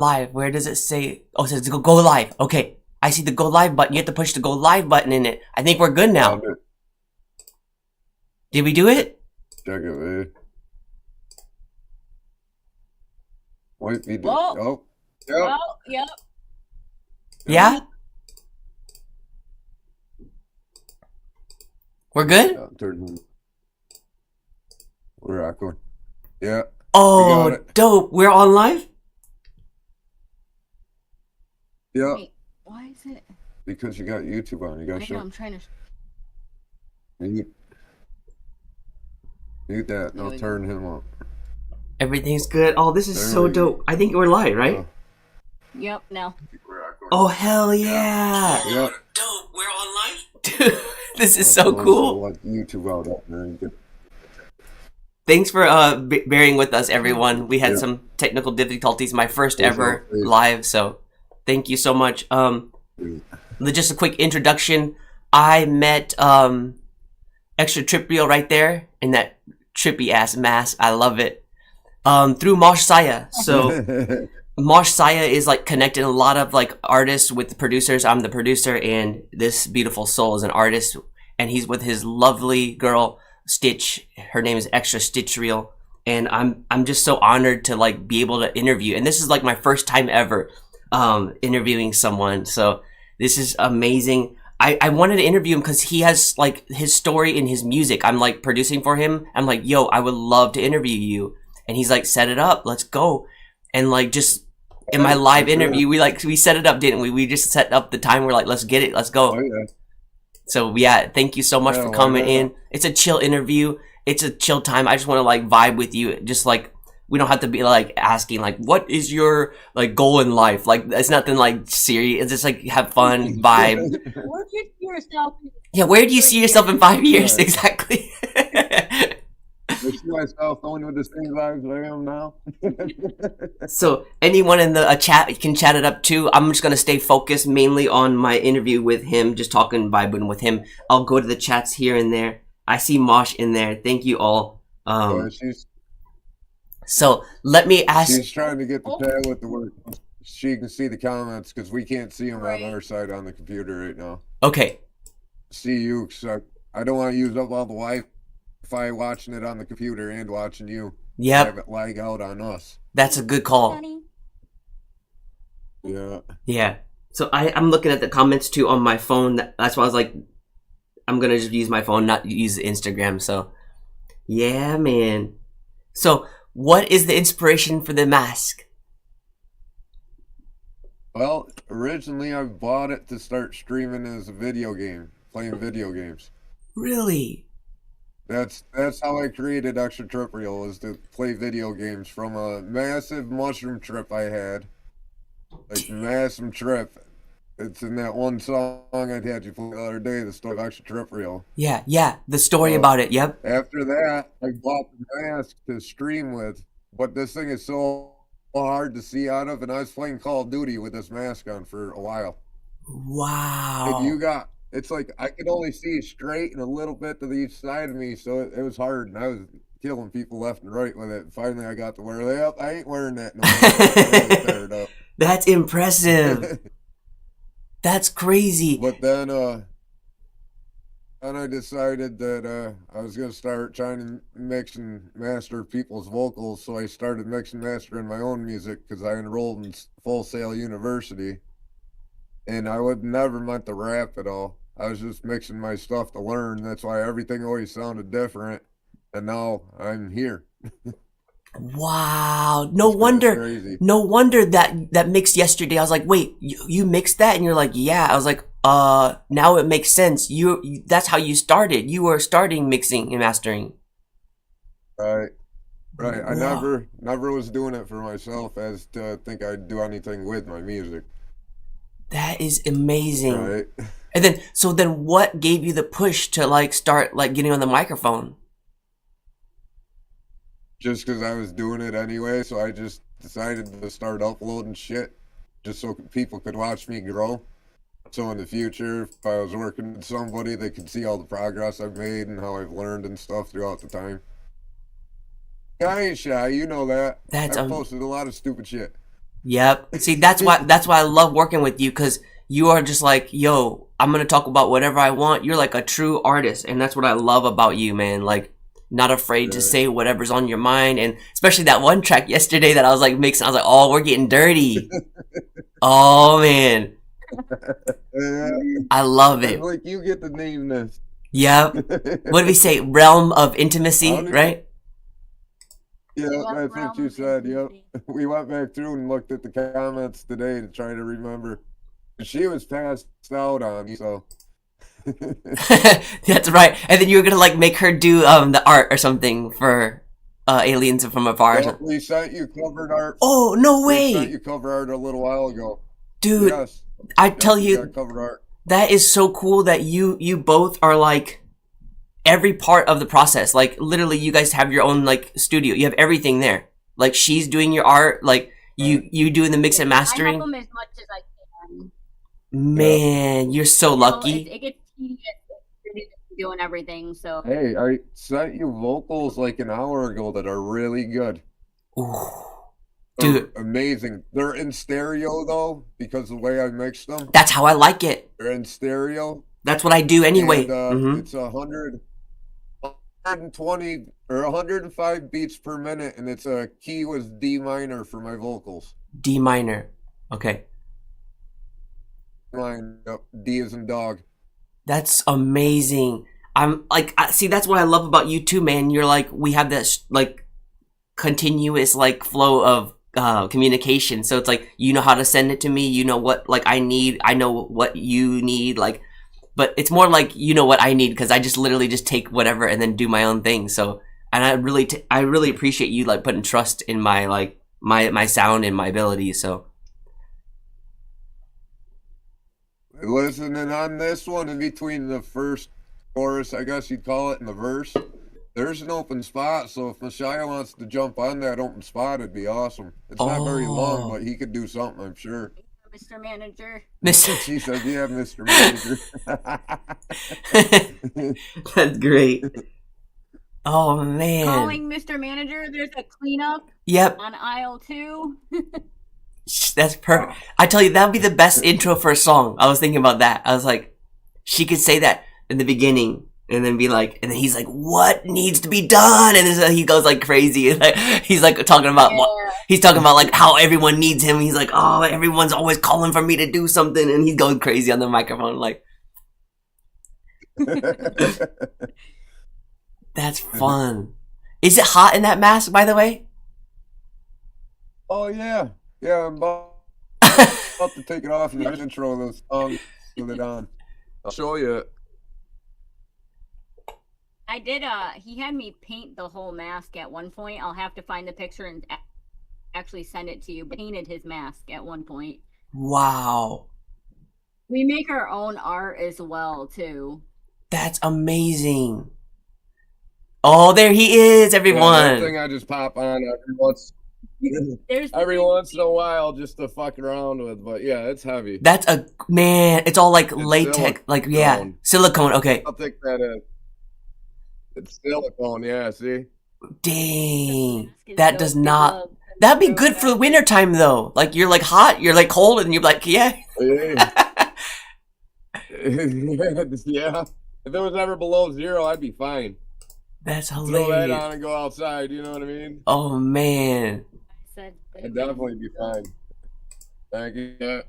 live. Where does it say? Oh, it says go live. Okay. I see the go live button. You have to push the go live button in it. I think we're good now. Did we do it? Check it, man. Wait, we did. Well, Oh, yep. well, yep. Yeah? We're good? Yeah, we're rocking. Yeah. Oh, dope. We're on live? Yeah. Wait, why is it? Because you got YouTube on. You got I know, I'm trying to. mute that. I'll turn him on. Everything's good. Oh, this is so dope. I think we're live, right? Yep, no. Oh, hell yeah. Yep. Dope. We're on live? Dude, this is so cool. Like YouTube out up there. Thanks for bearing with us, everyone. We had some technical difficulties. My first ever live, so thank you so much. Just a quick introduction. I met Extra Trippio right there in that trippy ass mask. I love it. Through Mosh Saya. So Mosh Saya is like connecting a lot of like artists with the producers. I'm the producer, and this beautiful soul is an artist, and he's with his lovely girl Stitch. Her name is Extra Stitch Reel, and I'm just so honored to like be able to interview. And this is like my first time ever interviewing someone. So this is amazing. I wanted to interview him because he has like his story in his music. I'm like producing for him. I'm like, yo, I would love to interview you. And he's like, set it up, let's go. And like just in my live interview, we set it up, didn't we? We just set up the time. We're like, let's get it, let's go. Oh, yeah. So yeah, thank you so much for coming in. It's a chill interview. It's a chill time. I just want to like vibe with you. Just like, we don't have to be like asking like, what is your like goal in life? Like, it's nothing like serious. It's just like have fun, vibe. Where do you see yourself? Yeah, where do you see yourself in 5 years? Right. Exactly. I see myself going with the same vibes I am now. So anyone in the chat can chat it up too. I'm just gonna stay focused mainly on my interview with him, just talking, vibing with him. I'll go to the chats here and there. I see Mosh in there. Thank you all. So let me ask. She's trying to get the tab with the word. She can see the comments because we can't see them on our side on the computer right now. Okay. See you, so I don't want to use up all the Wi-Fi watching it on the computer and watching you. Yep. Have it lag out on us. That's a good call. Yeah. Yeah. So I'm looking at the comments too on my phone. That's why I was like, I'm gonna just use my phone, not use Instagram. So yeah, man. So what is the inspiration for the mask? Well, originally I bought it to start streaming as a video game, playing video games. Really? That's how I created Extra Trip Reel, was to play video games from a massive mushroom trip I had. Like, massive trip. It's in that one song I had you play the other day, the story of Extra Trip Reel. Yeah, the story about it, yep. After that, I bought the mask to stream with, but this thing is so hard to see out of, and I was playing Call of Duty with this mask on for a while. Wow. And it's like I could only see straight and a little bit to each side of me, so it was hard, and I was killing people left and right with it. And finally, I got to wear it. Yep, I ain't wearing that no more. Tear it up. That's impressive. That's crazy. But then I decided that I was gonna start trying to mix and master people's vocals, so I started mixing and mastering my own music because I enrolled in Full Sail University, and I would never meant to rap at all. I was just mixing my stuff to learn. That's why everything always sounded different, and now I'm here. Wow. No wonder that mixed yesterday. I was like, wait, you mixed that? And you're like, yeah. I was like, now it makes sense. That's how you started. You were starting mixing and mastering. Right. Wow. I never was doing it for myself as to think I'd do anything with my music. That is amazing. Right. And then what gave you the push to like start like getting on the microphone? Just because I was doing it anyway, so I just decided to start uploading shit just so people could watch me grow. So in the future, if I was working with somebody, they could see all the progress I've made and how I've learned and stuff throughout the time. I ain't shy, you know that. I've posted a lot of stupid shit. Yep. See, that's why I love working with you, because you are just like, yo, I'm gonna talk about whatever I want. You're like a true artist, and that's what I love about you, man. Like, not afraid to say whatever's on your mind, and especially that one track yesterday that I was like mixing. I was like, oh, we're getting dirty. Oh man, I love it. Like, you get to name this. Yep. What did we say? Realm of intimacy, right? Yeah, that's what you said. Yep. We went back through and looked at the comments today to try to remember. She was passed out on me, so. That's right. And then you were gonna like make her do the art or something for Aliens from Afar. Yeah, we sent you covered art. Oh no way! We sent you cover art a little while ago, dude. Yes. I tell you, covered art. That is so cool that you both are like every part of the process. Like literally, you guys have your own like studio. You have everything there. Like she's doing your art. Like you doing the mix and mastering. I help them as much as I can. Man, you're so lucky. It gets tedious doing everything. So hey, I sent you vocals like an hour ago that are really good. Ooh. Dude, amazing. They're in stereo though, because the way I mixed them. That's how I like it. They're in stereo. That's what I do anyway. And, it's 120 or 105 beats per minute, and it's a key was D minor for my vocals. D minor. Okay. D as in dog. That's amazing. I'm like, see, that's what I love about you too, man. You're like, we have this like continuous like flow of communication. So it's like, you know how to send it to me. You know what like I need. I know what you need. Like, but it's more like you know what I need, because I just literally just take whatever and then do my own thing. So, and I really appreciate you like putting trust in my like my sound and my ability. So. Listening on this one, in between the first chorus, I guess you'd call it, and the verse, there's an open spot. So if Messiah wants to jump on that open spot, it'd be awesome. It's not very long, but he could do something, I'm sure. Mr. Manager. She said, yeah, Mr. Manager. That's great. Oh, man. Calling Mr. Manager, there's a cleanup. Yep. On aisle 2. That's perfect. I tell you, that would be the best intro for a song. I was thinking about that. I was like, she could say that in the beginning and then be like, and then he's like, what needs to be done? And then he goes like crazy. Like, he's like talking about he's talking about like how everyone needs him. He's like, oh, everyone's always calling for me to do something. And he's going crazy on the microphone. Like, that's fun. Is it hot in that mask, by the way? Oh, yeah. Yeah, I'm about to take it off and intro those songs with it on. I'll show you. I did, he had me paint the whole mask at one point. I'll have to find the picture and actually send it to you. But painted his mask at one point. Wow. We make our own art as well, too. That's amazing. Oh, there he is, everyone. Yeah, that thing I just pop on every once in a while just to fuck around with, but yeah, it's heavy. That's a man. It's all like latex, silicone. like yeah, silicone. Okay. I'll think that is. It's silicone, yeah. See. Dang, that does not. That'd be good for the winter time though. Like you're like hot, you're like cold, and you're like yeah. Yeah. Yeah. If it was ever below 0, I'd be fine. That's hilarious. Throw that on and go outside. You know what I mean? Oh man. I'd definitely be fine. Thank you. Yeah.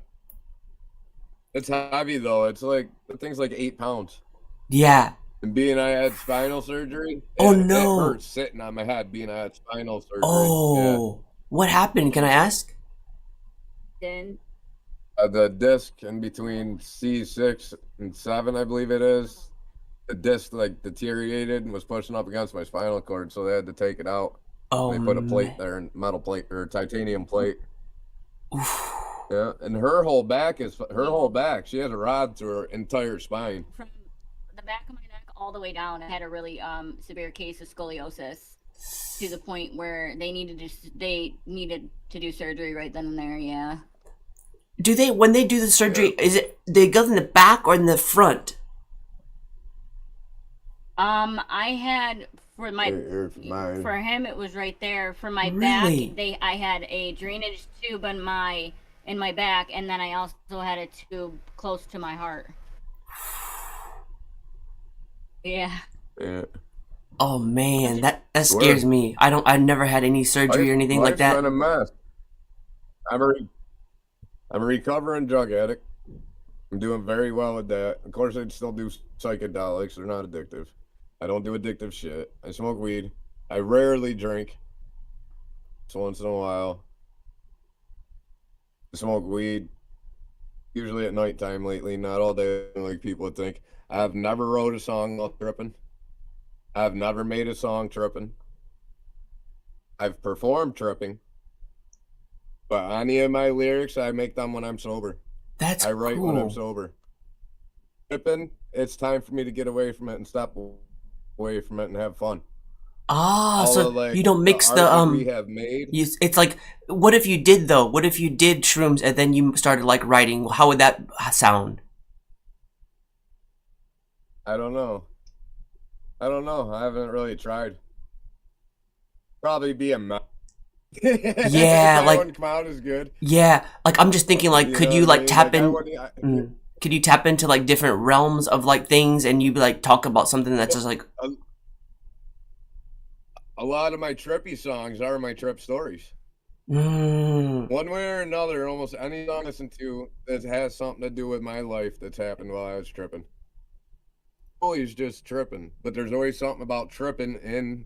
It's heavy though. It's like the thing's like 8 pounds. Yeah. And being I had spinal surgery. Oh no! It hurts sitting on my head. Being I had spinal surgery. Oh, yeah. What happened? Can I ask? Then the disc in between C6 and 7, I believe it is. The disc like deteriorated and was pushing up against my spinal cord, so they had to take it out. Oh, they put a plate there, and metal plate or titanium plate. Oof. Yeah, and her whole back. She has a rod through her entire spine. From the back of my neck all the way down, I had a really severe case of scoliosis to the point where they needed to do surgery right then and there. Yeah. Do they, when they do the surgery, is it they go in the back or in the front? I had for my mine. for him it was right there. For my Really? back, I had a drainage tube in my back, and then I also had a tube close to my heart. Yeah. Yeah. Oh man, that scares me. I never had any surgery or anything like that. Life's been a mess. I'm a recovering drug addict. I'm doing very well with that. Of course, I'd still do psychedelics. They're not addictive. I don't do addictive shit. I smoke weed. I rarely drink. Just once in a while. I smoke weed. Usually at nighttime lately, not all day like people would think. I've never wrote a song while tripping. I've never made a song tripping. I've performed tripping. But any of my lyrics, I make them when I'm sober. That's I write cool. when I'm sober. Tripping, it's time for me to get away from it and step away from it and have fun. Ah, All so of, like, you don't mix art the that we have made. it's like, what if you did though? What if you did shrooms and then you started like writing? How would that sound? I don't know. I haven't really tried. Probably be a mess. Yeah, like wouldn't come out as good. yeah, like I'm just thinking like, could know you what I like mean? tap Like, in? Could you tap into like different realms of like things and you like talk about something that's just like a lot of my trippy songs are my trip stories. mm, One way or another, almost any song I listen to that has something to do with my life that's happened while I was tripping. Always just tripping, but there's always something about tripping in.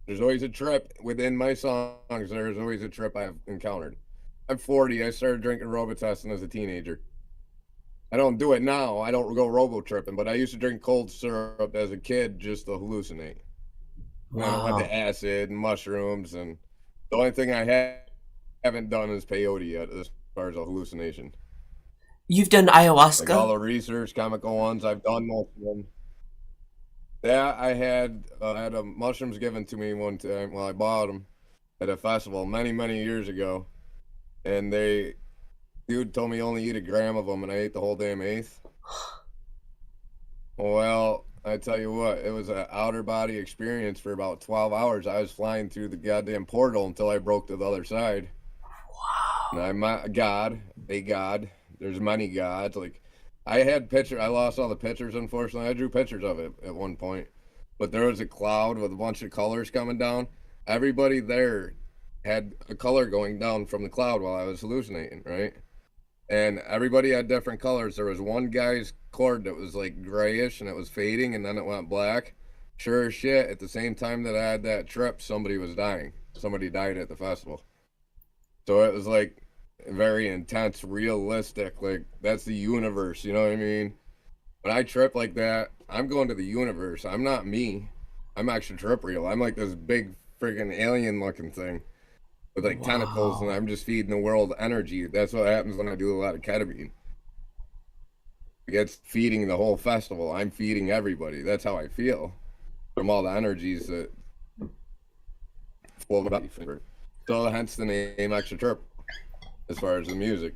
There's always a trip within my songs. There's always a trip I've encountered. I'm 40. I started drinking Robitussin as a teenager. I don't do it now. I don't go robo tripping, but I used to drink cold syrup as a kid just to hallucinate. And then I went wow. to acid and mushrooms, and the only thing I haven't done is peyote yet as far as a hallucination. You've done Like all ayahuasca? the research, chemical ones, I've done most of them. Yeah, I had mushrooms given to me one time. Well, I bought them at a festival many years ago, and dude told me only eat a gram of them, and I ate the whole damn eighth. Well, I tell you what, it was an outer body experience for about 12 hours. I was flying through the goddamn portal until I broke to the other side. And I'm a god. There's many gods. Like, I lost all the pictures, unfortunately. I drew pictures of it at one point. But there was a cloud with a bunch of colors coming down. Everybody there had a color going down from the cloud while I was hallucinating, right? And everybody had different colors. There was one guy's cord that was like grayish and it was fading and then it went black. Sure as shit, at the same time that I had that trip, somebody was dying. Somebody died at the festival. So it was like very intense, realistic. Like, that's the universe, you know what I mean? When I trip like that, I'm going to the universe. I'm not me. I'm extra trip real. I'm like this big freaking alien looking thing with like tentacles, and I'm just feeding the world energy. That's what happens when I do a lot of ketamine. It's feeding the whole festival. I'm feeding everybody. That's how I feel from all the energies that flow about. So hence the name Extra Trip as far as the music.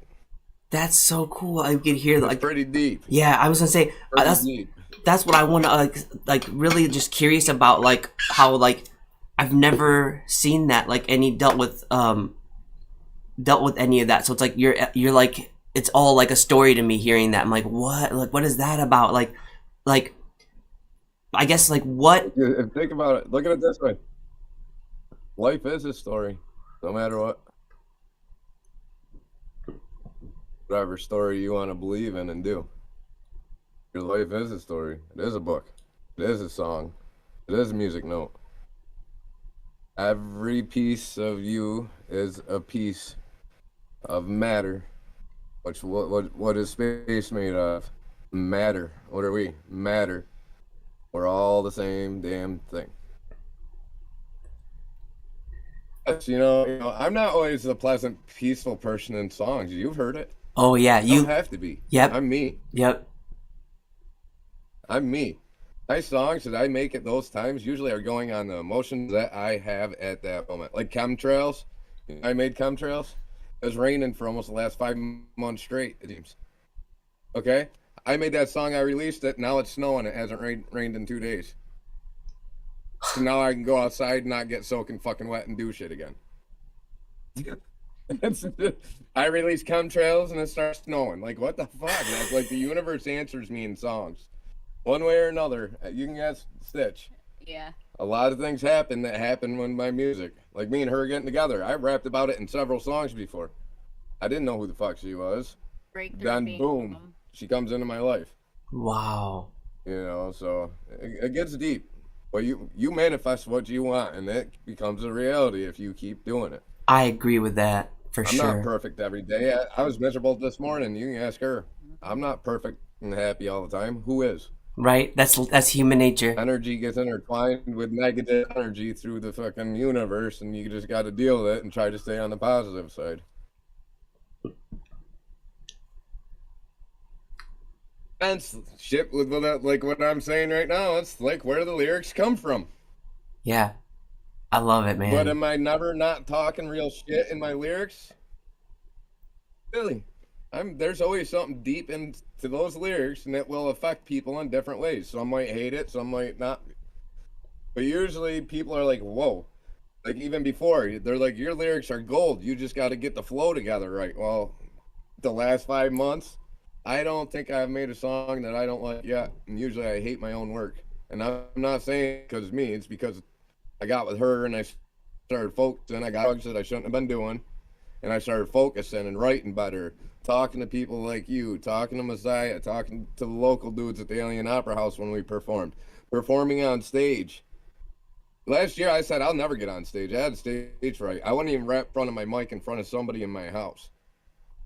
That's so cool. I could hear It's like pretty deep. yeah. I was gonna say Pretty deep. that's what I want to like really just curious about, like how like I've never seen that like any dealt with any of that. So it's like you're like, it's all like a story to me hearing that. I'm like, what is that about? Like I guess like what? Think about it. Look at it this way. Life is a story, no matter what. Whatever story you want to believe in and do. Your life is a story. It is a book. It is a song. It is a music note. Every piece of you is a piece of matter. What is space made of? Matter. What are we? Matter. We're all the same damn thing. Yes, you know, I'm not always the pleasant, peaceful person in songs. You've heard it. Oh yeah, You don't have to be. Yep. I'm me. Yep. I'm me. My songs that I make at those times usually are going on the emotions that I have at that moment. Like Chemtrails. I made Chemtrails. It was raining for almost the last 5 months straight, it seems. Okay? I made that song, I released it, now it's snowing, it hasn't rained in 2 days. So now I can go outside and not get soaking fucking wet and do shit again. I release chemtrails and it starts snowing. Like, what the fuck? That's like the universe answers me in songs. One way or another. You can ask Stitch. Yeah. A lot of things happen that happen when my music. Like me and her getting together. I rapped about it in several songs before. I didn't know who the fuck she was. Breakthrough. Then boom, she comes into my life. Wow. You know, so it gets deep. But you manifest what you want, and it becomes a reality if you keep doing it. I agree with that for I'm sure. not perfect every day. I was miserable this morning. You can ask her. I'm not perfect and happy all the time. Who is? Right? That's human nature. Energy gets intertwined with negative energy through the fucking universe, and you just got to deal with it and try to stay on the positive side. And shit with like what I'm saying right now, it's like where the lyrics come from. Yeah. I love it, man. But am I never not talking real shit in my lyrics? Really? There's always something deep into those lyrics, and it will affect people in different ways. Some might hate it, some might not. But usually people are like, whoa. Like even before, they're like, your lyrics are gold. You just got to get the flow together right. Well, the last 5 months, I don't think I've made a song that I don't like yet. And usually I hate my own work. And I'm not saying it because of me. It's because I got with her and I started focusing. I got drugs that I shouldn't have been doing. And I started focusing and writing better. Talking to people like you. Talking to Messiah. Talking to the local dudes at the Alien Opera House when we performed. Performing on stage. Last year I said I'll never get on stage. I had stage fright. I wouldn't even rap in front of my mic in front of somebody in my house.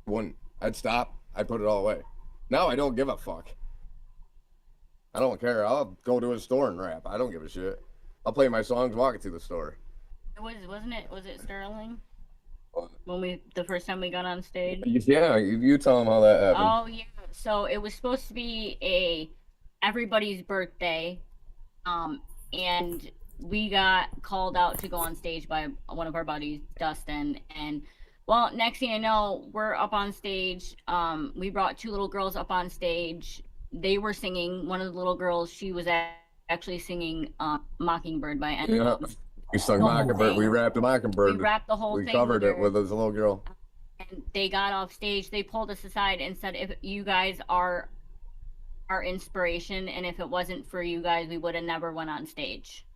Wouldn't. I'd stop. I'd put it all away. Now I don't give a fuck. I don't care. I'll go to a store and rap. I don't give a shit. I'll play my songs walking through the store. Was it Sterling? When the first time we got on stage? Yeah, you tell them how that happened. Oh yeah. So it was supposed to be everybody's birthday. And we got called out to go on stage by one of our buddies, Dustin, and well, next thing I know, we're up on stage. We brought 2 little girls up on stage. They were singing. One of the little girls, she was actually singing Mockingbird by N. Yeah, we sung Mockingbird. We rapped the Mockingbird. We rapped the whole thing. We covered it with this little girl. And they got off stage. They pulled us aside and said, if you guys are our inspiration, and if it wasn't for you guys, we would have never went on stage.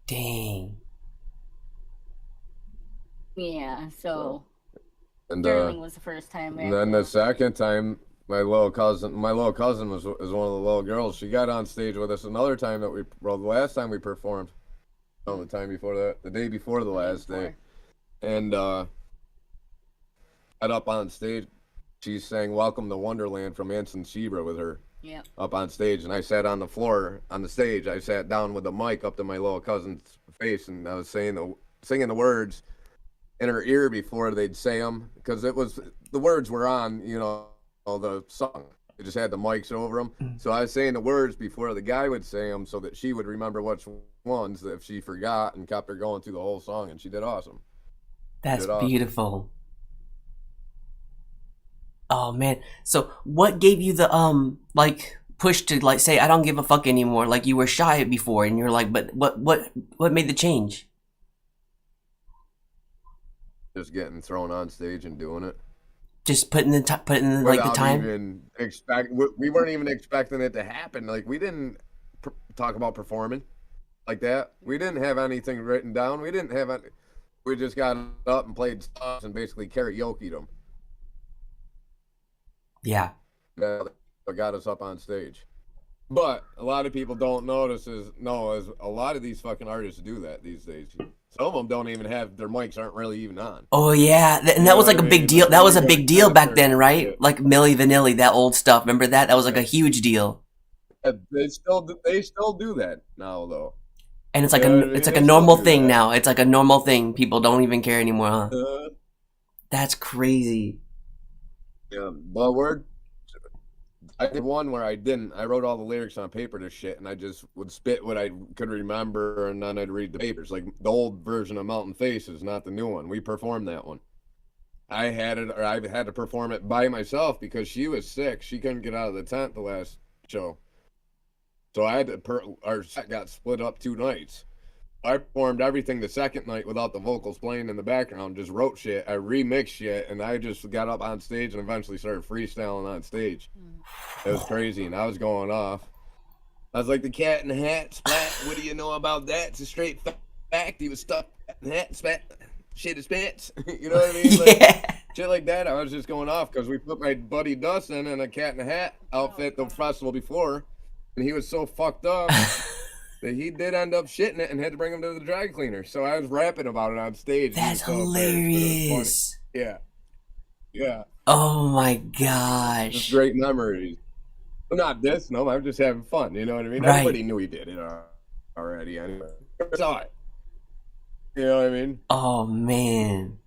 Dang. Yeah, so and Sterling was the first time. And then the second time, my little cousin was one of the little girls. She got on stage with us another time the last time we performed. No, the time before that, the day before the last day, and got up on stage. She sang "Welcome to Wonderland" from Anson Shebra with her. Yeah. Up on stage, and I sat on the floor on the stage. I sat down with the mic up to my little cousin's face, and I was singing the words in her ear before they'd say them, because the words were on, the song. They just had the mics over them. So I was saying the words before the guy would say them, so that she would remember which ones if she forgot, and kept her going through the whole song, and she did awesome. That's beautiful. Oh man. So what gave you the push to say I don't give a fuck anymore? Like you were shy before and you're like, but what made the change? Just getting thrown on stage and doing it. Just putting the time. We weren't even expecting it to happen. Like we didn't talk about performing like that. We didn't have anything written down. We just got up and played songs and basically karaoke'd them. Yeah. That got us up on stage. But a lot of people don't notice is a lot of these fucking artists do that these days. Some of them don't even have their mics aren't really even on. Oh yeah, and that was like a big deal. That was a big deal back then, right? Like Milli Vanilli, that old stuff. Remember that? That was like a huge deal. They still do that now though. And it's like a normal thing now. It's like a normal thing. People don't even care anymore, huh? That's crazy. Yeah, but I did one where I wrote all the lyrics on paper to shit, and I just would spit what I could remember, and then I'd read the papers. Like the old version of Mountain Faces, not the new one. We performed that one. I had to perform it by myself because she was sick. She couldn't get out of the tent the last show. So I had to our set got split up 2 nights. I performed everything the second night without the vocals playing in the background, just wrote shit, I remixed shit, and I just got up on stage and eventually started freestyling on stage. It was crazy, and I was going off. I was like, the cat in the hat, splat, what do you know about that? It's a straight fact. He was stuck in the hat, splat, shit his pants. You know what I mean? Like, Yeah. shit like that, I was just going off because we put my buddy Dustin in a cat in the hat outfit the festival before, and he was so fucked up that he did end up shitting it and had to bring him to the dry cleaner. So I was rapping about it on stage. That's so hilarious. Yeah. Yeah. Oh my Just gosh. great memories. I'm not dissing him. I'm just having fun. You know what I mean? Right. Everybody knew he did it already anyway. I saw it. You know what I mean? Oh man.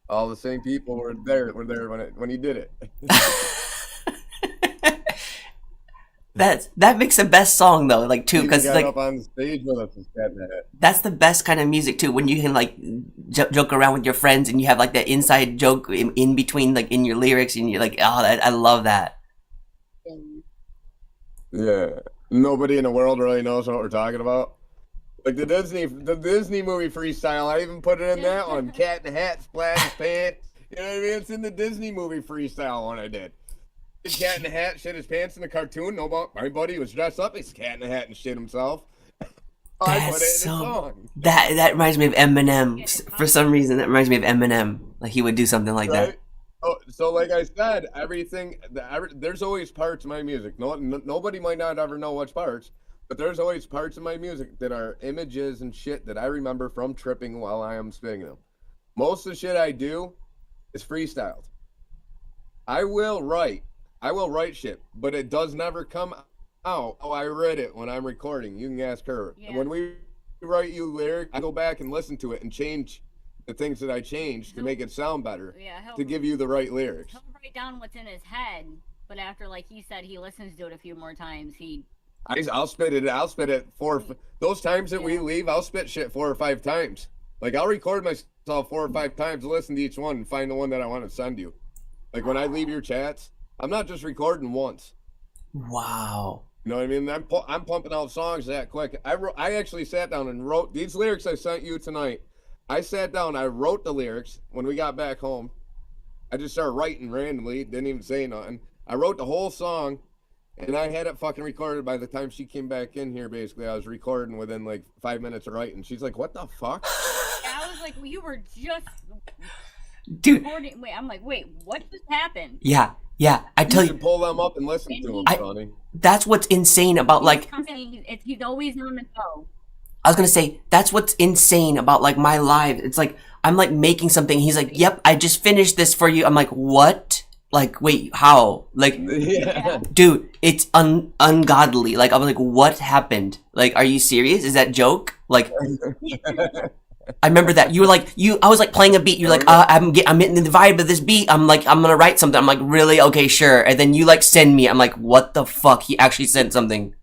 All the same people were there when he did it. That makes the best song though, like too, He because got like up on the stage with us and sat in that. that's the best kind of music too, when you can like joke around with your friends and you have like that inside joke in between, like in your lyrics, and you're like, oh, I love that. Yeah. Nobody in the world really knows what we're talking about. Like the Disney movie freestyle, I even put it in that one. Cat in the hat, splash his pants. You know what I mean? It's in the Disney movie freestyle one I did. The cat in the hat shit his pants in the cartoon. My buddy was dressed up as cat in the hat and shit himself. I put it in the song. That reminds me of Eminem. For some reason, that reminds me of Eminem. Like he would do something like that. Oh, so like I said, there's always parts of my music. Nobody might not ever know which parts, but there's always parts of my music that are images and shit that I remember from tripping while I am spinning them. Most of the shit I do is freestyled. I will write shit, but it does never come out. Oh, I read it when I'm recording. You can ask her. Yeah. When we write you lyrics, I go back and listen to it and change the things that I changed to make it sound better, to give you the right lyrics. He'll write down what's in his head, but after, like he said, he listens to it a few more times. I'll spit it those times that we leave, I'll spit shit 4 or 5 times. Like I'll record myself 4 or 5 times, listen to each one and find the one that I want to send you. Like when I leave your chats, I'm not just recording once. Wow. You know what I mean? I'm pumping out songs that quick. I actually sat down and wrote these lyrics I sent you tonight. I sat down, I wrote the lyrics when we got back home. I just started writing randomly, didn't even say nothing. I wrote the whole song, and I had it fucking recorded by the time she came back in here, basically. I was recording within like 5 minutes of writing. She's like, what the fuck? I was like, well, you were just Dude. recording. Wait, I'm like, wait, what just happened? Yeah. I tell You you, should pull them up and listen to them, Sonny. that's what's insane about like. He's always on the go. I was gonna say, that's what's insane about like my live. It's like I'm like making something. He's like, "Yep, I just finished this for you." I'm like, "What? Like, wait, how? Like, Yeah. dude, it's ungodly." Like, I was like, "What happened? Like, are you serious? Is that joke?" Like, I remember that you were like, I was like playing a beat. You're like, I'm in the vibe of this beat. I'm like, I'm gonna write something. I'm like, really? Okay, sure. And then you like send me. I'm like, what the fuck? He actually sent something.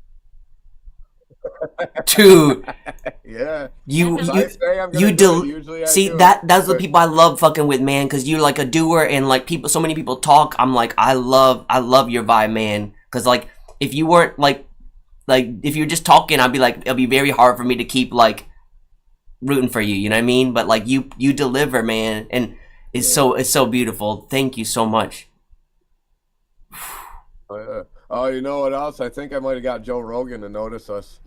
Dude, Yeah. See that's the people I love fucking with, man, because you're like a doer, and like so many people talk. I'm like, I love your vibe, man, because like if you weren't like if you're just talking, I'd be like, it'll be very hard for me to keep like rooting for you, you know what I mean? But like you deliver, man, and it's so beautiful. Thank you so much. Oh, you know what else? I think I might have got Joe Rogan to notice us.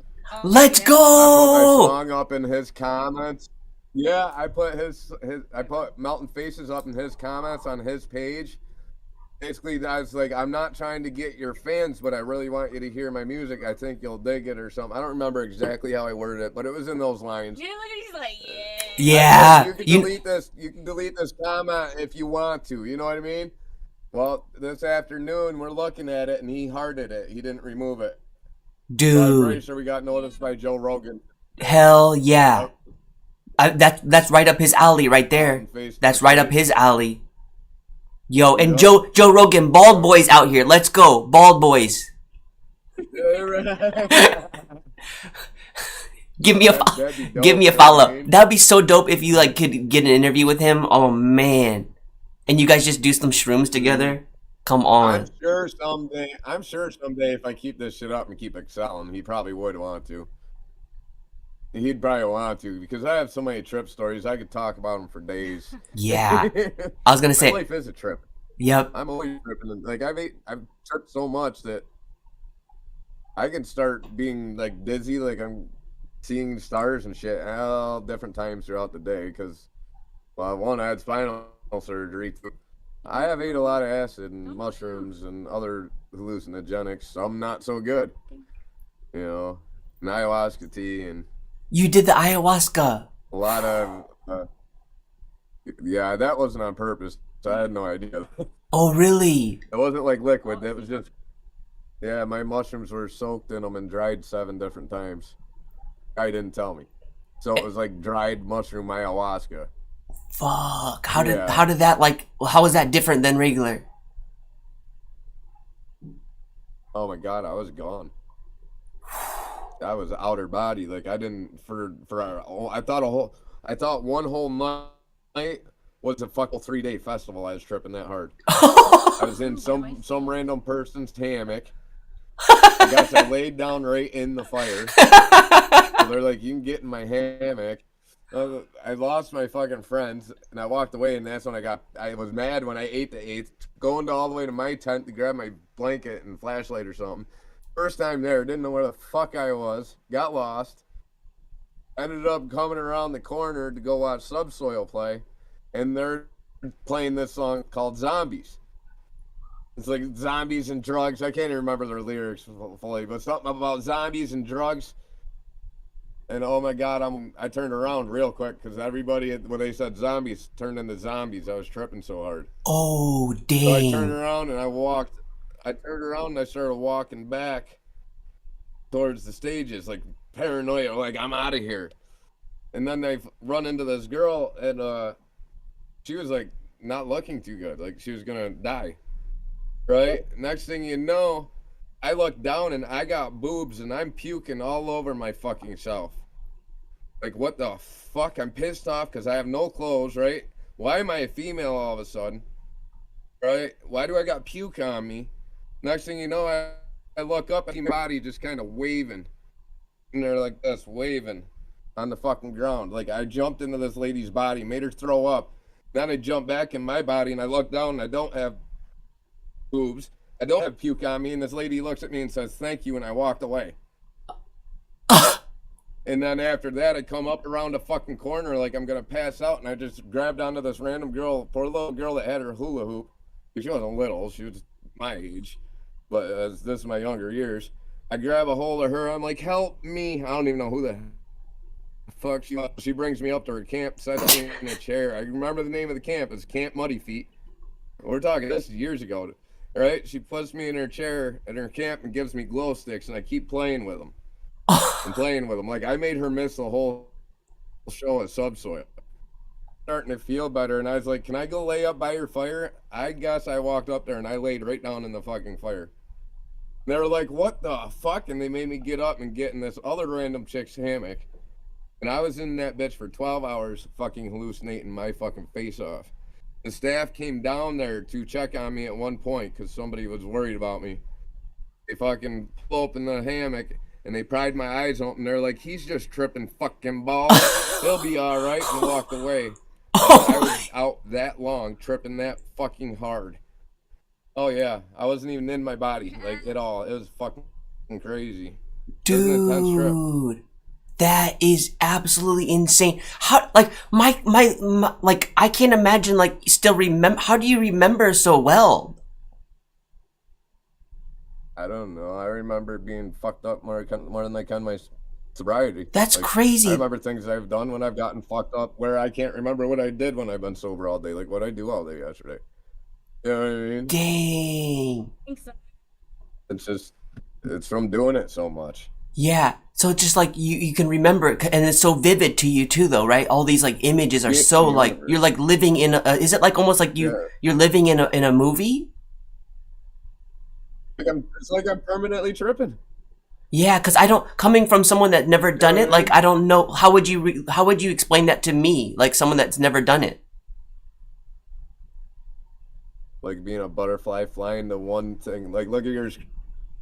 Let's I go. put my song up in his comments. Yeah, I put Melting Faces up in his comments on his page. Basically, I was like, I'm not trying to get your fans, but I really want you to hear my music. I think you'll dig it or something. I don't remember exactly how I worded it, but it was in those lines. Yeah, look at he's like, yeah. Yeah. You can delete this. You can delete this comment if you want to. You know what I mean? Well, this afternoon we're looking at it, and he hearted it. He didn't remove it. Dude. So I'm pretty sure we got noticed by Joe Rogan. Hell yeah. That's right up his alley right there. That's right up his alley. Yo, and Joe Rogan, bald boys out here. Let's go, bald boys. Give me a follow. That'd be so dope if you like could get an interview with him. Oh man, and you guys just do some shrooms together. Come on. I'm sure someday if I keep this shit up and keep excelling, he probably would want to. He'd probably want to because I have so many trip stories. I could talk about them for days. Yeah. I was gonna My say. life is a trip. Yep. I'm always tripping. Like I've tripped so much that I can start being like dizzy, like I'm seeing stars and shit all different times throughout the day. Because, well, one, I had spinal surgery. I have ate a lot of acid and mushrooms and other hallucinogenics. Some not so good, you know, and ayahuasca tea and. You did the ayahuasca. A lot of, yeah, that wasn't on purpose. So I had no idea. Oh, really? It wasn't like liquid. It was just, yeah, my mushrooms were soaked in them and dried 7 different times. Guy didn't tell me. So it was like dried mushroom ayahuasca. Fuck. How did that, like, how was that different than regular? Oh my God, I was gone. I was outer body. Like I didn't I thought one whole night was a fucking 3-day festival. I was tripping that hard. I was in some random person's hammock. I guess I laid down right in the fire. So they're like, you can get in my hammock. I lost my fucking friends and I walked away, and that's when I was mad when I ate the 8th, going all the way to my tent to grab my blanket and flashlight or something. First time there, didn't know where the fuck I was, got lost, ended up coming around the corner to go watch Subsoil play, and they're playing this song called Zombies. It's like zombies and drugs. I can't even remember their lyrics fully, but something about zombies and drugs. And oh my God, I turned around real quick because everybody, when they said zombies, turned into zombies. I was tripping so hard. Oh, dang. So I turned around and I turned around and I started walking back towards the stages, like paranoia, like I'm out of here. And then I run into this girl, and she was like not looking too good, like she was gonna die. Right? Next thing you know, I look down and I got boobs and I'm puking all over my fucking self. Like what the fuck? I'm pissed off because I have no clothes, right? Why am I a female all of a sudden? Right? Why do I got puke on me? Next thing you know, I look up and my body just kind of waving. And they're like this, waving on the fucking ground. Like I jumped into this lady's body, made her throw up. Then I jump back in my body and I look down and I don't have boobs. I don't have puke on me. And this lady looks at me and says, thank you. And I walked away. And then after that, I come up around a fucking corner like I'm going to pass out. And I just grabbed onto this random girl, poor little girl that had her hula hoop. She wasn't little. She was my age. But this is my younger years. I grab a hold of her. I'm like, help me. I don't even know who the fuck she was. She brings me up to her camp, sets me in a chair. I remember the name of the camp. It's Camp Muddy Feet. We're talking, this is years ago. Right? She puts me in her chair at her camp and gives me glow sticks, and I keep playing with them. And playing with them. Like, I made her miss the whole show at Subsoil. Starting to feel better, and I was like, can I go lay up by your fire? I guess I walked up there and I laid right down in the fucking fire. They were like, what the fuck? And they made me get up and get in this other random chick's hammock. And I was in that bitch for 12 hours fucking hallucinating my fucking face off. The staff came down there to check on me at one point because somebody was worried about me. They fucking pull open the hammock and they pried my eyes open. They're like, he's just tripping fucking balls. He'll be all right, and walked away. I was out that long, tripping that fucking hard. Oh yeah, I wasn't even in my body, like, at all. It was fucking crazy. Dude, that is absolutely insane. How, like, my like, I can't imagine, like, still remember. How do you remember so well? I don't know. I remember being fucked up more than I can my sobriety. That's like, crazy. I remember things I've done when I've gotten fucked up where I can't remember what I did when I've been sober all day, like what I do all day yesterday. You know what I mean? Dang. It's just, it's from doing it so much. Yeah. So it's just like you can remember it, and it's so vivid to you too, though, right? All these like images are so like you're like living in. Is it like almost like you're living in a movie? It's like I'm permanently tripping. Yeah, because I don't, coming from someone that never done it, like I don't know how would you explain that to me, like someone that's never done it? like being a butterfly flying to one thing. Like look at your screen.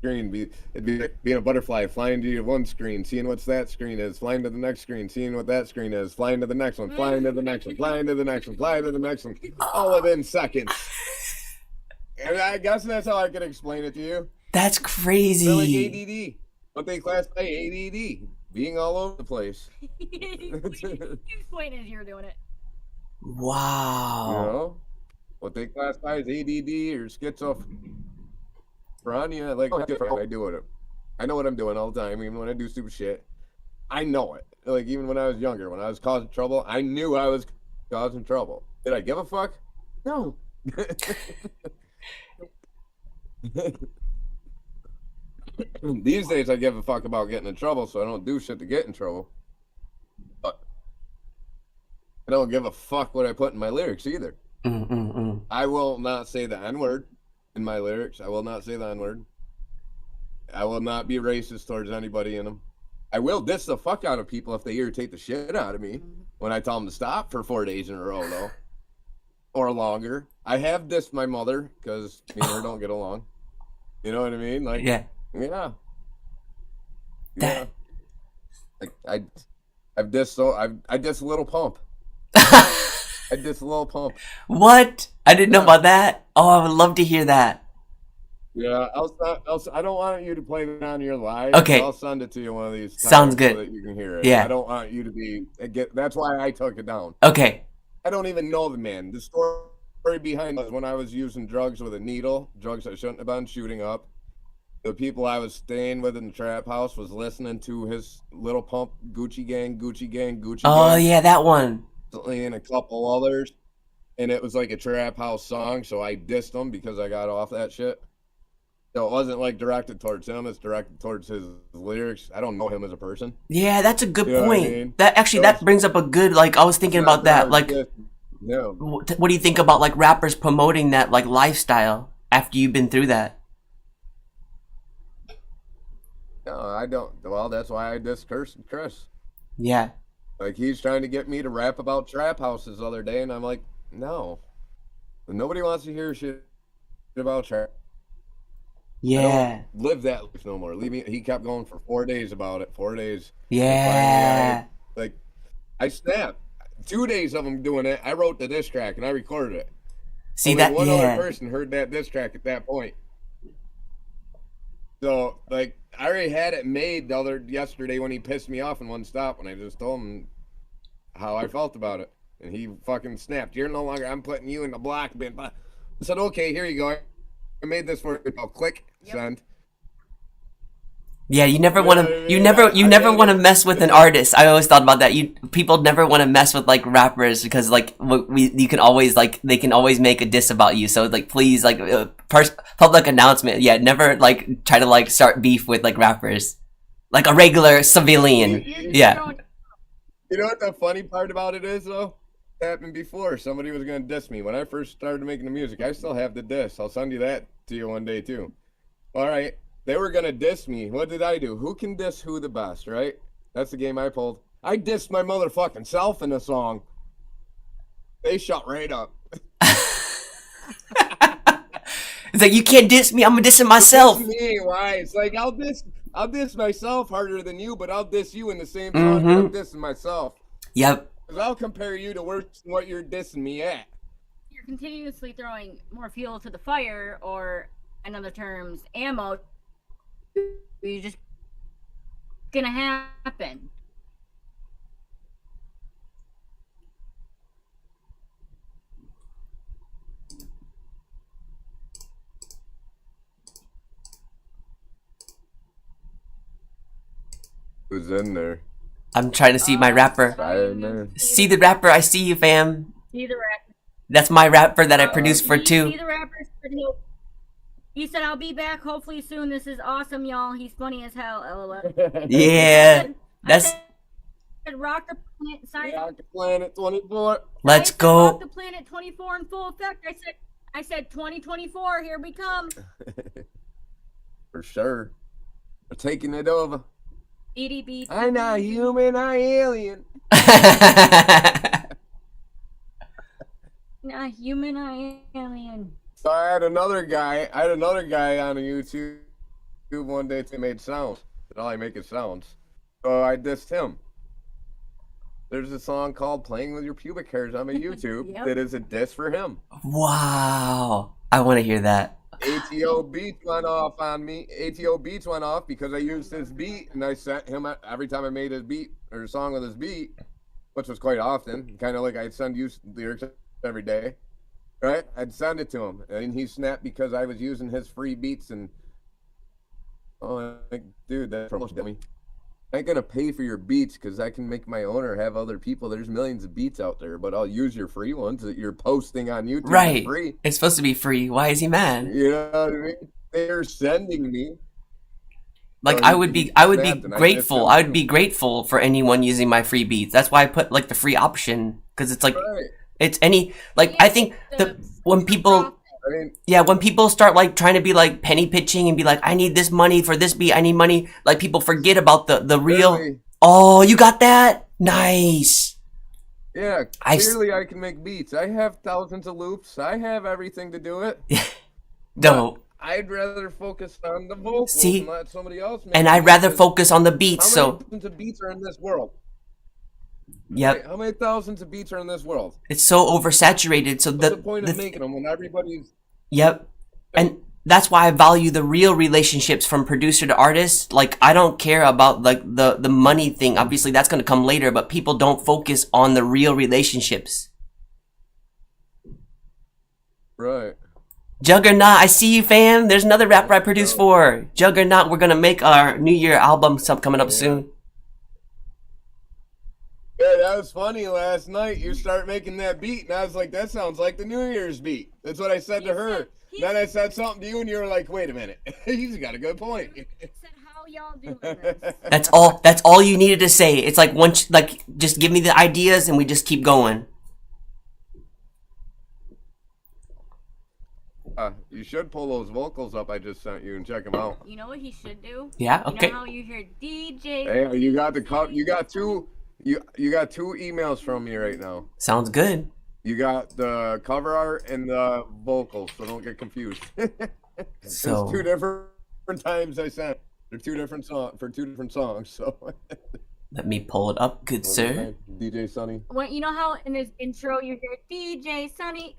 It'd be like being a butterfly flying to your one screen, seeing what that screen is, flying to the next screen, seeing what that screen is, flying to the next one, flying to the next one, flying to the next one, flying to the next one, all within seconds. And I guess that's how I could explain it to you. That's crazy. They're like ADD. What they classify ADD, being all over the place. You explain as you're doing it. Wow. You know what they classify as ADD or schizophrenia. Like I do it. I know what I'm doing all the time. Even when I do stupid shit, I know it. Like even when I was younger, when I was causing trouble, I knew I was causing trouble. Did I give a fuck? No. These days I give a fuck about getting in trouble, so I don't do shit to get in trouble. But I don't give a fuck what I put in my lyrics either. I will not say the N-word in my lyrics. I will not say the N-word. I will not be racist towards anybody in them. I will diss the fuck out of people if they irritate the shit out of me when I tell them to stop for 4 days in a row, though. Or longer. I have dissed my mother because me and her don't get along. You know what I mean? Like, yeah. Like I diss Little Pump. I diss Lil Pump. What? I didn't know about that. Oh, I would love to hear that. Yeah, I don't want you to play it on your live. Okay. I'll send it to you one of these times. Sounds good. So that you can hear it. Yeah. I don't want you to be. That's why I took it down. Okay. I don't even know the man. The story behind it was when I was using drugs with a needle, drugs I shouldn't have been, shooting up. The people I was staying with in the trap house was listening to his Little Pump, Gucci Gang. Oh, yeah, that one. And a couple others. And it was like a trap house song, so I dissed him because I got off that shit. So it wasn't like directed towards him, it's directed towards his lyrics. I don't know him as a person. Yeah, that's a good point. What I mean? That actually, that brings up a good, like, I was thinking about that. Like, what do you think about, like, rappers promoting that, like, lifestyle after you've been through that? No, I don't. Well, that's why I diss Chris. Yeah. Like, he's trying to get me to rap about trap houses the other day, and I'm like, no. Nobody wants to hear shit about trap. Yeah. I don't live that life no more. Leave me. He kept going for 4 days about it. 4 days. Yeah. I snapped. 2 days of him doing it. I wrote the diss track and I recorded it. See Only that? one Yeah. other person heard that diss track at that point. So, like, I already had it made yesterday when he pissed me off in one stop, and I just told him how I felt about it. And he fucking snapped. You're no longer, I'm putting you in the black bin. I said, okay, here you go. I made this for you. I'll click, send. Yeah, you never want to. You never want to mess with an artist. I always thought about that. People never want to mess with like rappers because like you can always like they can always make a diss about you. So like please like public announcement. Yeah, never like try to like start beef with like rappers, like a regular civilian. Yeah. You know what the funny part about it is though? It happened before. Somebody was gonna diss me when I first started making the music. I still have the diss. I'll send you that to you one day too. All right. They were going to diss me. What did I do? Who can diss who the best, right? That's the game I pulled. I dissed my motherfucking self in a song. They shut right up. It's like, you can't diss me. I'm going to diss myself. Diss me, why? It's like, I'll diss myself harder than you, but I'll diss you in the same song that I'm dissing myself. Yep. Because I'll compare you to worse than what you're dissing me at. You're continuously throwing more fuel to the fire, or in other terms, ammo. You're just gonna happen. Who's in there? I'm trying to see my rapper. See the rapper. I see you, fam. See the rapper. That's my rapper that I produced for too. See the rapper. He said, I'll be back hopefully soon. This is awesome, y'all. He's funny as hell. LOL. Yeah. I said, rock the planet. Sorry. Rock the planet 24. Let's go. Rock the planet 24 in full effect. I said 2024. Here we come. For sure. We're taking it over. EDB. I'm not human, I'm alien. Not human, I am alien. So I had another guy on YouTube one day that made sounds. And all I make is sounds. So I dissed him. There's a song called Playing With Your Pubic Hairs on my YouTube that is a diss for him. Wow. I want to hear that. ATO Beats went off on me. ATO Beats went off because I used his beat, and I sent him every time I made his beat or a song with his beat, which was quite often. Kind of like I'd send you lyrics every day, right? I'd send it to him, and he snapped because I was using his free beats. And like, dude, that's promotion dummy. I ain't gonna pay for your beats because I can make my own or have other people. There's millions of beats out there, but I'll use your free ones that you're posting on YouTube. Right. For free. It's supposed to be free. Why is he mad? You know what I mean? They're sending me. Like, So I would be grateful. I would be grateful for anyone using my free beats. That's why I put like the free option, because it's like it's any like I think when people when people start like trying to be like penny pitching and be like, I need this money for this beat, I need money, like people forget about the real. Really? Oh, you got that? Nice. Yeah, clearly I can make beats. I have thousands of loops. I have everything to do it. Dope. I'd rather focus on the vocals See? and let somebody else make And I'd rather focus on the beats. How many thousands of beats are in this world? Yep. Right, how many thousands of beats are in this world? It's so oversaturated. So What's the point of making them when everybody's... Yep. And that's why I value the real relationships from producer to artist. Like, I don't care about like the money thing. Obviously, that's going to come later, but people don't focus on the real relationships. Right. Juggernaut, I see you, fam. There's another rapper I produced for. Juggernaut, we're going to make our New Year album coming up soon. Yeah, that was funny last night. You start making that beat, and I was like, that sounds like the New Year's beat. That's what I said to her. Then I said something to you, and you were like, wait a minute. He's got a good point. Said, how y'all doing this? That's all you needed to say. It's like just give me the ideas and we just keep going. You should pull those vocals up I just sent you and check them out. You know what he should do? Yeah, okay. You know how you hear DJ? Hey, you got two emails from me right now. Sounds good. You got the cover art and the vocals, so don't get confused. So There's two different times I sent. They're two different songs. So let me pull it up, good sir. DJ Sunny. When, you know how in this intro you hear DJ Sunny,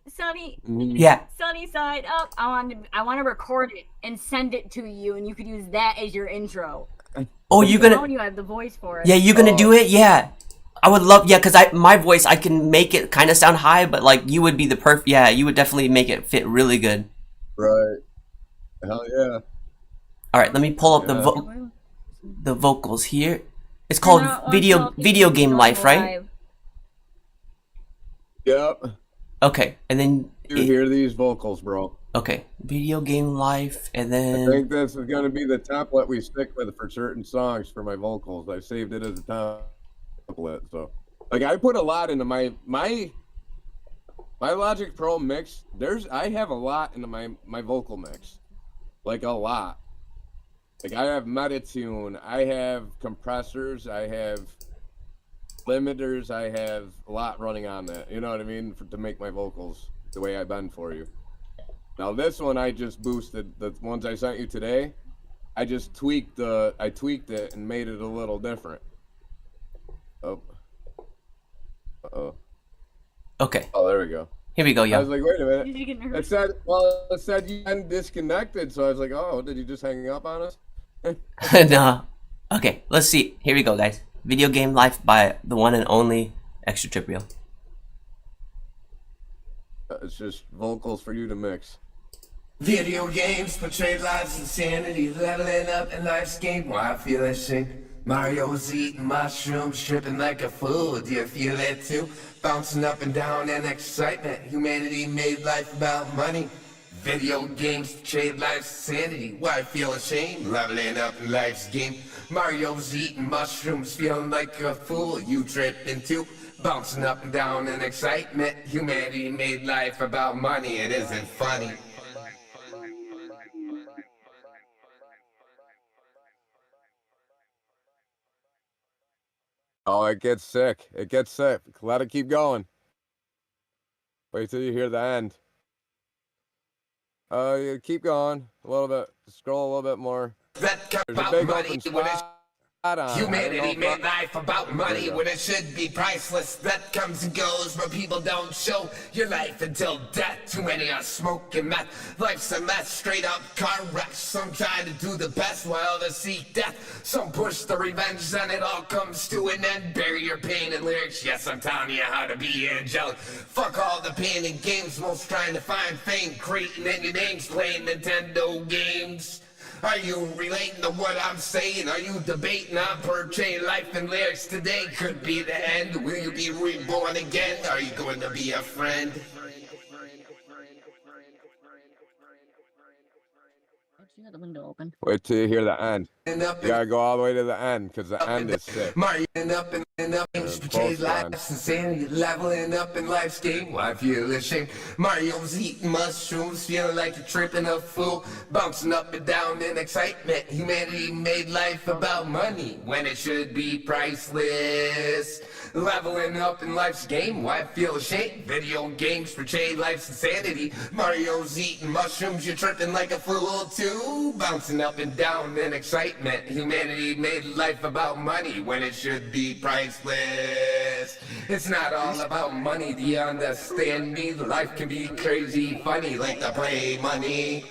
Yeah. Sunny Side Up. I want to record it and send it to you, and you could use that as your intro. Oh, you have the voice for it. Yeah, you gonna do it? Yeah. I would love, because my voice, I can make it kind of sound high, but like you would be the perfect, you would definitely make it fit really good. Right. Hell yeah. All right, let me pull up the vocals here. It's called Video Game Life, right? Yep. Okay, and then You hear these vocals, bro. Okay, Video Game Life, and then I think this is going to be the template we stick with for certain songs for my vocals. I saved it as a template, so like I put a lot into my Logic Pro mix. I have a lot into my vocal mix, like a lot. Like I have Metatune, I have compressors, I have limiters, I have a lot running on that. You know what I mean? To make my vocals the way I bend for you. Now this one I just boosted. The ones I sent you today, I just tweaked it and made it a little different. Oh. Uh-oh. Okay. Oh, there we go. Here we go, yeah. I was like, wait a minute. Did you get nervous? It said you hadn't disconnected, so I was like, oh, did you just hang up on us? No. Okay, let's see. Here we go, guys. Video Game Life by the one and only Extra Trip Reel. It's just vocals for you to mix. Video games portray life's insanity, leveling up in life's game. Why I feel ashamed. Mario's eating mushrooms, tripping like a fool. Do you feel it too? Bouncing up and down in excitement. Humanity made life about money. Video games trade life's sanity. Why I feel ashamed? Leveling up in life's game. Mario's eating mushrooms, feeling like a fool. You tripping too? Bouncing up and down in excitement. Humanity made life about money. It isn't funny. Oh, it gets sick. It gets sick. Let it keep going. Wait till you hear the end. You keep going a little bit. Scroll a little bit more. That comes There's a about big money open when it's spot on it. humanity made life about money go. when it should be priceless. That comes and goes, but people don't show your life until death. Too many are smoking meth. Life's a mess, straight up car wrecks. Some try to do the best while others seek death. Some push the revenge, and it all comes to an end. Bury your pain in lyrics. Yes, I'm telling you how to be angelic. Fuck all the pain and games, most trying to find fame, creating any names, playing Nintendo games. Are you relating to what I'm saying? Are you debating on portraying life and lyrics today? Could be the end. Will you be reborn again? Are you going to be a friend? You got the window open. Wait till you hear the end. You gotta go all the way to the end because the end is sick. Marrying up and up, change life's insanity, leveling up in life's game. Why feel ashamed? Mario's eating mushrooms, feeling like you're tripping a fool, bouncing up and down in excitement. Humanity made life about money when it should be priceless. Leveling up in life's game, why feel ashamed? Video games portray life's insanity. Mario's eating mushrooms, you're tripping like a fool too, bouncing up and down in excitement. Humanity made life about money when it should be priceless. It's not all about money, do you understand me? Life can be crazy funny like the play money.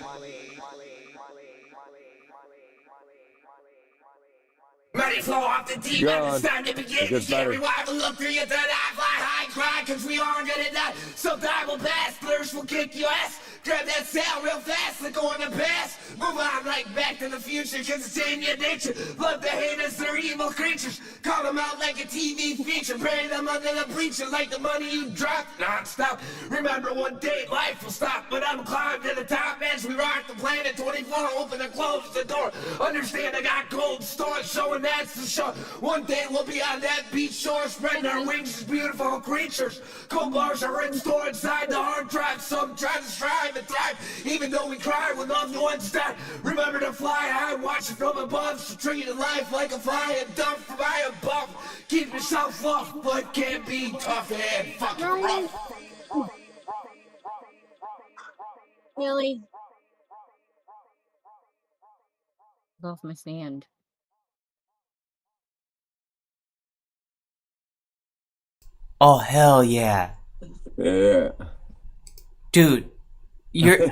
Money flow off the deep end, it's time to begin. You can't rewind, but look through your third eye, fly high, cry, cause we all gonna die. Some time will pass, blurs will kick your ass. Grab that sound real fast, let go in the past. Move on like back to the future, cause it's in your nature. Love the haters, they're evil creatures. Call them out like a TV feature. Bury them under the bleacher like the money you dropped non-stop. Remember one day life will stop, but I'm climbing to the top as we rock the planet 24. Open and close the door. Understand I got cold stores showing that's the show. One day we'll be on that beach shore, spreading our wings as beautiful creatures. Cold bars are in store inside the hard drive. Some try to strive and thrive, even though we cry when loved ones die. Remember to fly high, watch it from above. So treat life like a fly and dump from high above. Keep yourself off, but can't be tough and fucking rough. Really? Off my stand. Oh hell yeah. Yeah. Dude, you're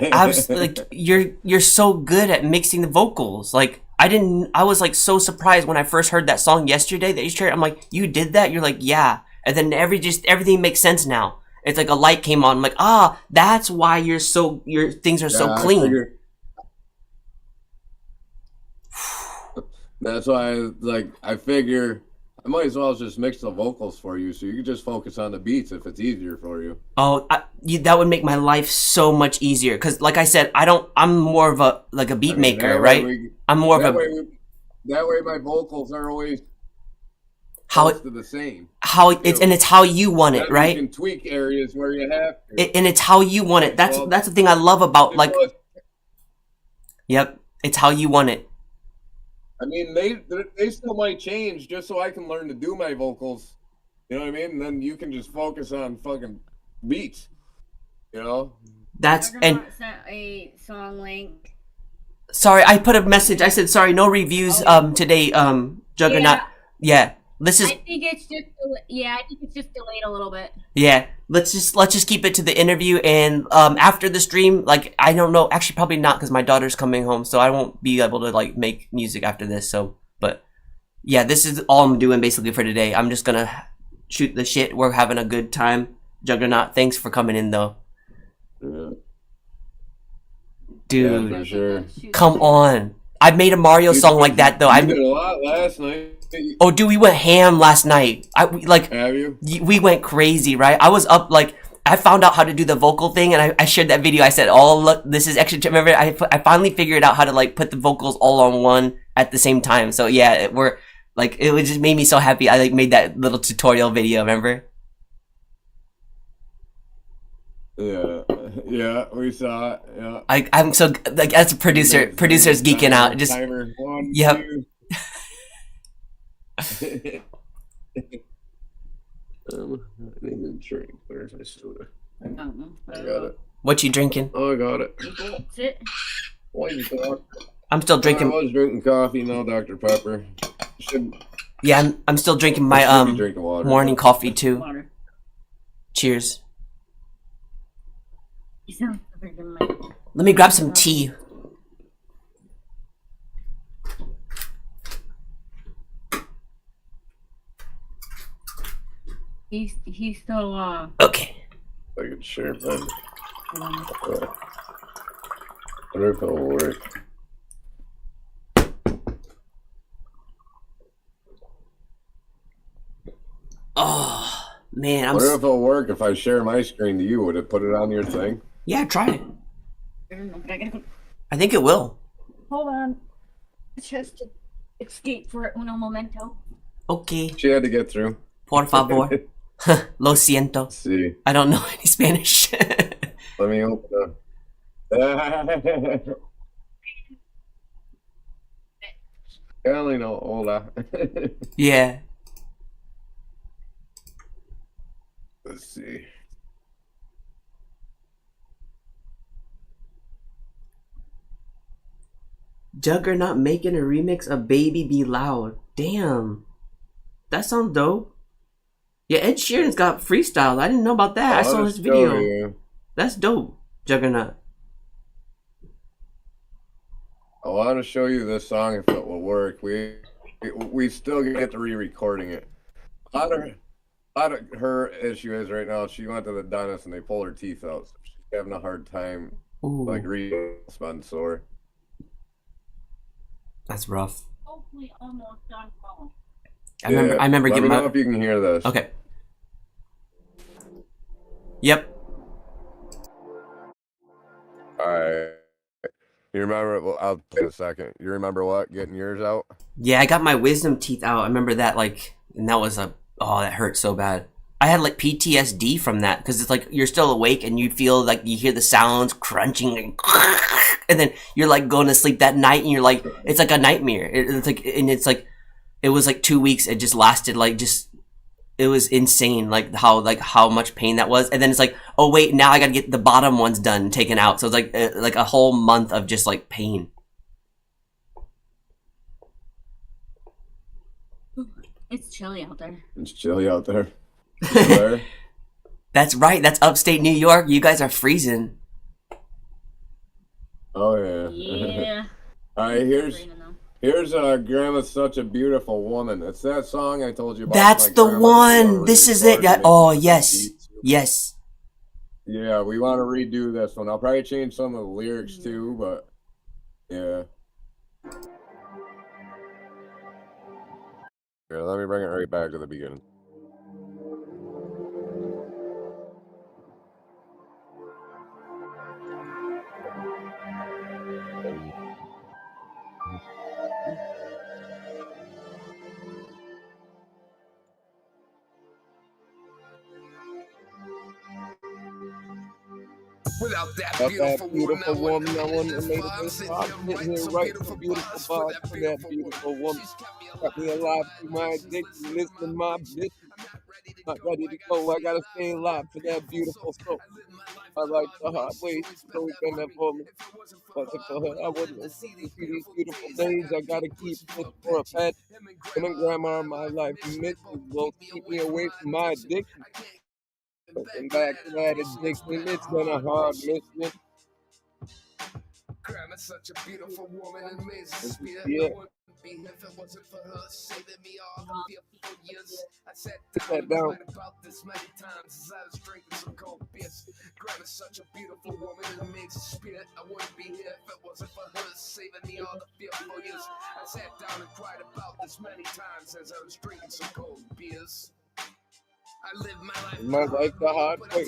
like you're so good at mixing the vocals. Like I was like so surprised when I first heard that song yesterday that you shared. I'm like, you did that? You're like, yeah. And then everything makes sense now. It's like a light came on. I'm like, that's why your things are so clean. That's why I figure I might as well just mix the vocals for you so you can just focus on the beats if it's easier for you. Oh, that would make my life so much easier. Cause like I said, I'm more of a beat maker, right? I'm more of a. That way my vocals are always close to the same. It's how you want it, right? You can tweak areas where you have to. And it's how you want it. That's the thing I love about Yep, it's how you want it. I mean, they still might change just so I can learn to do my vocals. You know what I mean? And then you can just focus on fucking beats. You know? That's and sent a song link. Sorry, I put a message. I said sorry, no reviews today. Juggernaut. Yeah. This is. I think it's just delayed a little bit. Yeah, let's just keep it to the interview, and after the stream, like I don't know, actually probably not because my daughter's coming home, so I won't be able to like make music after this. So, but yeah, this is all I'm doing basically for today. I'm just gonna shoot the shit. We're having a good time. Juggernaut, thanks for coming in though. Yeah. Dude, yeah, for sure. Come on. I made a Mario song like that though. I did a lot last night. Oh, dude, we went ham last night. Have you? We went crazy, right? I was up like I found out how to do the vocal thing, and I shared that video. I said, "Oh, look, this is extra." Remember, I finally figured out how to like put the vocals all on one at the same time. So yeah, it just made me so happy. I like made that little tutorial video. Remember? Yeah, we saw it. Yeah. I'm so like as a producer's geeking out. Just timer. 1, yep. 2. I need a drink. Where's my soda? I got it. What you drinking? Oh, I got it. Sit. I'm still I drinking. was drinking coffee, now Dr. Pepper. Yeah, I'm still drinking my drinking water, morning coffee too. Water. Cheers. You sound freaking like. Let me grab some tea. He's so Okay. I can share that. I wonder if it'll work. Oh man, I wonder if it'll work if I share my screen to you. Would it put it on your thing? Yeah, try it. I don't know, but I gotta go. I think it will. Hold on. Just to escape for uno momento. Okay. She had to get through. Por favor. Lo siento. Let's see. I don't know any Spanish. Let me open it. I only know hola. Yeah. Let's see. Juggernaut making a remix of Baby Be Loud. Damn. That sounds dope. Yeah, Ed Sheeran's got freestyle. I didn't know about that. I saw his video. That's dope. Juggernaut. I want to show you this song if it will work. We still get to re-recording it. A lot of her issue is right now, she went to the dentist and they pulled her teeth out. So she's having a hard time, like, spun sore. That's rough. Hopefully almost done. I remember Let getting me my. know if you can hear this. Okay. Yep. Alright. You remember? Well, I'll play a second. You remember what? Getting yours out? Yeah, I got my wisdom teeth out. I remember that, like, and that was that hurt so bad. I had like PTSD from that because it's like you're still awake and you feel like you hear the sounds crunching and then you're like going to sleep that night and you're like, it's like a nightmare. It's like it was like 2 weeks. It just lasted it was insane. Like how much pain that was. And then it's like, oh wait, now I got to get the bottom ones done, taken out. So it's like a whole month of just like pain. It's chilly out there. It's chilly out there. There? That's right. That's upstate New York. You guys are freezing. Oh yeah. Yeah. All right, here's Grandma's Such a Beautiful Woman. It's that song I told you about. That's the one. This is it. Oh yes, yes. Yeah, we want to redo this one. I'll probably change some of the lyrics too, but yeah. Here, let me bring it right back to the beginning. Without that beautiful woman, I wouldn't have made it this far. I'm sitting here writing a beautiful bar for that beautiful woman. Got me alive through my addiction, listening to my bitch. Not ready to go, I gotta stay alive for that beautiful soul. I like the hard way she's always been there for me. But for her, I wouldn't have seen these beautiful days. I gotta keep looking for a pet. And grandma in my life, miss you, will keep me away from my addiction. Looking back to that addiction, it's been a hard mission. Grandma's such a beautiful woman and amazing spirit. Yeah. I wouldn't be here if it wasn't for her saving me all the beautiful years. I sat down and about this many times as I was drinking some cold beers. Grandma's such a beautiful woman and amazing spirit. I wouldn't be here if it wasn't for her saving me all the beautiful years. I sat down and cried about this many times as I was drinking some cold beers. I live my life the hard way.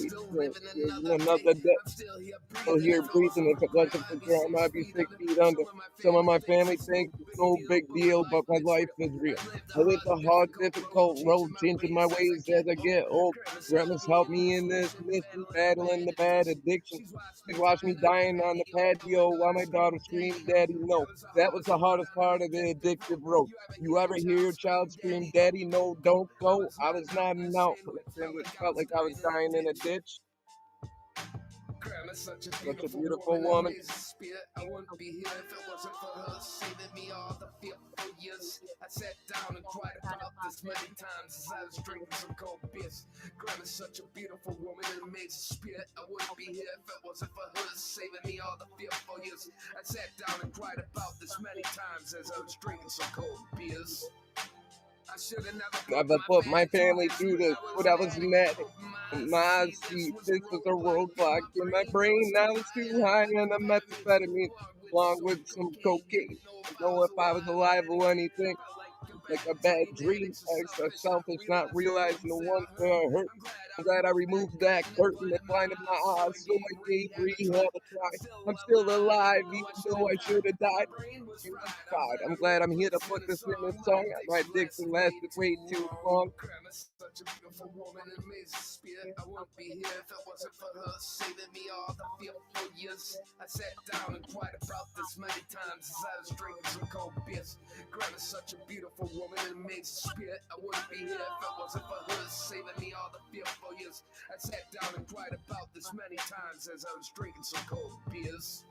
Another day. Still here breathing. If it wasn't for grandma, I'd be 6 feet under. Some of my family think it's no big deal, but my life is real. I live a hard, difficult road, changing my ways as I get old. Grandma's helped me in this mission, battling the bad addiction. She watched me dying on the patio while my daughter screamed, "Daddy, no." That was the hardest part of the addictive road. You ever hear your child scream, "Daddy, no, don't go"? I was nodding out. It felt like I was dying in a ditch. Grandma's such a Such a beautiful beautiful woman. woman. Amazing spirit. I wouldn't be here if it wasn't for her saving me all the fearful years. I sat down and cried about this many times as I was drinking some cold beers. Grandma's such a beautiful woman and amazing spirit. I wouldn't be here if it wasn't for her saving me all the fearful years. I sat down and cried about this many times as I was drinking some cold beers. I should have Never put my family through this, but I was mad. My seat, this was a roadblock in my brain. I was too high on the methamphetamine, along with some cocaine. I don't know if I was alive or anything. Like a bad dream, extra selfish, not realizing the ones that I hurt. I'm glad I removed that curtain that blinded my eyes, so I gave rehab a try. I'm still alive, even though I should have died. God, I'm glad I'm here to put this in this song. My addiction lasted way too long. Grandma's such a beautiful woman and amazing spirit. I wouldn't be here if it wasn't for her saving me all the fearful years. I sat down and cried about this many times as I was drinking some cold beers. Grandma's such a beautiful woman and amazing spirit. I wouldn't be here if it wasn't for her saving me all the fearful years. I sat down and cried about this many times as I was drinking some cold beers.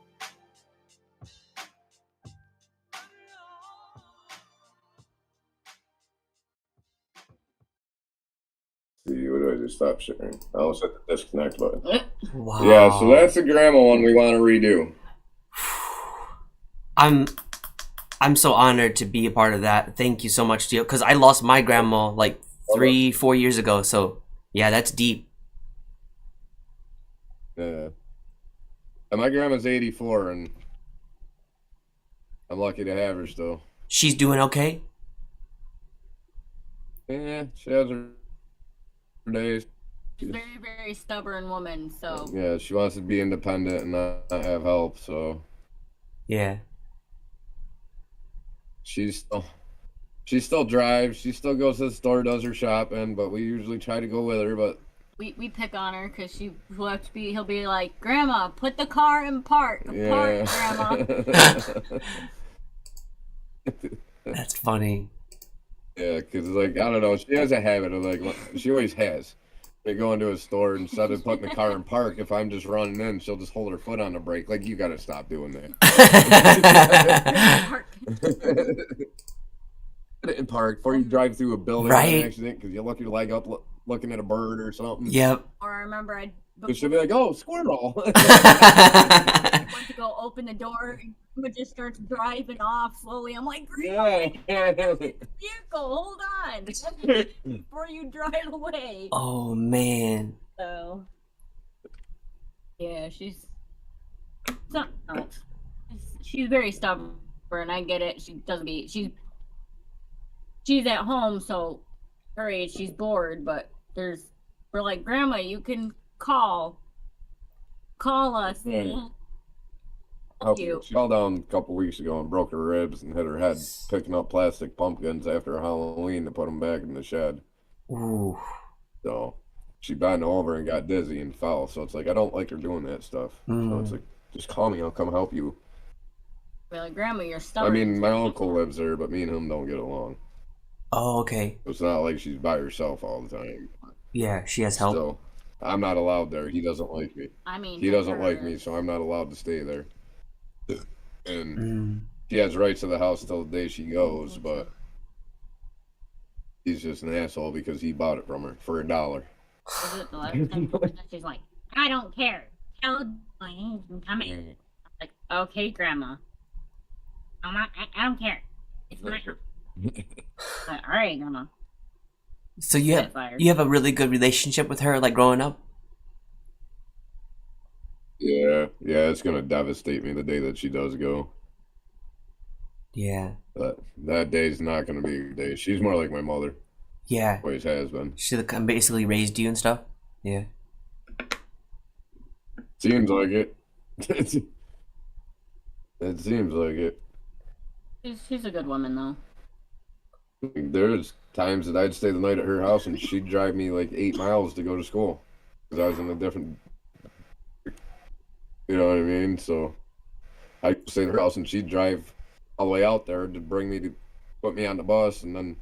See, what do I do? Stop sharing. I almost hit the disconnect button. Wow. Yeah, so that's the grandma one we want to redo. I'm so honored to be a part of that. Thank you so much, Gio, because I lost my grandma like 3-4 years ago. So yeah, that's deep. Yeah. And my grandma's 84, and I'm lucky to have her still. She's doing okay. Yeah, she has her days. Very, very stubborn woman. So Yeah, she wants to be independent and not have help, so Yeah. she still drives. She still goes to the store, does her shopping, but we usually try to go with her. But we pick on her because he'll be like, Grandma, put the car in park, yeah, Grandma. That's funny. yeah, because like I don't know, she has a habit of like she always has. They go into a store and instead of putting the car in park, if I'm just running in, she'll just hold her foot on the brake. Like you got to stop doing that. Put it in park before you drive through a building Right. on accident because you look your leg up looking at a bird or something. Yep. Or I remember She'll be like, "Oh, squirrel!" went to go open the door and Grandma just starts driving off slowly. I'm like, Grandma, yeah. vehicle, hold on before you drive away. Oh man. So yeah, she's something else. She's very stubborn. I get it. She doesn't be. She's at home, so her age, she's bored. But we're like, Grandma, you can call us. Yeah. You. She fell down a couple weeks ago and broke her ribs and hit her head picking up plastic pumpkins after Halloween to put them back in the shed. Ooh. So she bent over and got dizzy and fell. So it's like I don't like her doing that stuff. So it's like just call me, I'll come help you. We're like, Grandma, you're I stubborn. mean, my uncle lives there, but me and him don't get along. Oh, okay. It's not like she's by herself all the time. Yeah, she has help. Still, I'm not allowed there. He doesn't like me. I mean, He doesn't like me, so I'm not allowed to stay there. And she has rights to the house till the day she goes, but he's just an asshole because he bought it from her for $1. Was it the last time she's like, I don't care. Tell my come in. I'm like, okay, Grandma. I don't care. It's my house. All right, Grandma. So you have a really good relationship with her, like growing up. Yeah, it's gonna devastate me the day that she does go. Yeah. But that day's not gonna be a good day. She's more like my mother. Yeah. Always has been. She basically raised you and stuff. Yeah. Seems like it. It seems like it. She's a good woman, though. There's times that I'd stay the night at her house and she'd drive me like 8 miles to go to school because I was in a different. You know what I mean? So I'd stay at her house and she'd drive all the way out there to put me on the bus and then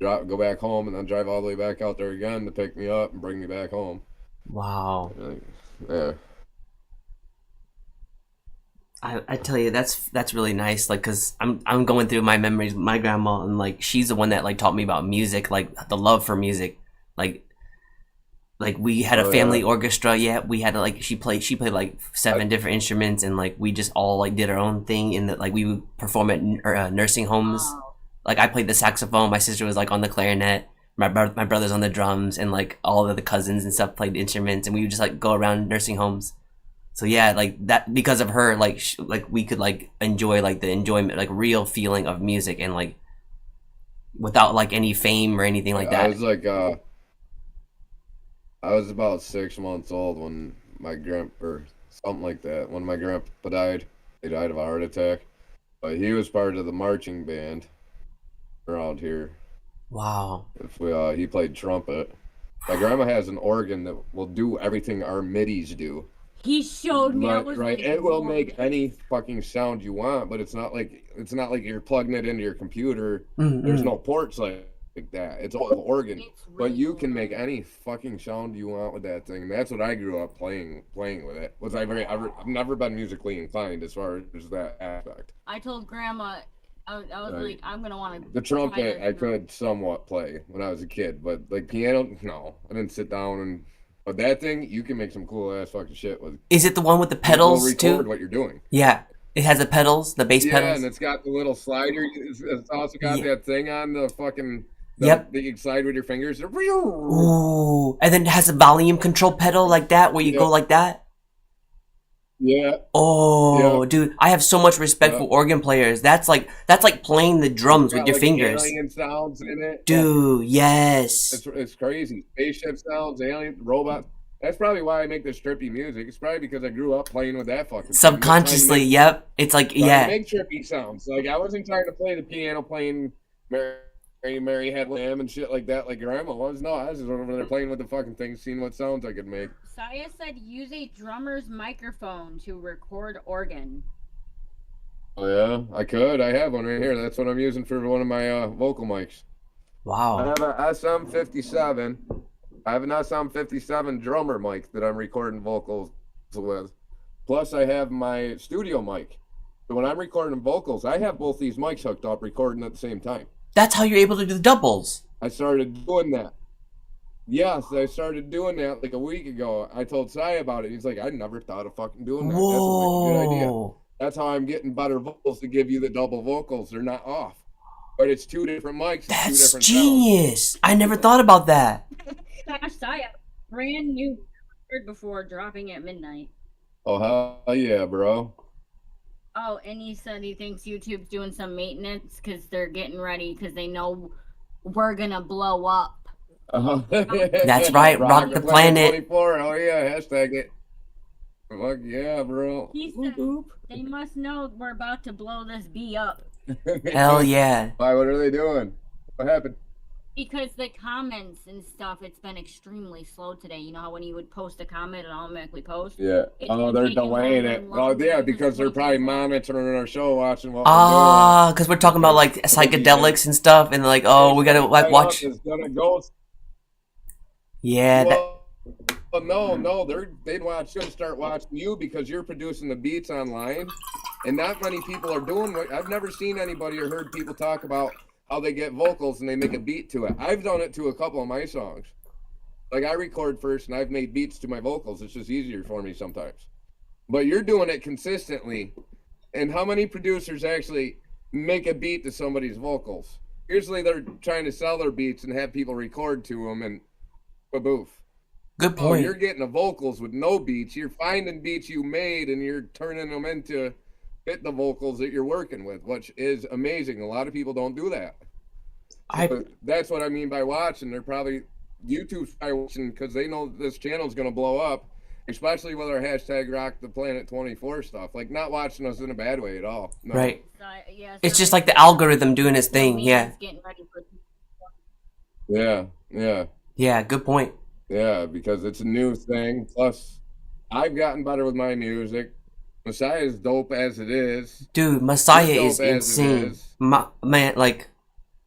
go back home and then drive all the way back out there again to pick me up and bring me back home. Wow. Yeah. I tell you, that's really nice. Like, cause I'm going through my memories. My grandma, and like she's the one that like taught me about music, like the love for music. Like we had a family orchestra. Yeah, we had like she played like 7 different instruments, and like we just all like did our own thing. In the like we would perform at nursing homes. Wow. Like I played the saxophone. My sister was like on the clarinet. My brother's on the drums, and like all of the cousins and stuff played instruments, and we would just like go around nursing homes. So yeah, like that because of her, like like we could like enjoy like the enjoyment, like real feeling of music, and like without like any fame or anything like that. I was like, I was about 6 months old when my grandpa, or something like that, when my grandpa died. He died of a heart attack. But he was part of the marching band around here. Wow. He played trumpet. My grandma has an organ that will do everything our midis do. He showed me. Right, right. It will make any fucking sound you want, but it's not like you're plugging it into your computer. Mm-hmm. There's no ports like that. It's all organ. It's But really you can cool. make any fucking sound you want with that thing. And that's what I grew up playing with it. I've never been musically inclined as far as that aspect. I told Grandma, I was Right. like, I'm gonna want to. The trumpet I could somewhat play when I was a kid, but like piano, no. I didn't sit down and. But that thing, you can make some cool ass fucking shit with. Is it the one with the It'll pedals record too? what you're doing. Yeah, it has the pedals, the bass Yeah, pedals. and it's got the little slider. It's also got Yeah. that thing on the fucking. Yep. That you can slide with your fingers. Ooh, and then it has a volume control pedal like that, where you go like that. Yeah. Oh, Yeah. dude, I have so much respect for organ players. That's like playing the drums with Got, your like, fingers. alien sounds in it. Dude, yes. It's crazy. Spaceship sounds, alien, robot. That's probably why I make this trippy music. It's probably because I grew up playing with that fucking thing. Subconsciously, yep. It's like, Trying to yeah. make trippy sounds. Like I wasn't trying to play the piano playing Mary Had Lamb and shit like that like grandma was. No, I was just over there playing with the fucking thing, seeing what sounds I could make. Saya said use a drummer's microphone to record organ. Oh yeah, I could. I have one right here. That's what I'm using for one of my vocal mics. I Wow. have a SM57. I have an SM57 drummer mic that I'm recording vocals with. Plus, I have my studio mic. So when I'm recording vocals, I have both these mics hooked up, recording at the same time. That's how you're able to do the doubles. I started doing that. Yes, I started doing that like a week ago. I told Sai about it. He's like, I never thought of fucking doing that. That's a fucking good idea. Whoa. That's how I'm getting better vocals to give you the double vocals. They're not off. But it's 2 different mics. And 2 That's different genius. I never thought about that. Gosh, Saya, brand new record before dropping at midnight. sounds. Oh, hell yeah, bro. Oh, and he said he thinks YouTube's doing some maintenance because they're getting ready because they know we're gonna blow up. That's right, rock the planet. 24. Oh yeah, hashtag it. Fuck yeah, bro. He said they must know we're about to blow this bee up Hell yeah. Why? What are they doing? What happened? because the comments and stuff. It's been extremely slow today. You know how when you would post a comment, it automatically posts. Yeah. It's Oh, been they're taking delaying longer it. and Oh, longer yeah, because because they're it's probably taking longer. monitoring our show, watching what we're Ah, because we're talking about like psychedelics and stuff, and like, oh, we gotta like watch. It's gonna go. Yeah, that, Well, no, they'd should start watching you because you're producing the beats online, and not many people are doing what I've never seen anybody or heard people talk about how they get vocals and they make a beat to it. I've done it to a couple of my songs. Like I record first and I've made beats to my vocals. It's just easier for me sometimes. But you're doing it consistently. And how many producers actually make a beat to somebody's vocals? Usually they're trying to sell their beats and have people record to them and baboof. good Oh, point. you're getting the vocals with no beats. You're finding beats you made and you're turning them into fit the vocals that you're working with, which is amazing. A lot of people don't do that. But that's what I mean by watching. They're probably YouTube's probably watching because they know this channel's gonna blow up, especially with our hashtag Rock the Planet 24 stuff. Like not watching us in a bad way at all. No. Right. Yeah, It's just Saya like the algorithm doing its thing. means Yeah. it's getting ready for. Yeah. Yeah. Good point. Yeah, because it's a new thing. Plus, I've gotten better with my music. Messiah's dope as it is. Dude, Messiah You're is dope as it insane. is. Man, like,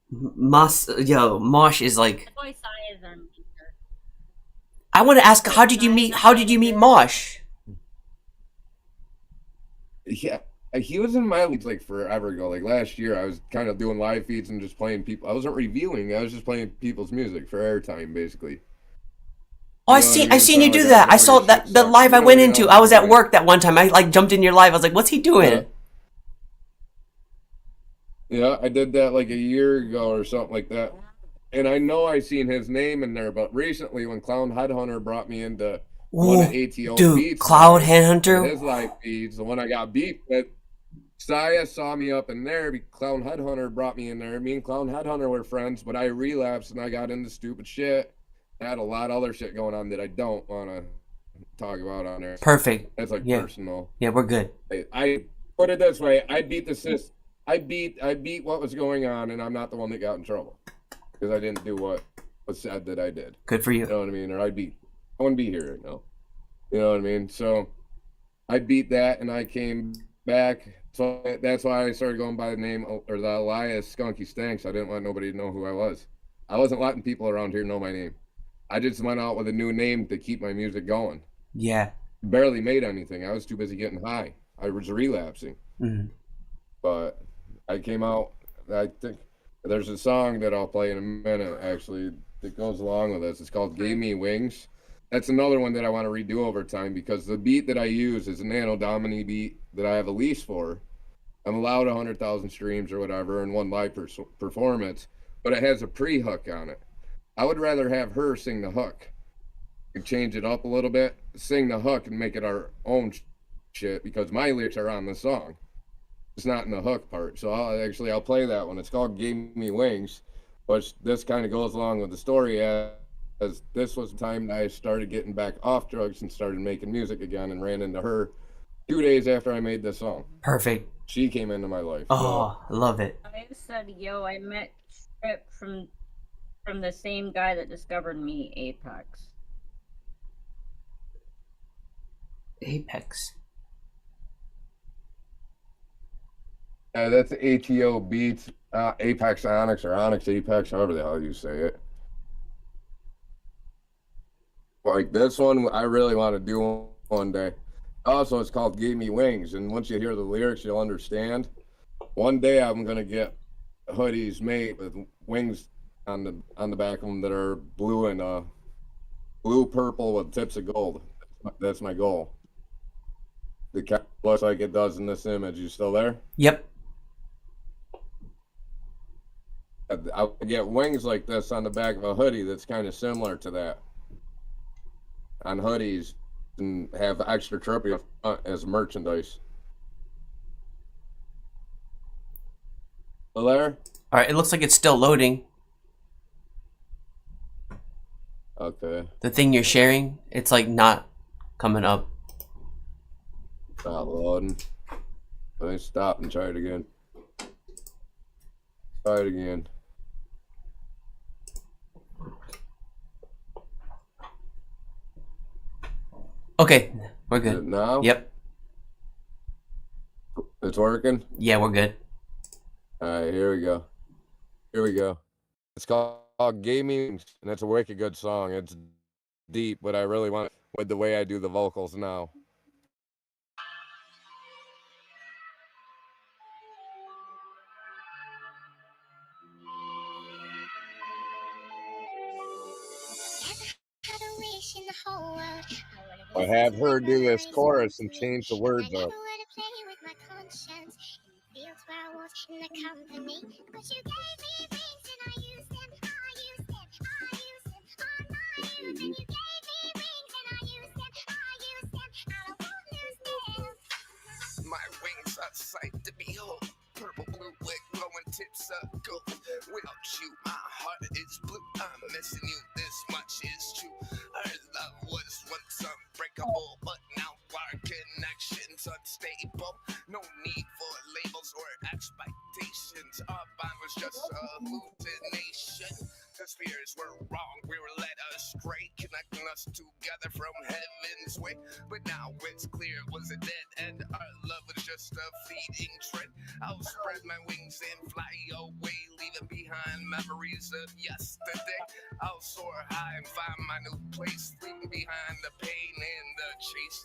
Mosh is like. That's why Saya's our mentor. I want to ask, how did you meet Mosh? Yeah, he was in my leagues like forever ago. Like last year, I was kind of doing live feeds and just playing people. I wasn't reviewing. I was just playing people's music for airtime, basically. Oh, You know what I I mean? seen So you I'm do like, that. I know saw your shit that the sucks, live I but went nobody into. else I is was at doing it. work that one time. I like jumped in your live. I was like, "What's he doing?" Yeah, I did that like a year ago or something like that. And I know I seen his name in there, but recently when Clown Headhunter brought me into one of Ooh, ATO dude, Beats Cloud live, and Headhunter. his live feeds, the one I got beat with, Saya saw me up in there. Clown Headhunter brought me in there. Me and Clown Headhunter were friends, but I relapsed and I got into stupid shit. I had a lot of other shit going on that I don't want to talk about on there. Perfect. That's like Yeah, personal. yeah, we're good. I put it this way: I beat the system. I beat what was going on, and I'm not the one that got in trouble because I didn't do what was said that I did. Good for You you. know what I mean? Or I wouldn't be here right now. You know what I mean? So I beat that, and I came back. So that's why I started going by the name or the Elias Skunky Stanks. I didn't want nobody to know who I was. I wasn't letting people around here know my name. I just went out with a new name to keep my music going. Yeah. Barely made anything. I was too busy getting high. I was relapsing. Mhm. But I came out. I think there's a song that I'll play in a minute, actually, that goes along with this. It's called Gave Me Wings. That's another one that I want to redo over time because the beat that I use is a Nano Domini beat that I have a lease for. I'm allowed 100,000 streams or whatever in one live performance, but it has a pre-hook on it. I would rather have her sing the hook and change it up a little bit, sing the hook and make it our own shit because my lyrics are on the song. It's not in the hook part. So I'll play that one. It's called Gave Me Wings, but this kind of goes along with the story as this was the time that I started getting back off drugs and started making music again and ran into her 2 days after I made this song. Perfect. She came into my life. Oh, I love it. I said, "Yo, I met Trip from the same guy that discovered me, Apex." Apex. That's ATO Beats, Apex Onyx or Onyx Apex, however the hell you say it. Like this one, I really want to do one day. Also, it's called "Gave Me Wings," and once you hear the lyrics, you'll understand. One day, I'm gonna get hoodies made with wings on the back of them that are blue and blue purple with tips of gold. That's my goal. The cap looks like it does in this image. You still there? Yep. I'll get wings like this on the back of a hoodie that's kind of similar to that on hoodies and have extra trophy as merchandise. Still there? All right. It looks like it's still loading. Okay. The thing you're sharing, it's like not coming up. Not loading. Let me stop and try it again. Try it again. Okay, we're Is it good. now? Yep. It's working? Yeah, we're good. Alright, here we go. Here we go. It's called Gave Me Wings, and it's a wicked good song. It's deep, but I really want it with the way I do the vocals now. I have her do this chorus and change the words up. My wings are sight to behold. Purple, blue, with glowing tips of gold. Without you, my heart is blue. I'm missing you, this much is true. Our love was once unbreakable, but now our connection's unstable. No need for labels or expectations. Our bond was just a hallucination. The fears were wrong, we were led astray, connecting us together from heaven's way. But now it's clear it was a dead end. Our love was just a fleeting trend. I'll spread my wings and fly away, leaving behind memories of yesterday. I'll soar high and find my new place, leaving behind the pain and the chase.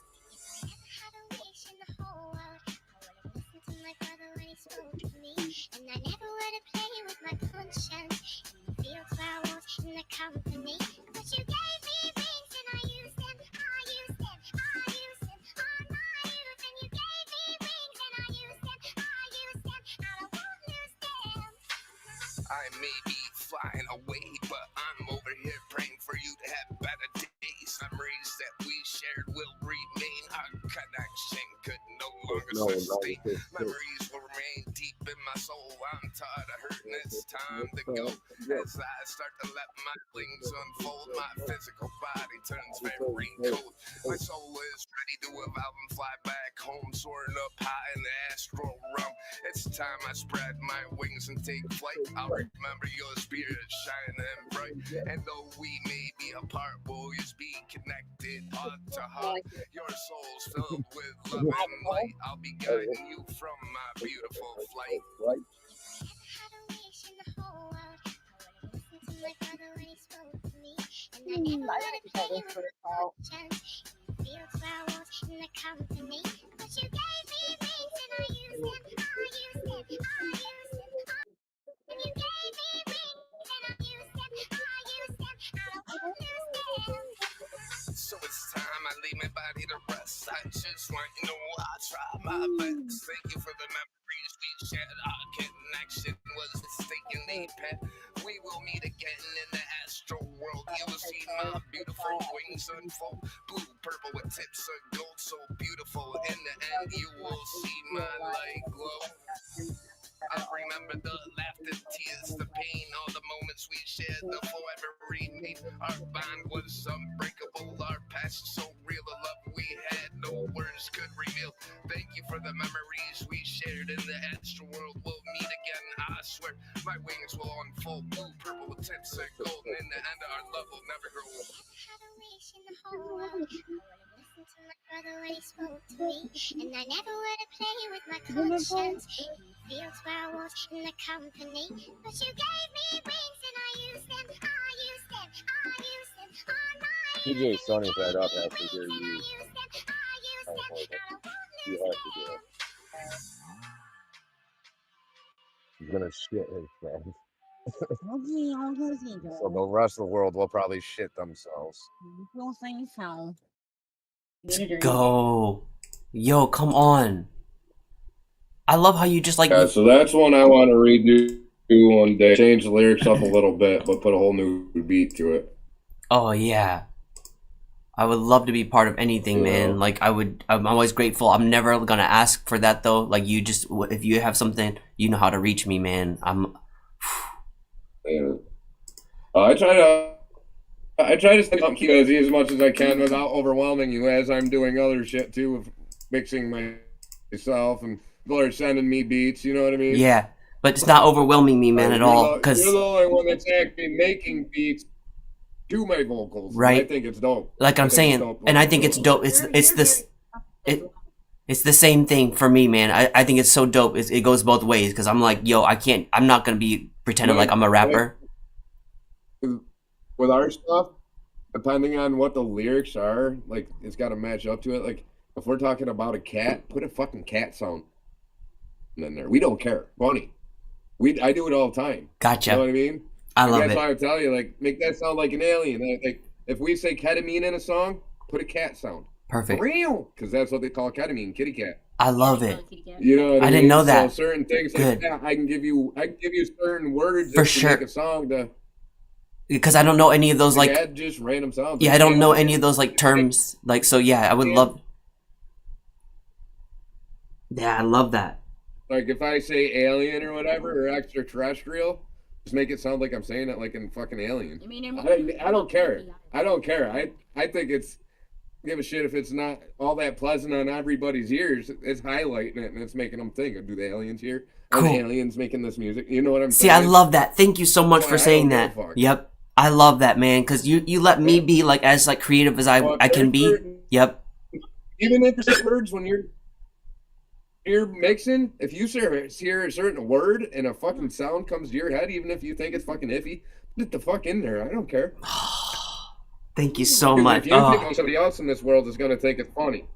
I may be flying away, but I'm over here praying for you to have better days. Memories that we shared will remain. Our connection could no longer sustain. Memories will remain deep in my soul. I'm tired of hurting, it's time to go. As I start to let my wings unfold, my physical body turns very cold. My soul is ready to evolve and fly back home, soaring up high in the astral realm. It's time I spread my wings and take flight. I'll remember your spirit shining bright. And though we may be apart, we'll always be connected heart to heart. Your soul's filled with love and light. I'll be guiding you from my beautiful flight. So it's time I leave my body to rest. I just want you to know I try my best. Thank you for the memories we shared. Our connection was mistakenly pet. We will meet again in the astral world. You will see my beautiful wings unfold. Blue, purple with tips of gold, so beautiful. In the end, you will see my light glow. I remember the laughter, tears, the pain, all the moments we shared, the forever remain. Our bond was unbreakable, our past so real, the love we had, no words could reveal. Thank you for the memories we shared in the astral world. We'll meet again, I swear. My wings will unfold, blue, purple with tips of gold, and in the end, our love will never grow old. To my brother when he spoke to me, and I never would have played with my conscience. In fields where I was in the company, but you gave me wings and I used them. On my djsunnysideup after hear you. You have to do it. He's gonna shit his pants. So the rest of the world will probably shit themselves. Let's go. Yo, come on. I love how you just like... Yeah, so that's one I want to redo one day. Change the lyrics up a little bit, but put a whole new beat to it. Oh, yeah. I would love to be part of anything, man. Like, I'm always grateful. I'm never gonna ask for that, though. Like, you just... If you have something, you know how to reach me, man. Yeah. I try to stay up as much as I can without overwhelming you, as I'm doing other shit too, of mixing myself, and people are sending me beats. You know what I mean? Yeah, but it's not overwhelming me, man, at all. Because you're the only one that's actually making beats to my vocals. Right. I think it's dope. Like I'm saying, and I think it's dope. It's the same thing for me, man. I think it's so dope. It goes both ways, because I'm like, yo, I'm not gonna be pretending like I'm a rapper. With our stuff, depending on what the lyrics are, like, it's got to match up to it. Like, if we're talking about a cat, put a fucking cat sound in there. We don't care. Funny. I do it all the time. Gotcha. You know what I mean? I love that's it. Why I would tell you, like, make that sound like an alien. Like, if we say ketamine in a song, put a cat sound. Perfect. For real, because that's what they call ketamine, kitty cat. I love it. You know what I mean? didn't know that. So certain things like that, I can give you certain words for that sure. Make a song to. Because I don't know any of those, like, just random sounds. Yeah, I don't know any of those, like, terms. Like, so yeah, I would love. Yeah, I love that. Like, if I say alien or whatever, or extraterrestrial, just make it sound like I'm saying it like in fucking Alien. I don't care. I don't care. I think it's, give a shit if it's not all that pleasant on everybody's ears. It's highlighting it and it's making them think, do the aliens here? Are the aliens making this music? You know what I'm saying? See, I love that. Thank you so much for saying that. Yep. I love that, man, because you let me be, like, as, like, creative as I can be. Yep. Even if it's words, when you're mixing, if you hear a certain word and a fucking sound comes to your head, even if you think it's fucking iffy, put the fuck in there. I don't care. Thank you so much. If you think somebody else in this world is going to think it's funny.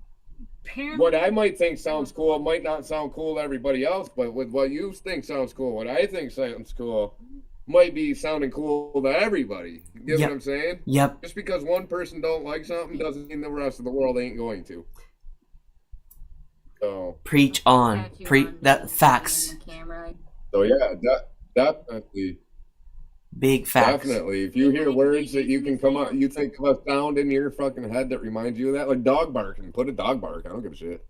What I might think sounds cool might not sound cool to everybody else, but with what you think sounds cool, what I think sounds cool might be sounding cool to everybody. You get what I'm saying? Yep. Just because one person don't like something doesn't mean the rest of the world ain't going to. So preach on. That facts. So yeah, definitely. Big facts. Definitely. If you hear words that you can come up, you think of a sound in your fucking head that reminds you of that, like dog barking. Put a dog bark. I don't give a shit.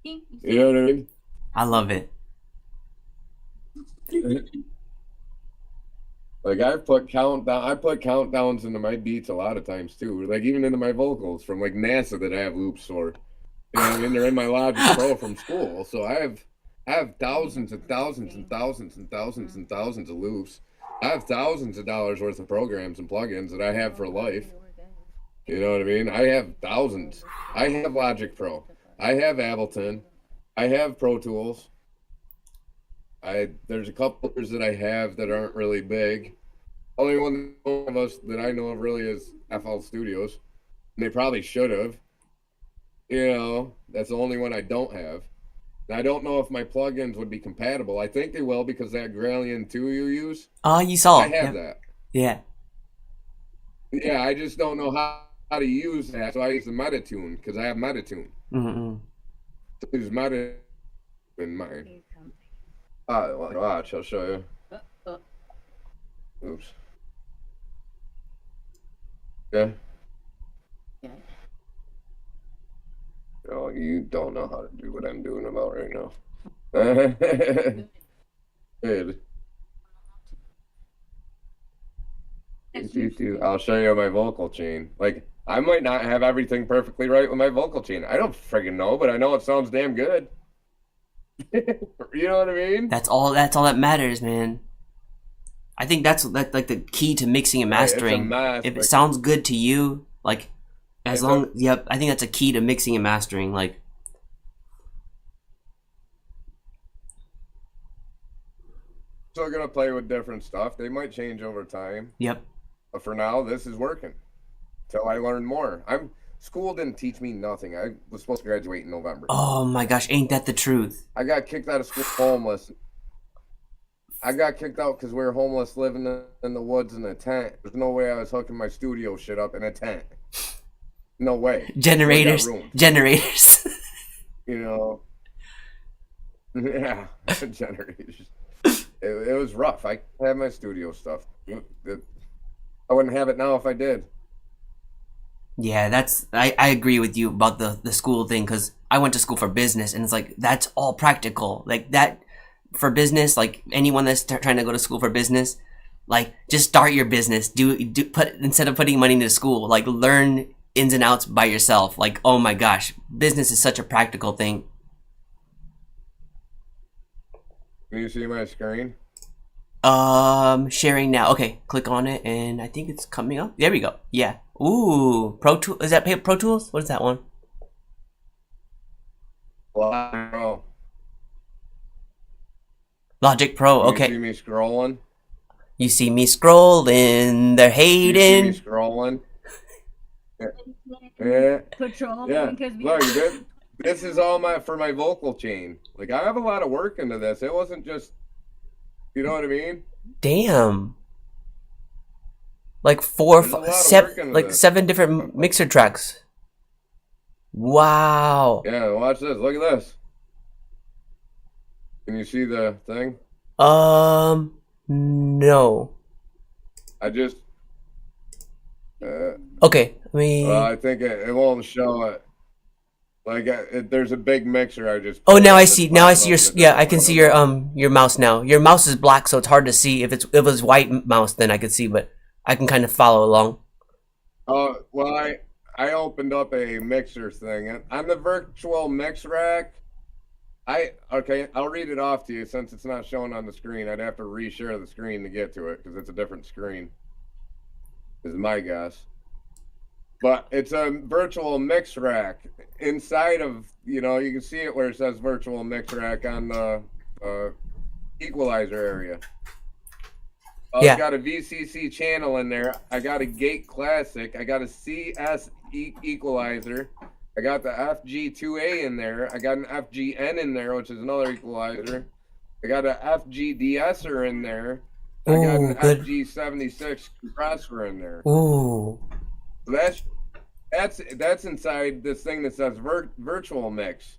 You know what I mean? I love it. Like I put countdowns into my beats a lot of times too. Like even into my vocals from like NASA that I have loops for. You know what I mean? They're in my Logic Pro from school. So I have thousands and thousands and thousands and thousands and thousands of loops. I have thousands of dollars worth of programs and plugins that I have for life. You know what I mean? I have thousands. I have Logic Pro. I have Ableton. I have Pro Tools. There's a couple others that I have that aren't really big. Only one of us that I know of really is FL Studios. And they probably should have. You know, that's the only one I don't have. And I don't know if my plugins would be compatible. I think they will because that Gralian 2 you use. Oh, you saw. I have that. Yeah. Yeah, I just don't know how to use that. So I use the Metatune because I have Metatune. Mm-mm. So I use Metatune in mine. Watch, I'll show you. Oops. Yeah. Oh, you don't know how to do what I'm doing about right now. Good. I'll show you my vocal chain. Like, I might not have everything perfectly right with my vocal chain. I don't friggin' know, but I know it sounds damn good. You know what I mean? That's all that matters, man. I think that's like the key to mixing and mastering. If it sounds good to you, like I think that's a key to mixing and mastering. Like, still gonna play with different stuff. They might change over time. Yep. But for now, this is working. Till I learn more. School didn't teach me nothing. I was supposed to graduate in November. Oh my gosh, ain't that the truth? I got kicked out of school homeless. I got kicked out because we were homeless living in the woods in a tent. There's no way I was hooking my studio shit up in a tent. No way. Generators. You know. Yeah, generators. It was rough. I had my studio stuff. I wouldn't have it now if I did. Yeah, I agree with you about the school thing, because I went to school for business, and it's like that's all practical. Like that for business, like anyone that's trying to go to school for business, like just start your business. Instead of putting money into school, like learn ins and outs by yourself. Like, oh my gosh, business is such a practical thing. Can you see my screen? Sharing now. Okay, click on it, and I think it's coming up. There we go. Yeah. Ooh, Pro Tools. Is that Pro Tools? What is that one? Wow. Logic Pro. Okay. You see me scrolling? You see me scrolling. They're hating. You see me scrolling? Yeah. Patrol. Yeah. Look, this is all for my vocal chain. Like, I have a lot of work into this. It wasn't just, you know what I mean? Damn. Like seven different mixer tracks. Wow. Yeah, watch this. Look at this. Can you see the thing? No. I just. Okay. I think it won't show it. Like there's a big mixer. I just. Oh, now I see. Now I see your. Yeah, I can see your mouse now. Your mouse is black, so it's hard to see. If it was white mouse, then I could see, but I can kind of follow along. Oh well, I opened up a mixer thing on the virtual mix rack. I'll read it off to you since it's not showing on the screen. I'd have to reshare the screen to get to it because it's a different screen. Is my guess. But it's a virtual mix rack inside of, you can see it where it says virtual mix rack on the equalizer area. Yeah. I got a VCC channel in there. I got a Gate Classic. I got a CS equalizer. I got the FG2A in there. I got an FGN in there, which is another equalizer. I got an FG de-esser in there. I got an FG76 compressor in there. Ooh. So that's inside this thing that says virtual mix.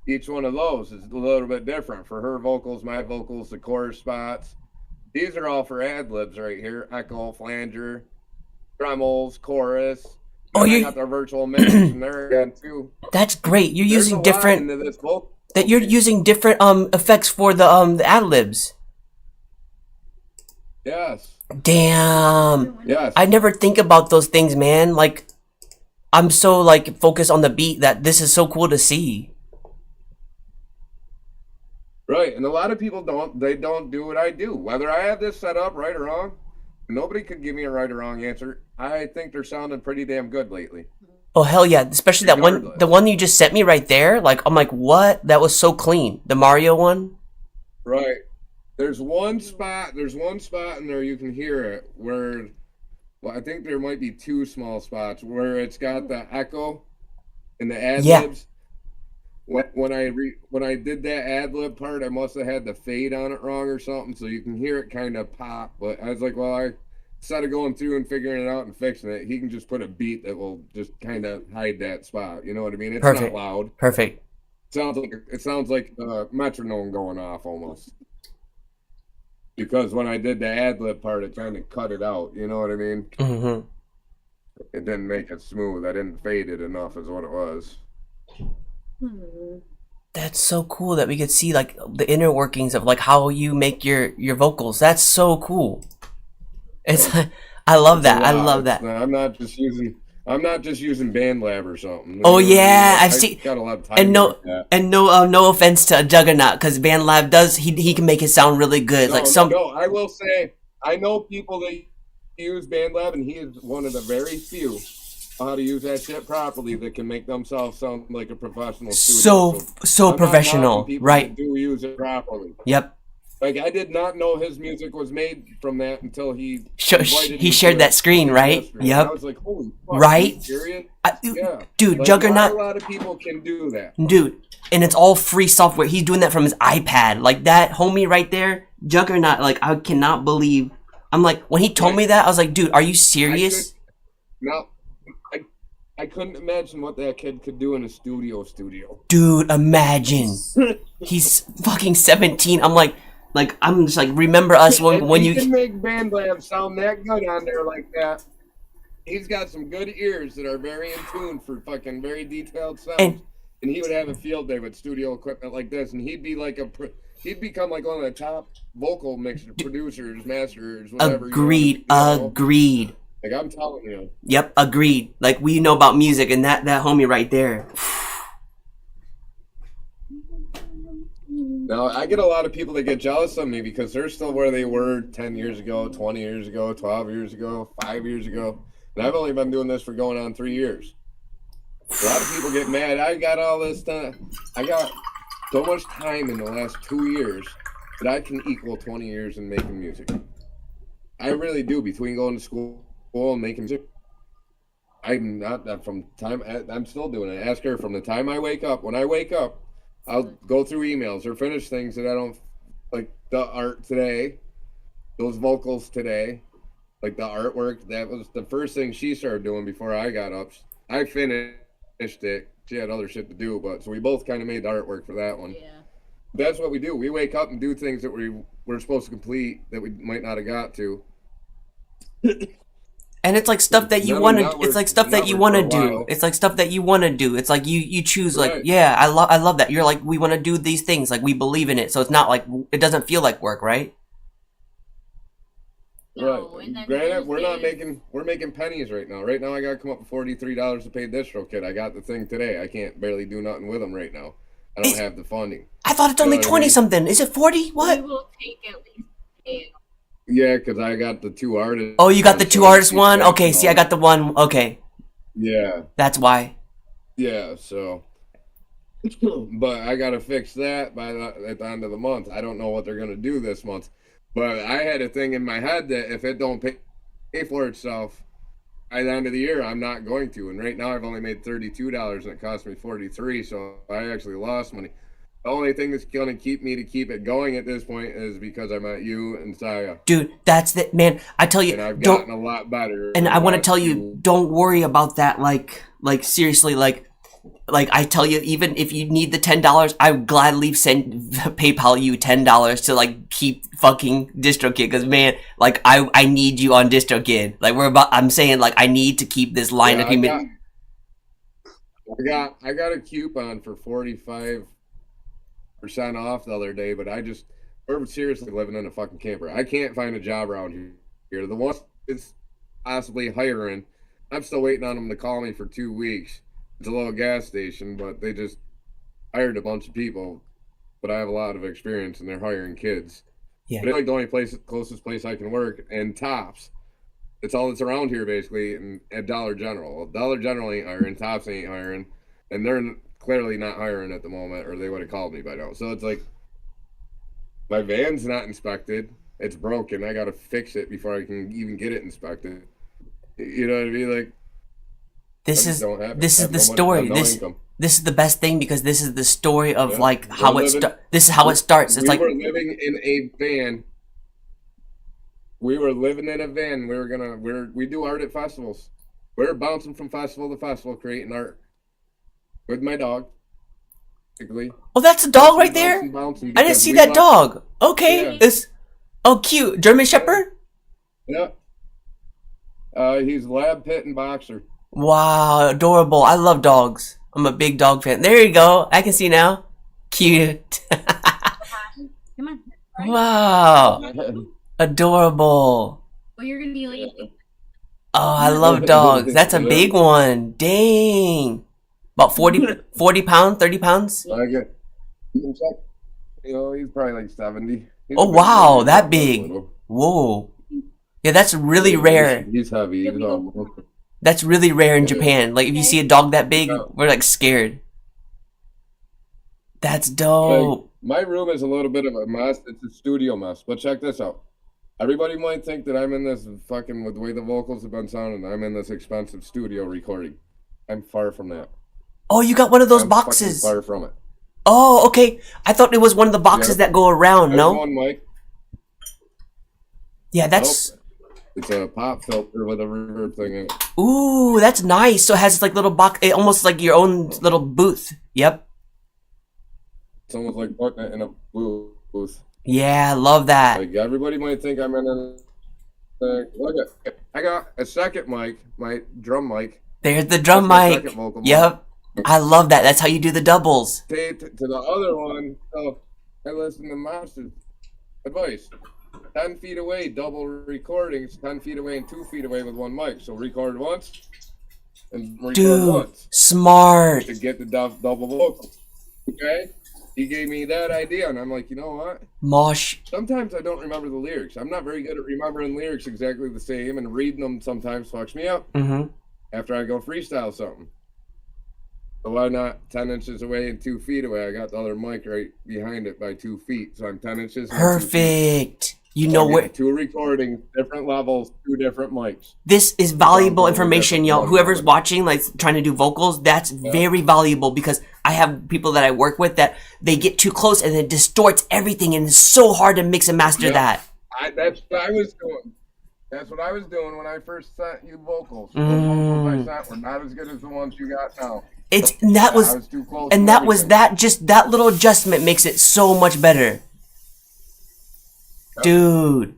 Each one of those is a little bit different for her vocals, my vocals, the chorus spots. These are all for ad libs right here. Echo, flanger, tremels, chorus. Oh, And I you got the virtual mix in there again too. that's great. You're There's a using lot different into this vocal that you're thing. using different effects for the ad libs. Yes. Damn. Yes. I never think about those things, man. Like I'm so like focused on the beat that this is so cool to see. Right, and a lot of people don't do what I do. Whether I have this set up right or wrong, nobody could give me a right or wrong answer. I think they're sounding pretty damn good lately. Oh hell yeah, especially that one, Regardless. the one you just sent me right there. Like I'm like, what? That was so clean. The Mario one. Right. There's one spot in there you can hear it where, well, I think there might be two small spots where it's got the echo and the ad Yeah. libs. When I did that ad lib part, I must have had the fade on it wrong or something, so you can hear it kind of pop. But I was like, well, instead of going through and figuring it out and fixing it, he can just put a beat that will just kind of hide that spot. You know what I mean? It's Perfect. not loud. Perfect. It sounds like a metronome going off almost. Because when I did the ad lib part, it kind of cut it out. You know what I mean? Mm-hmm. It didn't make it smooth. I didn't fade it enough, is what it was. That's so cool that we could see like the inner workings of like how you make your vocals. That's so cool. It's I love that. I love that. I'm not just using BandLab or something. Oh yeah, I've seen. Got a lot of time. And no, like that. and no offense to Juggernaut, because BandLab does he can make it sound really good. Like some. No, I will say I know people that use BandLab, and he is one of the very few how to use that shit properly that can make themselves sound like a professional studio. So I'm not professional, knocking people right? that do use it properly. Yep. Like I did not know his music was made from that until he invited He me shared to that screen, right? yesterday. Yep. I was like, holy fuck, Right? are you serious? Yeah. Yeah. Dude, Like, Juggernaut. not a lot of people can do that. Dude, and it's all free software. He's doing that from his iPad. Like that homie right there, Juggernaut. Like I cannot believe. I'm like when he told me that, I was like, dude, are you serious? I couldn't imagine what that kid could do in a studio. Dude, imagine. He's fucking 17. I'm like I'm just like remember us when you you can make BandLab sound that good on there like that. He's got some good ears that are very in tune for fucking very detailed sounds. And he would have a field day with studio equipment like this, and he'd be like he'd become like one of the top vocal mixers, producers, masters, whatever. agreed. Like I'm telling you. Yep, agreed. Like we know about music, and that homie right there. Now, I get a lot of people that get jealous of me because they're still where they were 10 years ago, 20 years ago, 12 years ago, 5 years ago. And I've only been doing this for going on 3 years. A lot of people get mad. I got all this time. I got so much time in the last 2 years that I can equal 20 years in making music. I really do, between going to school and making music. I'm not from time. I'm still doing it. Ask her from the time I wake up. When I wake up, I'll go through emails or finish things that I don't like. The art today, those vocals today, like the artwork. That was the first thing she started doing before I got up. I finished it. She had other shit to do, but so we both kind of made the artwork for that one. Yeah. That's what we do. We wake up and do things that we're supposed to complete that we might not have got to. And it's like stuff that you want to. It's like stuff that you want to do. while. It's like stuff that you want to do. It's like you choose. Like Right. yeah, I love that. You're like we want to do these things. Like we believe in it. So it's not like it doesn't feel like work, right? No, Right. and then Granted, those days- we're making pennies right now. Right now, I got to come up with $43 to pay DistroKid. I got the thing today. I can't barely do nothing with them right now. I don't have the funding. I thought it's You know only what I 20 mean? something. Is it 40? What? We will take at least a Yeah, because I got the two artists. Oh, you got the so two artists she's one. back Okay, and see, I all got the one. Okay, that. Yeah, that's why. yeah. So, but I got to fix that at the end of the month. I don't know what they're gonna do this month, but I had a thing in my head that if it don't pay for itself by the end of the year, I'm not going to. And right now, I've only made $32, and it cost me $43, so I actually lost money. The only thing that's gonna keep it going at this point is because I met you and Saya, Dude, that's the man. I tell you, and I've don't. gotten a lot better. And in I the want to last tell you, few- don't worry about that. Like seriously, like like I tell you, even if you need the $10, I would gladly send PayPal you $10 to like keep fucking DistroKid, because man, like I need you on DistroKid. Like I'm saying, like I need to keep this line of human. I got a coupon for 45% off the other day, but we're seriously living in a fucking camper. I can't find a job around here. The one is possibly hiring. I'm still waiting on them to call me for 2 weeks. It's a little gas station, but they just hired a bunch of people. But I have a lot of experience, and they're hiring kids. Yeah. But it's like the only closest place I can work, and Tops. It's all that's around here, basically, and at Dollar General. Well, Dollar General ain't hiring, Tops ain't hiring, and they're clearly not hiring at the moment, or they would have called me by now. So it's like, my van's not inspected. It's broken. I got to fix it before I can even get it inspected. You know what I mean? Like, this is the story. This is the best thing, because this is the story of like how this is how it starts. It's like we were living in a van. We were living in a van. We do art at festivals. We're bouncing from festival to festival, creating art with my dog. Oh, that's a dog right there. I didn't see that dog. Okay, it's cute. German Shepherd. Yeah. He's lab, pit, and boxer. Wow, adorable. I love dogs. I'm a big dog fan. There you go. I can see now. Cute. Come on. Wow. Adorable. Well, you're gonna be late. Oh, I love dogs. That's a big one. Dang. About 40 pounds, 30 pounds? I get, you know, he's probably like 70. Oh, wow. That big. Whoa. Yeah, that's really rare. He's heavy. That's really rare in Japan. Like, if you see a dog that big, we're like scared. That's dope. Like, my room is a little bit of a mess. It's a studio mess. But check this out. Everybody might think that I'm in this fucking, with the way the vocals have been sounding, I'm in this expensive studio recording. I'm far from that. Oh, you got one of those boxes. Far from it. Oh, okay. I thought it was one of the boxes that go around. There's no. One mic. Yeah, that's. Nope. It's a pop filter with a reverb thing in it. Ooh, that's nice. So it has like little box, almost like your own little booth. Yep. It's almost like putting it in a booth. Yeah, I love that. Like, everybody might think I'm in a. Look at, I got a second mic, my drum mic. There's the drum mic. Yep. I love that. That's how you do the doubles. To the other one, so I listen to Monster's advice. 10 feet away, double recordings, 10 feet away and 2 feet away with one mic. So record once and record once. Smart. To get the double vocals. Okay? He gave me that idea, and I'm like, you know what? Mosh. Sometimes I don't remember the lyrics. I'm not very good at remembering lyrics exactly the same, and reading them sometimes fucks me up. Mm-hmm. After I go freestyle something. So why not 10 inches away and 2 feet away? I got the other mic right behind it by 2 feet. So I'm 10 inches. Perfect. You know where. 2 recordings, different levels, 2 different mics. This is valuable information, y'all. Whoever's watching, like trying to do vocals, that's very valuable, because I have people that I work with that they get too close and it distorts everything, and it's so hard to mix and master that. That's what I was doing. That's what I was doing when I first sent you vocals. The vocals I sent were not as good as the ones you got now. That little adjustment makes it so much better. Yep. Dude.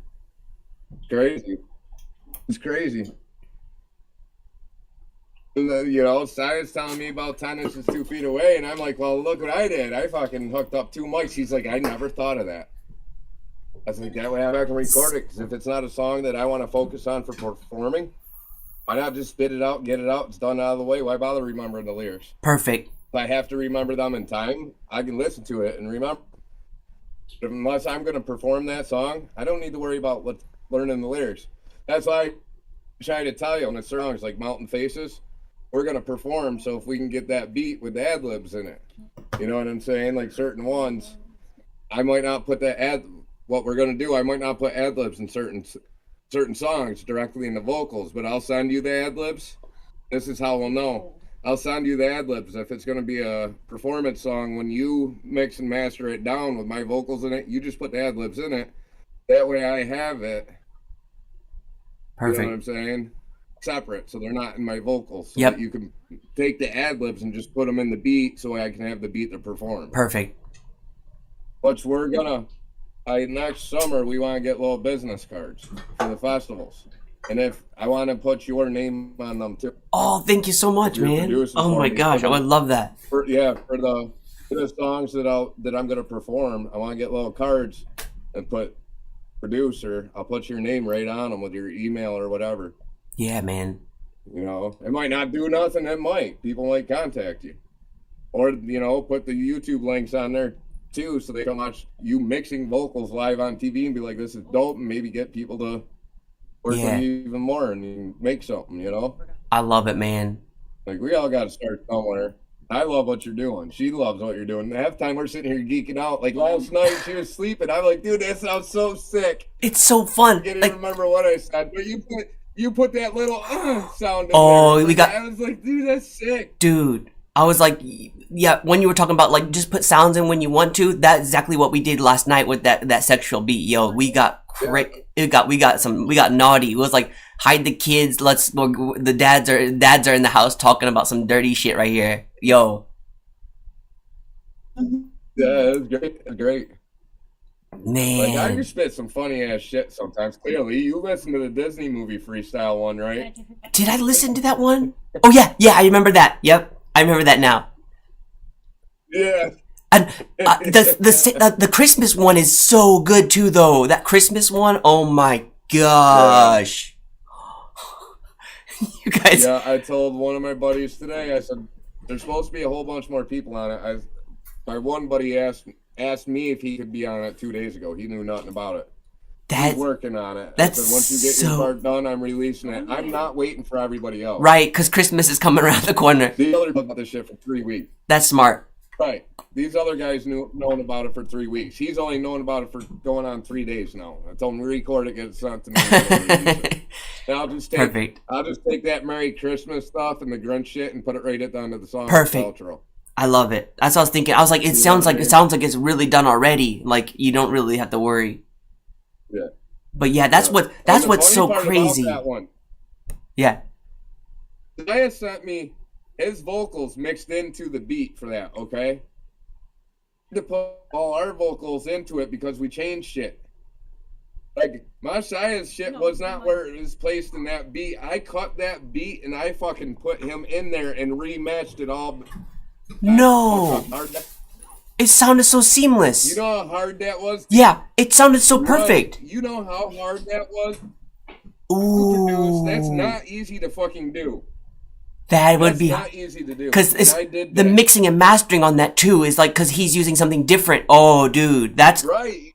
It's crazy. It's crazy. You know, Si's telling me about 10 inches 2 feet away, and I'm like, well, look what I did. I fucking hooked up 2 mics. He's like, I never thought of that. I was like, that way I can record it, because if it's not a song that I want to focus on for performing, why not just spit it out, get it out, it's done out of the way. Why bother remembering the lyrics? Perfect. If I have to remember them in time, I can listen to it and remember. But unless I'm going to perform that song, I don't need to worry about learning the lyrics. That's why I try to tell you on the songs like Mountain Faces, we're going to perform, so if we can get that beat with the ad-libs in it. You know what I'm saying? Like certain ones, I might not put what we're going to do, I might not put ad-libs in certain songs directly in the vocals, but I'll send you the ad-libs. This is how we'll know. I'll send you the ad-libs. If it's going to be a performance song, when you mix and master it down with my vocals in it, you just put the ad-libs in it. That way I have it. Perfect. You know what I'm saying? separate, so they're not in my vocals. So Yep. that you can take the ad libs and just put them in the beat, so I can have the beat to perform. Perfect. Which we're gonna, next summer we want to get little business cards for the festivals, and if I want to put your name on them too. Oh, thank you so much, You're man. producing Oh for my me. gosh, I would love that. For the songs that I'm gonna perform, I want to get little cards and put producer. I'll put your name right on them with your email or whatever. Yeah, man. You know, it might not do nothing. It might. People might contact you, or put the YouTube links on there too, so they can watch you mixing vocals live on TV and be like, "This is dope," and maybe get people to work Yeah. with you even more and make something. I love it, man. Like, we all got to start somewhere. I love what you're doing. She loves what you're doing. Half the time we're sitting here geeking out. Like last night, she was sleeping. I'm like, dude, that sounds so sick. It's so fun. I can't Like, even remember what I said, but you put that little sound in Oh, there. we got- I was like, dude, that's sick. dude, I was like, yeah, when you were talking about like just put sounds in when you want to, that's exactly what we did last night with that sexual beat. Yo, we got we got naughty. It was like, hide the kids, the dads are in the house talking about some dirty shit right here. Yo. Yeah, it was great. It was great. Like, I Man. can spit some funny ass shit sometimes. Clearly, you listen to the Disney movie freestyle one, right? Did I listen to that one? Oh yeah, I remember that. Yep. I remember that now. Yeah. And the Christmas one is so good too, though. That Christmas one, oh my gosh! You guys, Yeah, I told one of my buddies today. I said there's supposed to be a whole bunch more people on it. My one buddy asked me if he could be on it 2 days ago. He knew nothing about it. He's that's working on it. I that's said, once you get so- your part done, I'm releasing it. I'm not waiting for everybody else. right, because Christmas is coming around the corner. The other about this shit for 3 weeks. That's smart. Right. These other guys known about it for 3 weeks. He's only known about it for going on 3 days now. I told him to record it, get it sent to me. And I'll just Perfect. take that Merry Christmas stuff and the Grinch shit and put it right at the end of the song. Perfect. Outro. I love it. That's what I was thinking. I was like, it sounds like it's really done already. Like you don't really have to worry. Yeah. But yeah, that's And the what's funny so part about crazy. that one, Yeah. Zaya sent me his vocals mixed into the beat for that, okay? To put all our vocals into it because we changed shit. Like, Mashaya's shit was not where it was placed in that beat. I cut that beat and I fucking put him in there and rematched it all. No, Hard that- it sounded so seamless. You know how hard that was? Yeah, it sounded so perfect. You know how hard that was? Ooh, That's not easy to fucking do. that would That's be not easy to do. because And I did the that. mixing and mastering on that too is like because he's using something different. Oh, dude, that's Right.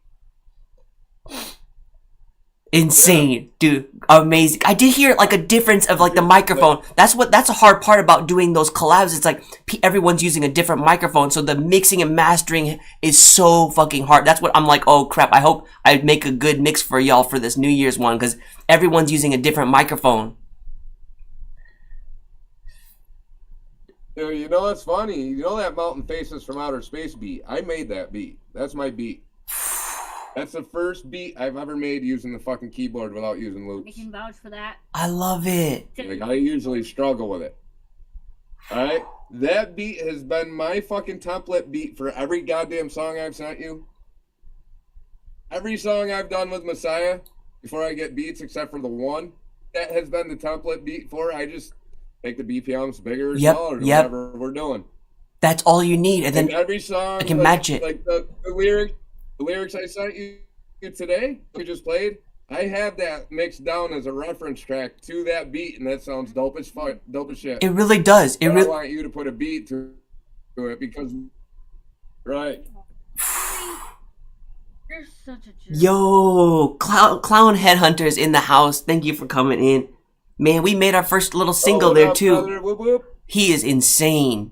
insane, dude. Amazing. I did hear like a difference of like the microphone. That's a hard part about doing those collabs. It's like everyone's using a different microphone, so the mixing and mastering is so fucking hard. That's what I'm like, oh crap, I hope I make a good mix for y'all for this New Year's one because everyone's using a different microphone. Dude, you know what's funny? You know that Mountain Faces from Outer Space beat? I made that beat. That's my beat. That's the first beat I've ever made using the fucking keyboard without using We loops. can vouch for that. I love it. Like, I usually struggle with it. Alright? That beat has been my fucking template beat for every goddamn song I've sent you. Every song I've done with Messiah before I get beats, except for the one, that has been the template beat for. I just make the BPMs bigger or Yep, smaller, yep. whatever we're doing. That's all you need, and And then every song I can like, match it. Like the lyrics I sent you today, we just played. I have that mixed down as a reference track to that beat, and that sounds dope as fuck, dope as shit. it really does. It But I really. want you to put a beat to it because, right? You're such a jerk. Yo, Clown Headhunters in the house. Thank you for coming in. Man, we made our first little single Oh, what there up, too. brother? Whoop, whoop. He is insane.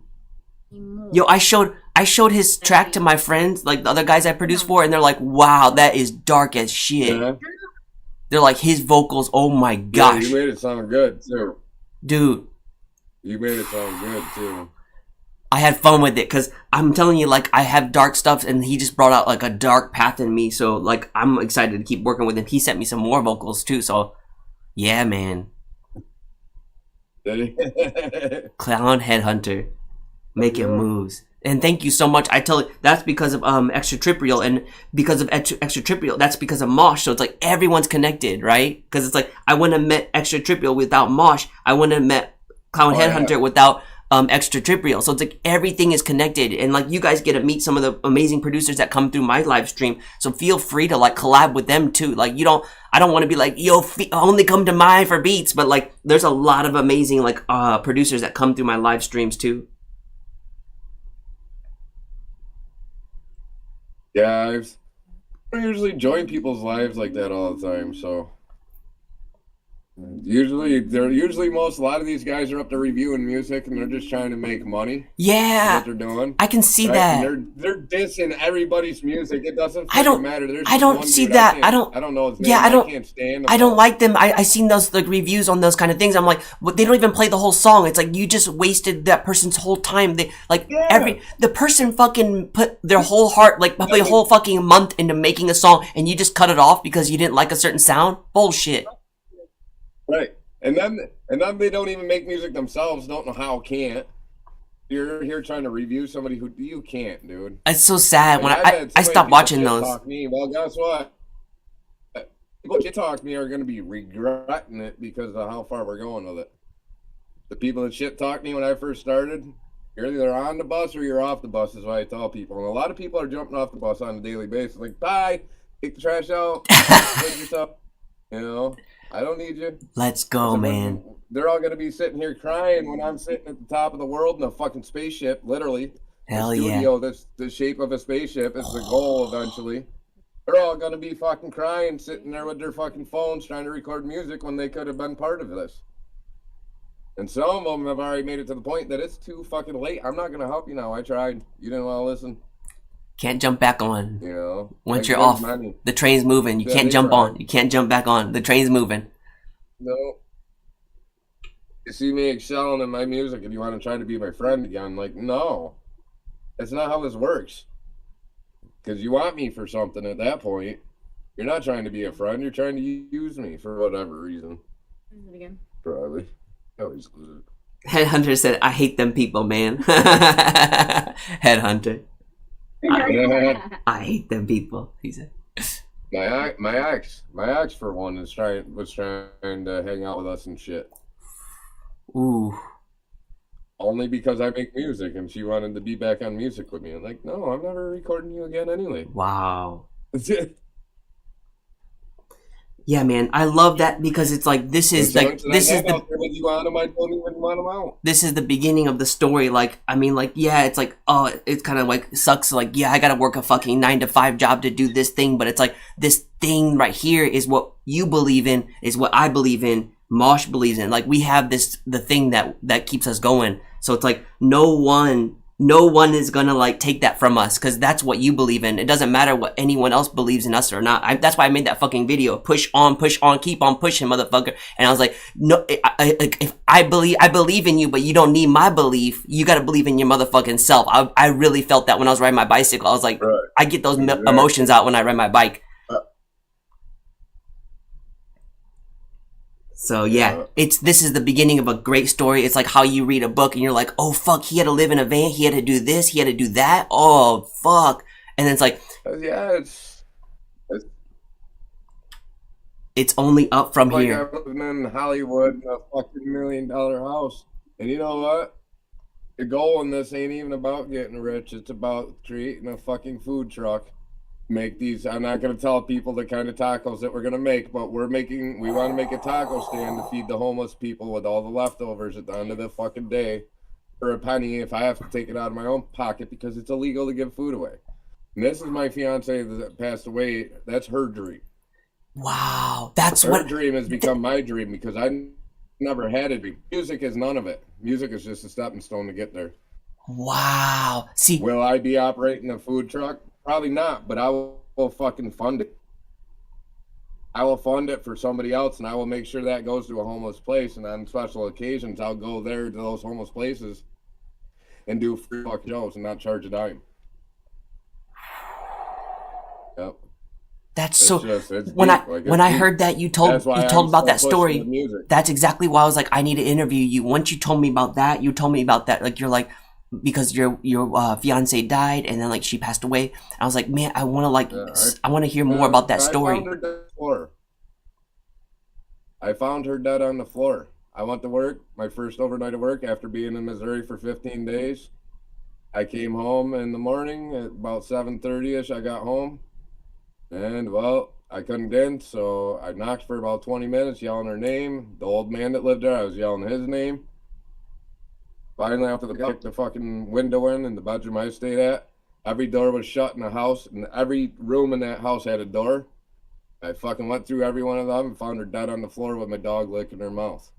Emo. Yo, I showed his track to my friends, like the other guys I produced for, and they're like, "Wow, that is dark as shit." Yeah. They're like, his vocals, oh my Yeah, gosh, you made it sound good too. dude. You made it sound good too. I had fun with it because I'm telling you, like, I have dark stuff, and he just brought out like a dark path in me. So like, I'm excited to keep working with him. He sent me some more vocals too. So yeah, man. Clown Headhunter, making moves. And thank you so much. I tell you, that's because of Extratripial, and because of Extratripial, that's because of Mosh. So it's like everyone's connected, right? Because it's like I wouldn't have met Extratripial without Mosh. I wouldn't have met Clown Headhunter without Extratripial. So it's like everything is connected, and like you guys get to meet some of the amazing producers that come through my live stream. So feel free to like collab with them too. Like I don't want to be like, yo, only come to mine for beats, but like there's a lot of amazing like producers that come through my live streams too. Yeah, I usually join people's lives like that all the time, so usually a lot of these guys are up to reviewing music and they're just trying to make money. Yeah, what they're doing. I can see right? that. And they're dissing everybody's music. It doesn't matter. I don't see that. I don't know his name. Yeah, I can't stand him. I don't like them. I seen those like reviews on those kind of things. I'm like, they don't even play the whole song. It's like you just wasted that person's whole time. They like the person fucking put their whole heart, like probably a whole fucking month into making a song, and you just cut it off because you didn't like a certain sound. Bullshit. Right. And then they don't even make music themselves, don't know how, can't. You're here trying to review somebody who you can't, dude. It's so sad when I stopped watching those. Well, guess what? People shit talk me are going to be regretting it because of how far we're going with it. The people that shit talked me when I first started, you're either on the bus or you're off the bus, is what I tell people. And a lot of people are jumping off the bus on a daily basis. Like, bye, take the trash out, take yourself, you know. I don't need you. Let's go, man. They're all going to be sitting here crying when I'm sitting at the top of the world in a fucking spaceship, literally. Hell the studio, yeah. The shape of a spaceship is the goal eventually. They're all going to be fucking crying, sitting there with their fucking phones trying to record music when they could have been part of this. And some of them have already made it to the point that it's too fucking late. I'm not going to help you now. I tried. You didn't want to listen. Can't jump back on. You know, once you're off, the train's moving. You can't jump on. You can't jump back on. The train's moving. No. You see me excelling in my music and you want to try to be my friend again. Like, no. That's not how this works. Because you want me for something at that point. You're not trying to be a friend. You're trying to use me for whatever reason. Again. Probably. I always lose it. Headhunter said, I hate them people, man. Headhunter. I hate them people. He said. My ex for one was trying to hang out with us and shit. Ooh. Only because I make music and she wanted to be back on music with me. I'm like, no, I'm never recording you again anyway. Wow. Yeah, man, I love that because it's like this is the beginning of the story. Like, I mean, like, yeah, it's like, oh, it's kind of like sucks. Like, yeah, I gotta work a fucking 9-to-5 job to do this thing, but it's like this thing right here is what you believe in, is what I believe in. Mosh believes in. Like, we have the thing that keeps us going. So it's like no one is gonna like take that from us because that's what you believe in. It doesn't matter what anyone else believes in us or not. That's why I made that fucking video. Push on, keep on pushing, motherfucker. And I was like, no, if I believe in you, but you don't need my belief. You gotta believe in your motherfucking self. I really felt that when I was riding my bicycle. I was like, right. I get those emotions out when I ride my bike. So yeah, this is the beginning of a great story. It's like how you read a book and you're like, oh fuck, he had to live in a van, he had to do this, he had to do that. Oh fuck. And then it's like, yeah, it's only up from like here. I'm living in Hollywood in a fucking $1 million house. And you know what? The goal in this ain't even about getting rich. It's about creating a fucking food truck. Make these, I'm not going to tell people the kind of tacos that we're going to make, but we want to make a taco stand to feed the homeless people with all the leftovers at the end of the fucking day for a penny if I have to take it out of my own pocket because it's illegal to give food away. And this is my fiance that passed away. That's her dream. Wow. That's her dream has become my dream because I never had a dream. Music is none of it. Music is just a stepping stone to get there. Wow. See, will I be operating a food truck? Probably not, but I will fucking fund it. I will fund it for somebody else, and I will make sure that goes to a homeless place. And on special occasions, I'll go there to those homeless places and do free fucking shows and not charge a dime. Yep. That's It's so. just, it's When deep. I Like, when it's I deep. heard that you told That's why about I'm that still pushing story, the music. that's exactly why I was like, I need to interview you. Once you told me about that, you told me about that. Like you're like, because your fiance died and then like she passed away. I was like, man, I want to like, I want to hear more about that I story. found her dead on the floor. I found her dead on the floor. I went to work, my first overnight of work after being in Missouri for 15 days. I came home in the morning at about 7:30ish. I got home, and well, I couldn't get in, so I knocked for about 20 minutes, yelling her name. The old man that lived there, I was yelling his name. Finally, after the guy kicked the fucking window in the bedroom I stayed at, every door was shut in the house, and every room in that house had a door. I fucking went through every one of them and found her dead on the floor with my dog licking her mouth.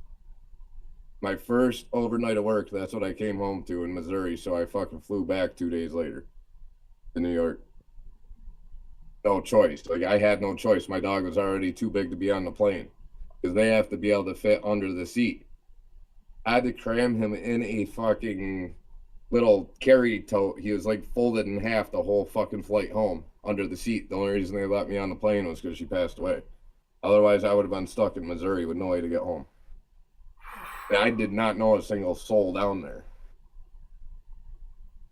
My first overnight of work, that's what I came home to in Missouri, so I fucking flew back 2 days later to New York. No choice. Like, I had no choice. My dog was already too big to be on the plane because they have to be able to fit under the seat. I had to cram him in a fucking little carry tote. He was like folded in half the whole fucking flight home under the seat. The only reason they let me on the plane was because she passed away. Otherwise, I would have been stuck in Missouri with no way to get home. And I did not know a single soul down there.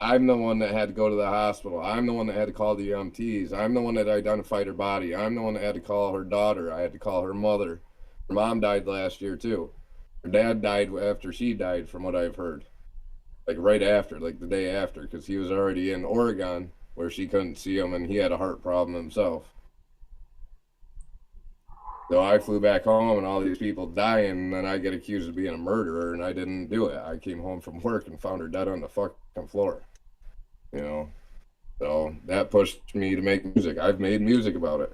I'm the one that had to go to the hospital. I'm the one that had to call the EMTs. I'm the one that identified her body. I'm the one that had to call her daughter. I had to call her mother. Her mom died last year too. Her dad died after she died, from what I've heard. Like right after, like the day after, because he was already in Oregon where she couldn't see him and he had a heart problem himself. So I flew back home and all these people dying, and then I get accused of being a murderer, and I didn't do it. I came home from work and found her dead on the fucking floor. You know? So that pushed me to make music. I've made music about it.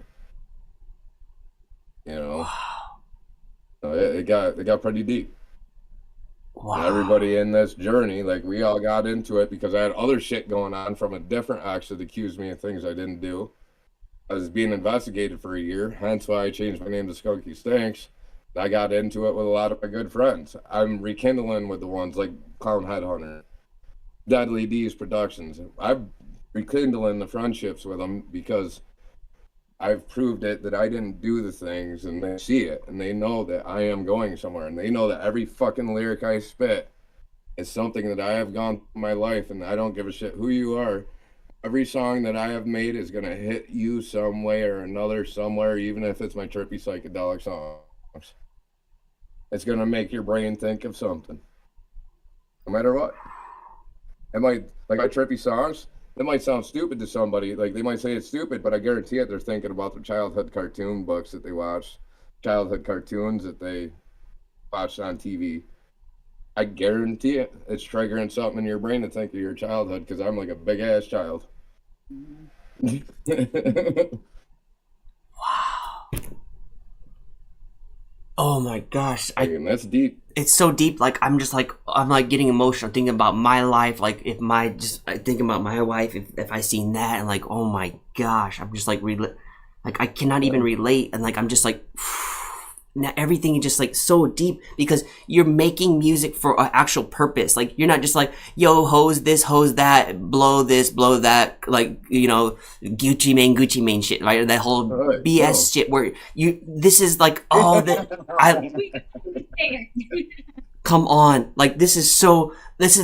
You know? So it got pretty deep. Wow. And everybody in this journey, like, we all got into it because I had other shit going on from a different ex that accused me of things I didn't do. I was being investigated for a year, hence why I changed my name to Skunky Stinks. I got into it with a lot of my good friends. I'm rekindling with the ones like Clown Headhunter, Deadly D's Productions. I'm rekindling the friendships with them because I've proved it that I didn't do the things, and they see it, and they know that I am going somewhere, and they know that every fucking lyric I spit is something that I have gone through my life, and I don't give a shit who you are. Every song that I have made is going to hit you some way or another somewhere, even if it's my trippy psychedelic songs. It's going to make your brain think of something, no matter what. It might, like my trippy songs, it might sound stupid to somebody. Like, they might say it's stupid, but I guarantee it, they're thinking about their childhood cartoon books that they watched, childhood cartoons that they watched on TV. I guarantee it, it's triggering something in your brain to think of your childhood, because I'm like a big ass child. Oh my gosh. And that's deep. It's so deep. Like, I'm like getting emotional thinking about my life. Like, if thinking about my wife, if I seen that, and like, oh my gosh, I'm just like, I cannot even relate. And like, I'm just like, now everything is just like so deep because you're making music for an actual purpose. Like, you're not just like, yo, hose this, hose that, blow this, blow that, like, you know, Gucci Mane shit, right? That whole BS shit where this is like all that come on. Like, this is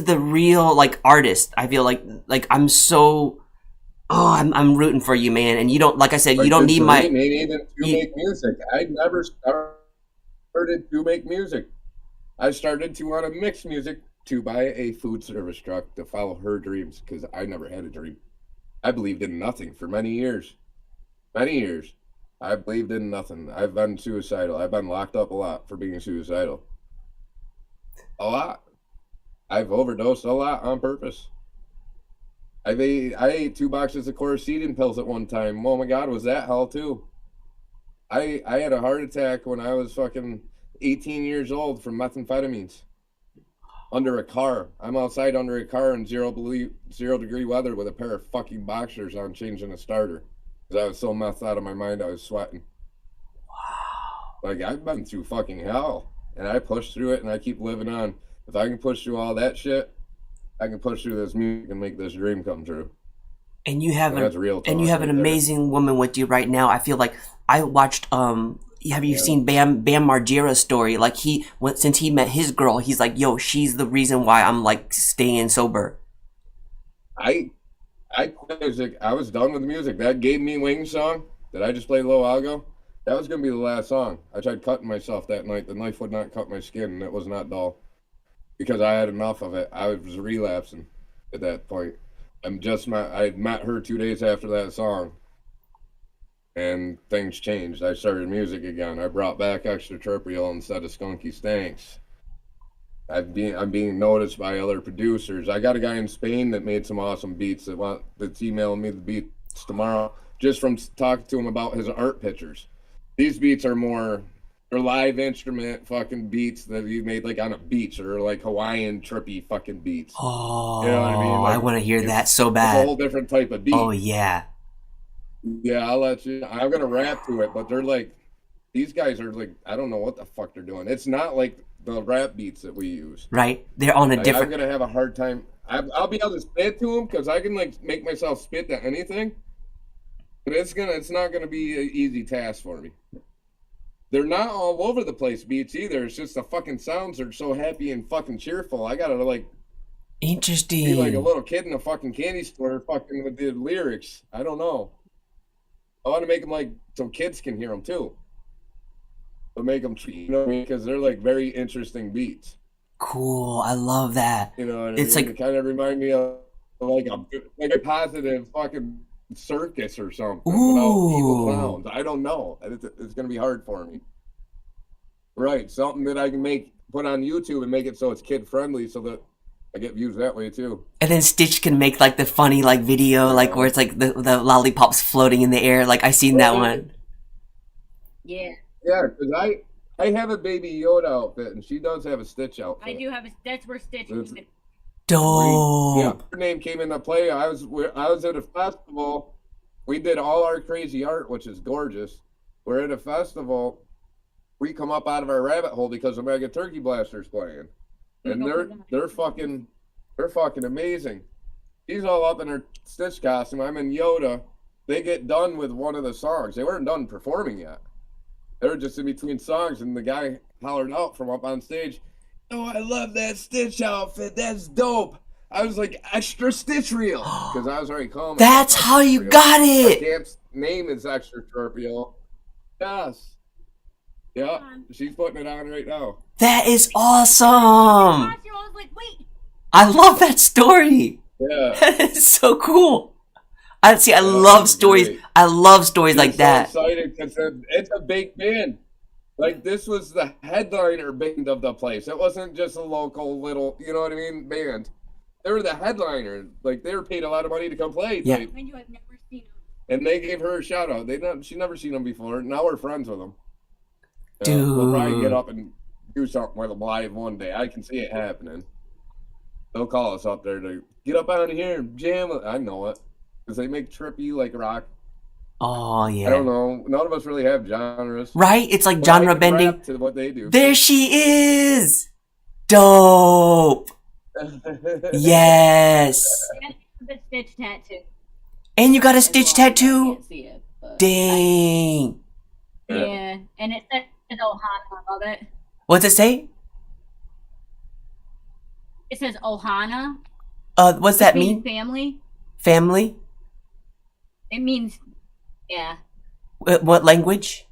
the real, like, artist. I feel like I'm so, I'm rooting for you, man. And you don't, like I said, you don't need my. Even to make music. I never started to make music. I started to want to mix music to buy a food service truck to follow her dreams, because I never had a dream. I believed in nothing for many years. Many years. I believed in nothing. I've been suicidal. I've been locked up a lot for being suicidal. A lot. I've overdosed a lot on purpose. I ate 2 boxes of quercetin pills at one time. Oh my God, was that hell too? I had a heart attack when I was fucking 18 years old from methamphetamines. Under a car. I'm outside under a car in 0 degree weather with a pair of fucking boxers on, changing a starter. Because I was so methed out of my mind, I was sweating. Wow. Like, I've been through fucking hell. And I pushed through it, and I keep living on. If I can push through all that shit, I can push through this music and make this dream come true. And you have That's real and you talk have an right there. amazing woman with you right now. I feel like I watched have you seen Bam Margera's story? Like since he met his girl, he's like, yo, she's the reason why I'm like staying sober. I quit music. I was done with music. That Gave Me Wings song that I just played a little while ago, that was gonna be the last song. I tried cutting myself that night. The knife would not cut my skin, and it was not dull. Because I had enough of it. I was relapsing at that point. I met her 2 days after that song, and things changed. I started music again. I brought back extraterrestrial instead of Skunky Stanks. I'm being noticed by other producers. I got a guy in Spain that made some awesome beats that's emailing me the beats tomorrow just from talking to him about his art pictures. These beats are more they're live instrument fucking beats that he made like on a beach or like Hawaiian trippy fucking beats. Oh, You know what I mean? Like, I want to hear that so It's a bad. whole different type of beat. Oh yeah. Yeah, I'll let you. I'm gonna rap to it, but they're like, these guys are like, I don't know what the fuck they're doing. It's not like the rap beats that we use. Right? They're on a Like, different. I'm gonna have a hard time. I'll be able to spit to them because I can like make myself spit to anything, but it's not gonna be an easy task for me. They're not all over the place beats either. It's just the fucking sounds are so happy and fucking cheerful. I gotta like Interesting. be like a little kid in a fucking candy store fucking with the lyrics. I don't know. I want to make them like so kids can hear them too. But make them, you know what I mean? Because they're like very interesting beats. Cool. I love that. You know what I It's mean? like- It kind of remind me of like a positive fucking circus or something without evil clowns. I don't know. It's gonna be hard for me. Right, something that I can put on YouTube and make it so it's kid friendly, so that I get views that way too. And then Stitch can make like the funny like video like where it's like the lollipops floating in the air. Like I seen that one. Yeah, Yeah, because I have a Baby Yoda outfit, and she does have a Stitch outfit. I do have that's where Stitch It's- is. Dope. Yeah, her name came into play. I was at a festival. We did all our crazy art, which is gorgeous. We're at a festival. We come up out of our rabbit hole because Omega Turkey Blaster's playing, and they're fucking amazing. She's all up in her Stitch costume. I'm in Yoda. They get done with one of the songs. They weren't done performing yet. They were just in between songs, and the guy hollered out from up on stage, "Oh, I love that Stitch outfit. That's dope." I was like, "Extra Stitch Reel," because I was already calling. That's how you got My it. camp's name is Extra Reel. Yes. Yeah, she's putting it on right now. That is awesome. I was like, wait. I love that story. Yeah. That is so cool. I love that's stories. great. I love stories like that. So excited because it's a big band. Like this was the headliner band of the place. It wasn't just a local little, you know what I mean, band. They were the headliner. Like they were paid a lot of money to come play. Yeah. Like, Mind you, I've never seen him. and they gave her a shout out. She never seen them before. Now we're friends with them. We'll probably Dude. get up and do something with them live one day. I can see it happening. They'll call us up there to get up out of here and jam. I know it. Because they make trippy like rock. Oh yeah. I don't know. None of us really have genres. Right? It's like But I genre can bending. rap to what they do. There she is. Dope. Yes. And the Stitch tattoo. And you got a as Stitch well. I tattoo? can't see it, but Dang. yeah, and it says Ohana above it. What's it say? It says Ohana. What's that which means mean? family. Family? It means, yeah. What language?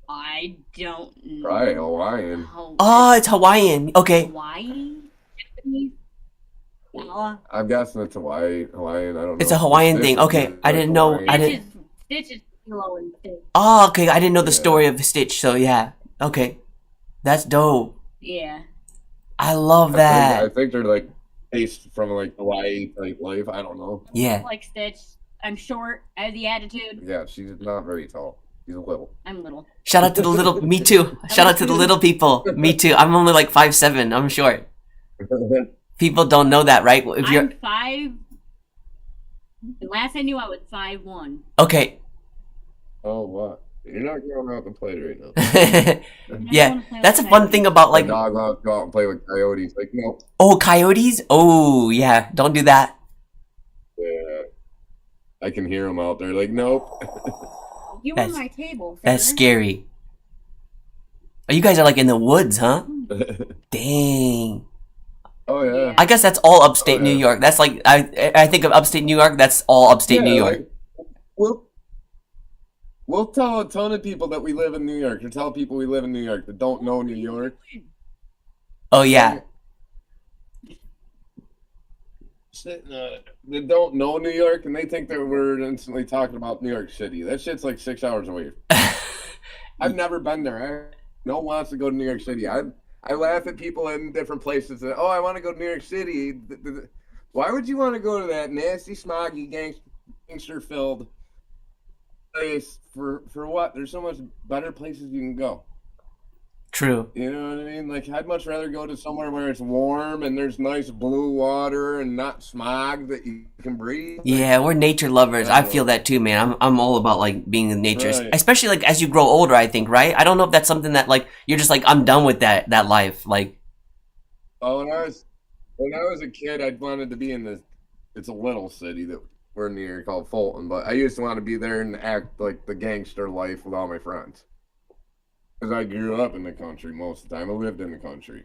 I don't know. Probably Hawaiian. Oh, it's Hawaiian. Okay. Hawaii? Japanese? Yeah. I'm guessing it's Hawaiian. I don't know. It's a Hawaiian thing. Stitch Okay, is I didn't know- Hawaiian. I didn't- Stitch is Kilo and Stitch. Oh, okay. I didn't know the Yeah. story of Stitch, so yeah. Okay. That's dope. Yeah. I love I that. think they're like based from like Hawaii type life. I don't know. Yeah. Like Stitch. I'm short. I have the attitude. Yeah, she's not very tall. She's a little. I'm little. Shout out to the little. Me too. Shout out to the little people. Me too. I'm only like 5'7". I'm short. People don't know that, right? If you're I'm 5. Last I knew, I was 5'1". okay, Oh, what? You're not going out to play right now. Yeah, that's a fun thing about like. My dog wants to go out and play with coyotes. Like, no. Oh, coyotes? Oh, yeah. Don't do that. Yeah. I can hear them out there. Like, nope. You on my table. That's sir. scary. Oh, you guys are like in the woods, huh? Dang. Oh yeah. I guess that's all upstate New York. That's like I think of upstate New York. That's all upstate New York. Like, we'll tell a ton of people that we live in New York, or tell people we live in New York that don't know New York. Oh yeah. They don't know New York, and they think that we're instantly talking about New York City. That shit's like 6 hours away. I've never been there. No one wants to go to New York City. I laugh at people in different places that, oh, I want to go to New York City. Why would you want to go to that nasty, smoggy, gangster-filled place for what? There's so much better places you can go. True. You know what I mean? Like, I'd much rather go to somewhere where it's warm and there's nice blue water and not smog that you can breathe. Yeah, we're nature lovers. I feel that too, man. I'm all about like being in nature, Right. especially like as you grow older. I think, right? I don't know if that's something that like you're just like I'm done with that life. Like, Oh, when I was a kid, I wanted to be in this. It's a little city that we're near called Fulton, but I used to want to be there and act like the gangster life with all my friends. Because I grew up in the country most of the time. I lived in the country.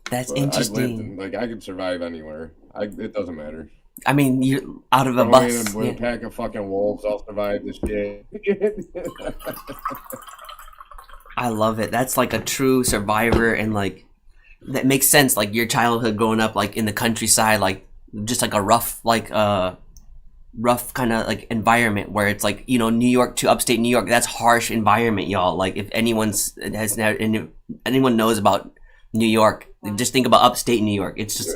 that's But interesting. I could survive anywhere. It doesn't matter. I mean, you're out of a Throw me bus. with Yeah. a pack of fucking wolves, I'll survive this shit. I love it. That's like a true survivor, and like that makes sense. Like your childhood growing up like in the countryside, like just like a rough rough kind of like environment where it's like, you know, New York to upstate New York. That's harsh environment, y'all. Like if anyone knows about New York, just think about upstate New York. It's just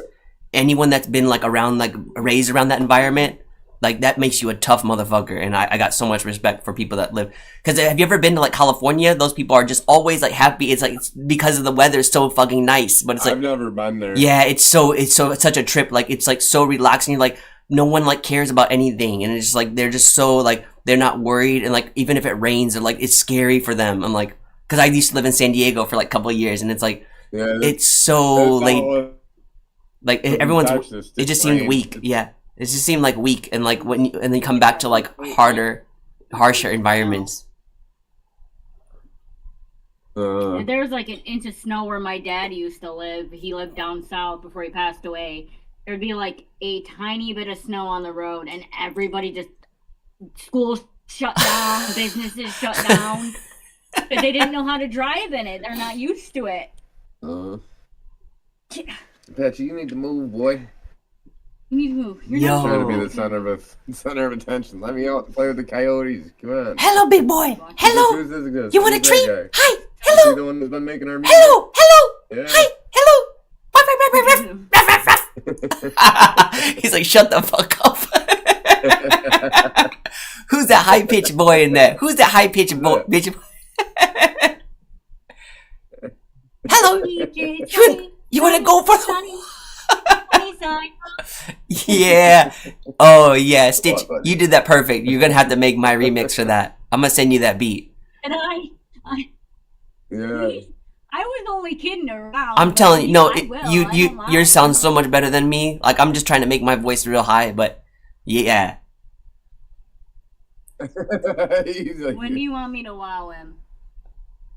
anyone that's been like around, like raised around that environment, like that makes you a tough motherfucker. And I got so much respect for people that live. Because have you ever been to like California? Those people are just always like happy. It's like it's because of the weather is so fucking nice. But it's like I've never been there. yeah, it's such a trip. Like it's like so relaxing. You're like no one like cares about anything, and it's just like they're just so like they're not worried. And like even if it rains, they're like it's scary for them. I'm like, because I used to live in San Diego for like a couple of years, and it's like Yeah, it's so late. Like everyone's Texas, it just seemed rain. weak. Yeah, it just seemed like weak, and like when and then come back to like harsher environments. There was like an inch of snow where my dad used to live. He lived down south before he passed away. There'd be like a tiny bit of snow on the road, and everybody just schools shut down, businesses shut down, but they didn't know how to drive in it. They're not used to it. Patchy, you need to move, boy. You need to move. You're Yo. not Trying to be the center of attention. Let me out and play with the coyotes. Come on. Hello, big boy. Hello. Who's this guy? You want a Who's treat? that guy? Hi. Is he Hello. the one who's been making our music? Hello. Hello. Yeah. Hi. Hello. Ruff, ruff, ruff, ruff, ruff, ruff, ruff. He's like, shut the fuck up. Who's that high pitched boy in there? Who's that high pitched boy? Bitch? Hello. You want to go for Yeah. Oh yeah, Stitch. You did that perfect. You're gonna have to make my remix for that. I'm gonna send you that beat. And Yeah. I was only kidding around. I'm telling you, no, I will. I you don't mind. yours sounds so much better than me. Like I'm just trying to make my voice real high, but yeah. He's like, When do you want me to wow him?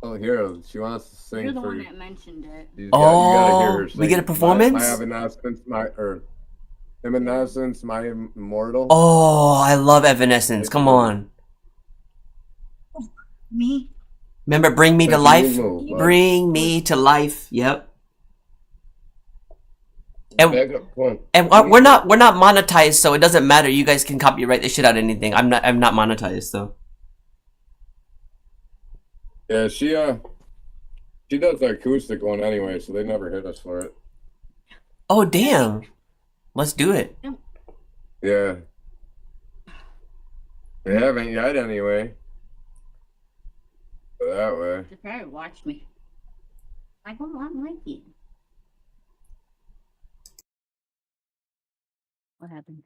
oh, here, she wants to sing You're the for one you. that mentioned it. You gotta hear her we sing. get a performance? My Evanescence, Evanescence, my immortal. Oh, I love Evanescence. Come on. Me? Remember Bring Me to That's a Life? new move, bud. Bring Me to Life. Yep. And Back up, come on. and we're not monetized, so it doesn't matter. You guys can copyright the shit out of anything. I'm not monetized, so. Yeah, she does the acoustic one anyway, so they never hit us for it. Oh damn. Let's do it. Yeah. They haven't yet anyway. So that way. They probably watched me. I don't like it. What happened?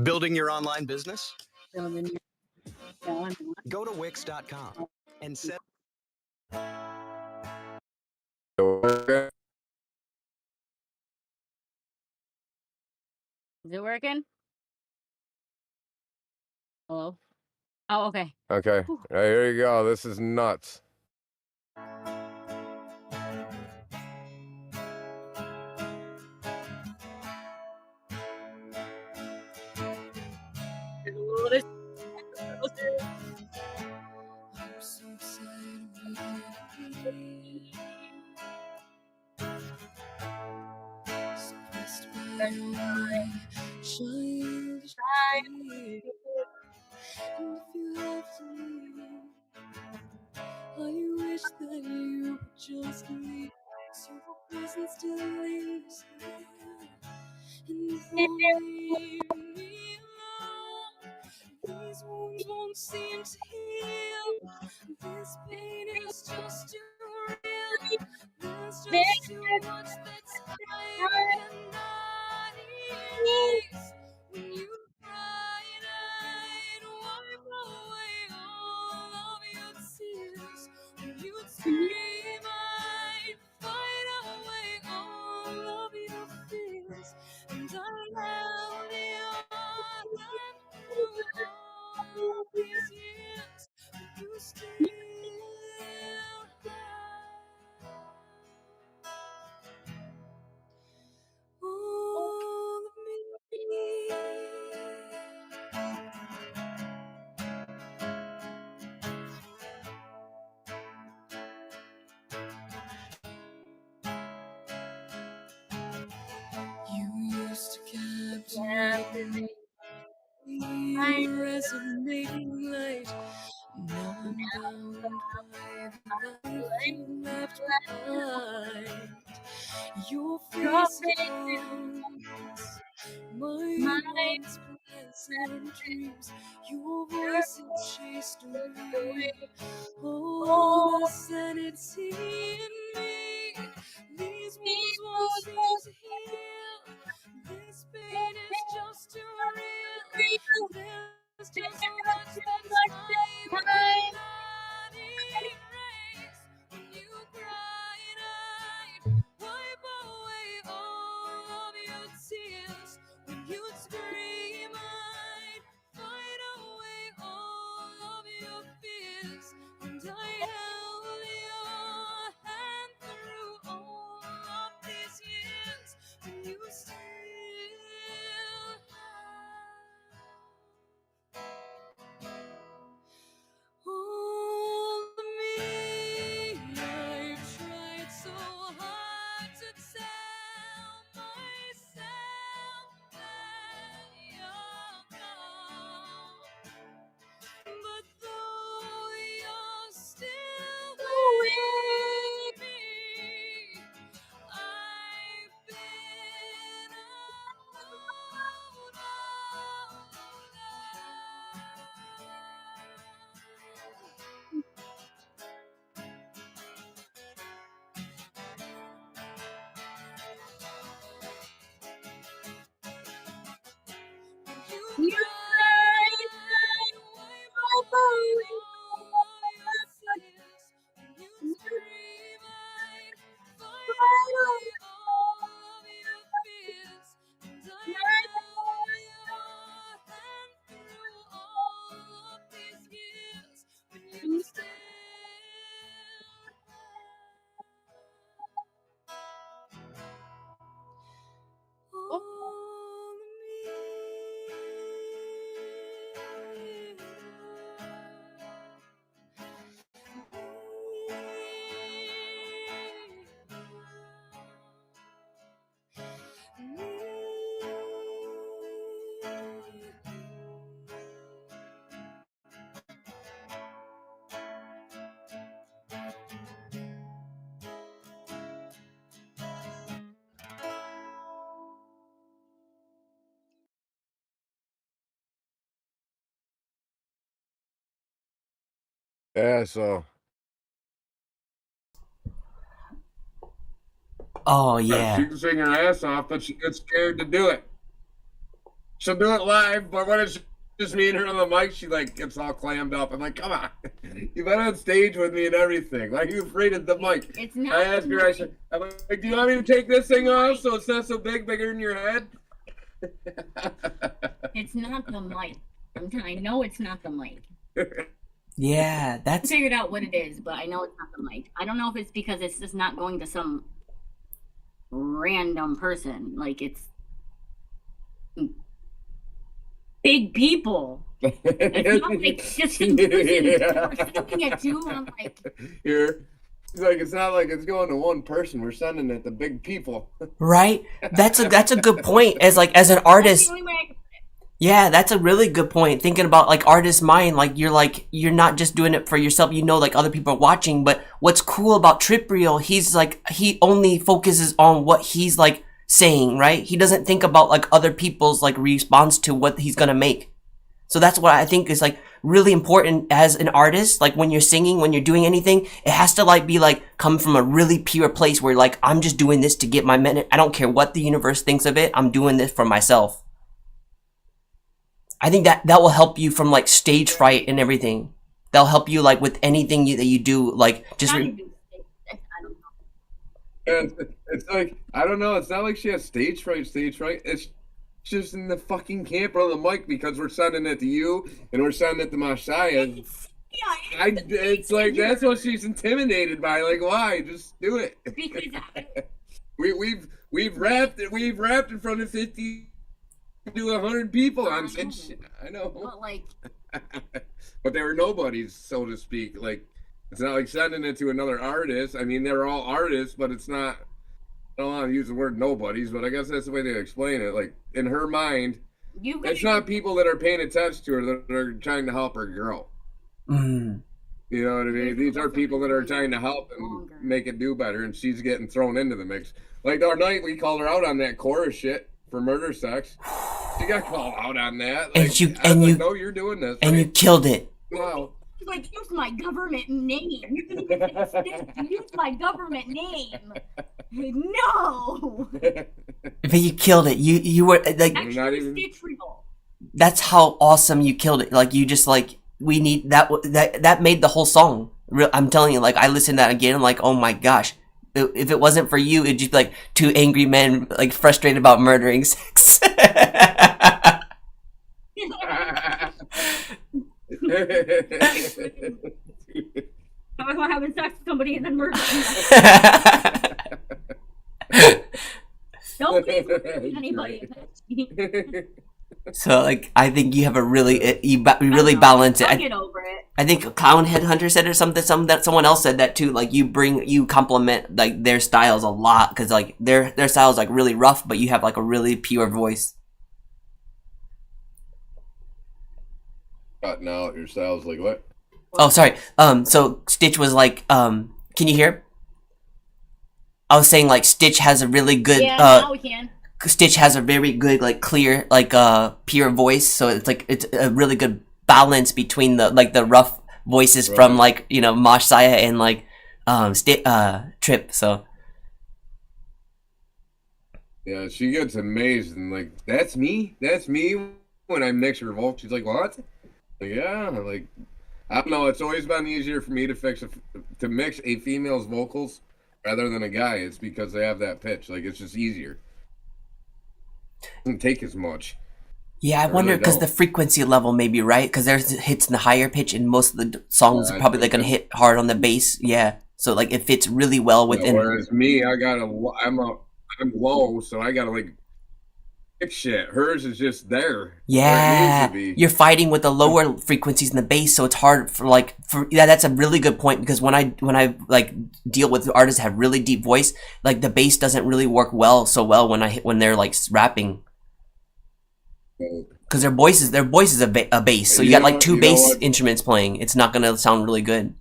Building your online business? Building Go to Wix.com and set. Is it working? Hello? Oh, okay. Okay. Whew. All right, here you go. This is nuts. I wish that you would just leave, so your presence still lingers here. And leave me alone. These wounds won't seem to heal. This pain is just too real. There's just too much that time cannot erase. When you cry and I'd wipe away all of your tears. When you'd scream, I'd fight away all of your fears. And I held your hand through all these years. But you still have all of me. You used to captivate me, resonating light. Now I'm bound by the life you left behind. Your face haunts my once pleasant dreams. Your voice has chased away all the sanity in me. These wounds won't seem to heal. This pain is just too real. There's just so much that time cannot erase. When you cry and I'd wipe away all of your tears. When you'd scream, I'd fight away all of your fears. And I held your hand through all of these years. And you still all of me. I've tried so hard to tell myself that you're gone. But though you're still with me, I've been alone all alone. You cried and wipe away all your tears. When you scream, I'd fight away all of your fears. And I held your hand through all of these years. When you still all of Yeah, so Oh yeah. she can sing her ass off, but she gets scared to do it. She'll do it live, but when it's just me and her on the mic. She like gets all clammed up. I'm like, come on, you've been on stage with me and everything. Why are you afraid of the mic? It's not. I asked her. I said, I'm like, do you want me to take this thing off so it's not so bigger in your head? It's not the mic. I know it's not the mic. Yeah, I that's figured out what it is, but I know it's not the mic. I don't know if it's because it's just not going to some random person. Like it's big people. It's not like just a person we're sending it to. I'm like, Here. It's like it's not like it's going to one person. We're sending it to big people. right. That's a good point. As an that's artist, the only way I can. yeah, that's a really good point. Thinking about like artist mind, you're not just doing it for yourself. You know, like other people are watching. But what's cool about Trip Real, he's like he only focuses on what he's like saying, right? He doesn't think about like other people's like response to what he's gonna make. So that's what I think is like really important as an artist. Like when you're singing, when you're doing anything, it has to like be like come from a really pure place where like I'm just doing this to get my minute. I don't care what the universe thinks of it. I'm doing this for myself. I think that will help you from like stage fright and everything. That'll help you like with anything that you do. Like just I don't know. And it's like I don't know. It's not like she has stage fright. It's just in the fucking camp on the mic because we're sending it to you and we're sending it to Messiah. Yeah, It's like that's what she's intimidated by. Like, why? Just do it. because We've rapped in front of 50 to 100 people on stage. I know. but like But they were nobodies, so to speak. Like, it's not like sending it to another artist. I mean, they're all artists, but it's not. I don't want to use the word nobodies, but I guess that's the way they explain it. Like, in her mind, you it's not people that are paying attention to her that are trying to help her grow. mm, You know what I mean? These are people that are trying to help and make it do better, and she's getting thrown into the mix. Like, our night, we called her out on that chorus shit for murder sex. She got called out on that. Like, no, you're doing this. and right? you killed it. Wow. like use my government name. Use my government name. No. But you killed it. You were like Actually, not even- Stitch Real. that's how awesome you killed it. Like you just like we need that made the whole song. I'm telling you, like I listened to that again. I'm like, oh my gosh, if it wasn't for you, it'd just be like two angry men like frustrated about murdering sex. How am I having sex with somebody and then murdering them? Don't please anybody. So like I think you have a really you really balance it. I'll get over it. I think Clown Headhunter said or something that someone else said that too. Like you complement like their styles a lot because like their style is like really rough, but you have like a really pure voice. Cutting out your styles like what? Oh, sorry. So Stitch was like, can you hear? I was saying like Stitch has a really good, Yeah, now we can. Stitch has a very good, like clear, like pure voice. So it's like it's a really good balance between the rough voices Right. from like Mosh Saya and like Trip. So Yeah, she gets amazed and like that's me when I mix her vocals. She's like, what? Like, yeah, like I don't know. It's always been easier for me to mix a female's vocals rather than a guy. It's because they have that pitch. Like it's just easier. Doesn't take as much. yeah, I wonder really because don't. the frequency level may be right because there's hits in the higher pitch and most of the songs Yeah, are I probably think like gonna hit hard on the bass. Yeah, so like it fits really well within. Whereas me, I'm low, so I gotta like fix shit. Hers is just there. Where it Yeah, needs to be. you're fighting with the lower frequencies in the bass, so it's hard yeah. That's a really good point because when I like deal with artists that have really deep voice, like the bass doesn't really work so well when they're like rapping because their voice is a bass. So you got like two bass what? instruments playing. It's not gonna sound really good.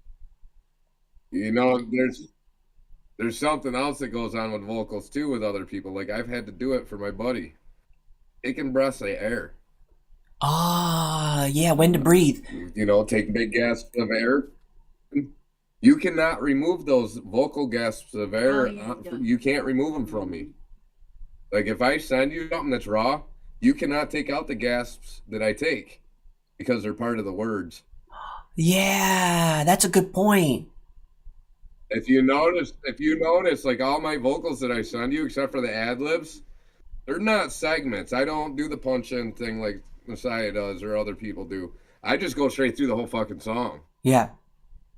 You know, there's something else that goes on with vocals too with other people. Like I've had to do it for my buddy. Taking breaths of air. Ah, yeah, when to breathe. You know, take big gasps of air. You cannot remove those vocal gasps of air. Oh, yeah, you don't. You can't remove them from me. Like if I send you something that's raw, you cannot take out the gasps that I take. because they're part of the words. Yeah, that's a good point. If you notice, like all my vocals that I send you, except for the ad libs, they're not segments. I don't do the punch in thing like Messiah does or other people do. I just go straight through the whole fucking song. Yeah.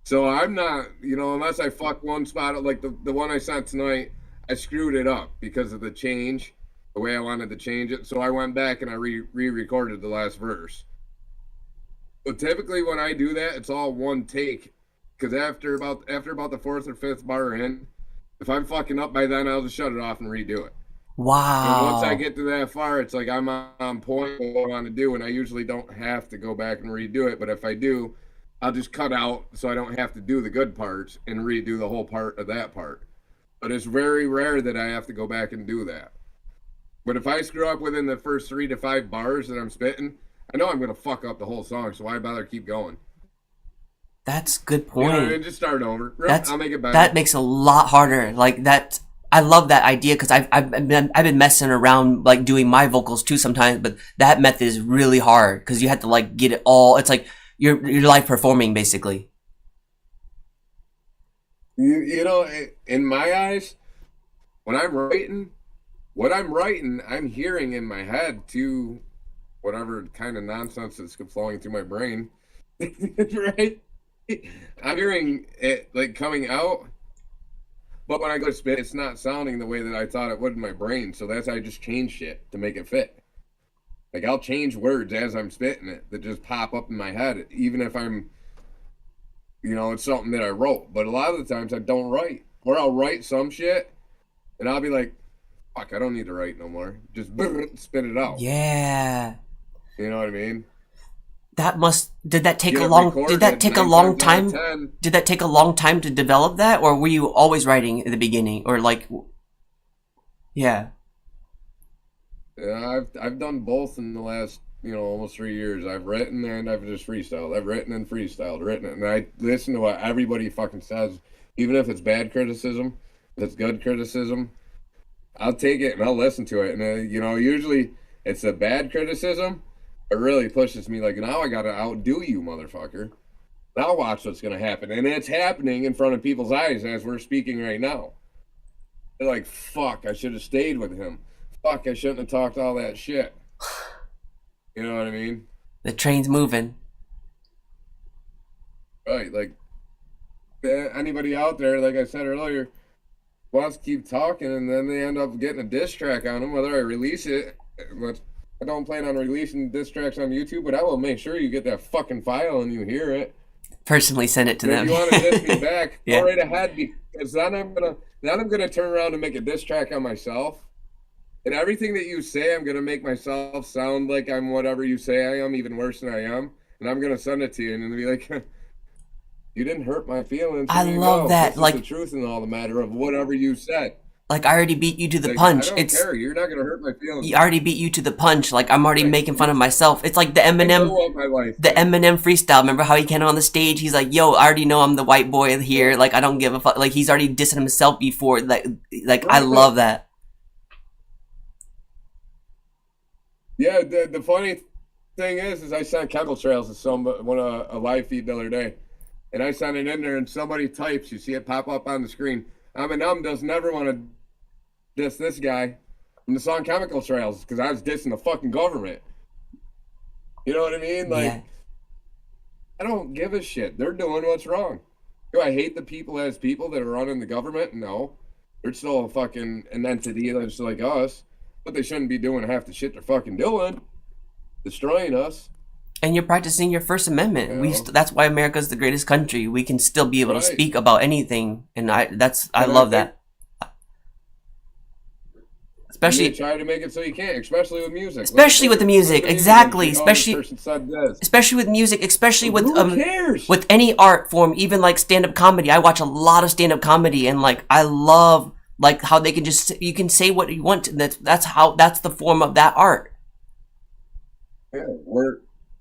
So I'm not, unless I fuck one spot, like the one I sent tonight, I screwed it up because of the change, the way I wanted to change it. So I went back and I re-recorded the last verse. But typically when I do that, it's all one take. Because after about the fourth or fifth bar in, if I'm fucking up by then, I'll just shut it off and redo it. Wow. And once I get to that far, it's like I'm on point with what I want to do, and I usually don't have to go back and redo it. But if I do, I'll just cut out so I don't have to do the good parts and redo the whole part of that part. But it's very rare that I have to go back and do that. But if I screw up within the first 3 to 5 bars that I'm spitting, I know I'm going to fuck up the whole song, so why bother keep going? That's a good point. You know what I mean? Just start over. I'll make it better. That makes it a lot harder. Like that, I love that idea because I've been messing around like doing my vocals too sometimes, but that method is really hard because you have to like get it all. It's like you're live performing basically. You know, in my eyes, when I'm writing, what I'm writing, I'm hearing in my head to whatever kind of nonsense that's flowing through my brain, right? I'm hearing it like coming out, but when I go to spit, it's not sounding the way that I thought it would in my brain. So that's I just change shit to make it fit. Like I'll change words as I'm spitting it that just pop up in my head, even if I'm, it's something that I wrote. But a lot of the times I don't write, or I'll write some shit, and I'll be like, "Fuck, I don't need to write no more. Just spit it out." Yeah. You know what I mean? Did that take a long time? Did that take a long time to develop that, or were you always writing at the beginning, or like, yeah? Yeah, I've done both in the last, almost 3 years. I've written and I've just freestyled. I've written and freestyled, and I listen to what everybody fucking says, even if it's bad criticism, if it's good criticism, I'll take it and I'll listen to it. And usually it's a bad criticism. It really pushes me like, now I gotta outdo you, motherfucker. Now watch what's gonna happen. And it's happening in front of people's eyes as we're speaking right now. They're like, fuck, I should have stayed with him. Fuck, I shouldn't have talked all that shit. You know what I mean? The train's moving. Right, like, anybody out there, like I said earlier, wants to keep talking and then they end up getting a diss track on them, whether I release it, but I don't plan on releasing diss tracks on YouTube, but I will make sure you get that fucking file and you hear it. Personally send it to them. If you want to diss me back, Yeah. go right ahead, because then I'm gonna turn around and make a diss track on myself. And everything that you say, I'm gonna make myself sound like I'm whatever you say I am, even worse than I am. And I'm gonna send it to you and be like, you didn't hurt my feelings. I love that. This like is the truth in all the matter of whatever you said. Like I already beat you to the Like, punch. I don't care. You're not gonna hurt my feelings. I already beat you to the punch. Like I'm already making fun of myself. It's like the Eminem freestyle. Remember how he came on the stage? He's like, "Yo, I already know I'm the white boy here. Like I don't give a fuck." Like he's already dissing himself before. Like I love that. Yeah, the funny thing is I sent Chemical Trails to a live feed the other day, and I sent it in there, and somebody types. You see it pop up on the screen. Eminem does never want to diss this guy from the song Chemical Trails because I was dissing the fucking government. You know what I mean? Like, yeah. I don't give a shit. They're doing what's wrong. Do I hate the people as people that are running the government? No. They're still an entity that's like us, but they shouldn't be doing half the shit they're fucking doing, destroying us. And you're practicing your First Amendment. That's why America's the greatest country. We can still be able to speak about anything, and I love that. Especially try to make it so you can't, especially with music. Especially with the music, exactly. Especially with music, especially with with any art form, even like stand-up comedy. I watch a lot of stand-up comedy, and like I love like how they can you can say what you want. That's the form of that art. Yeah,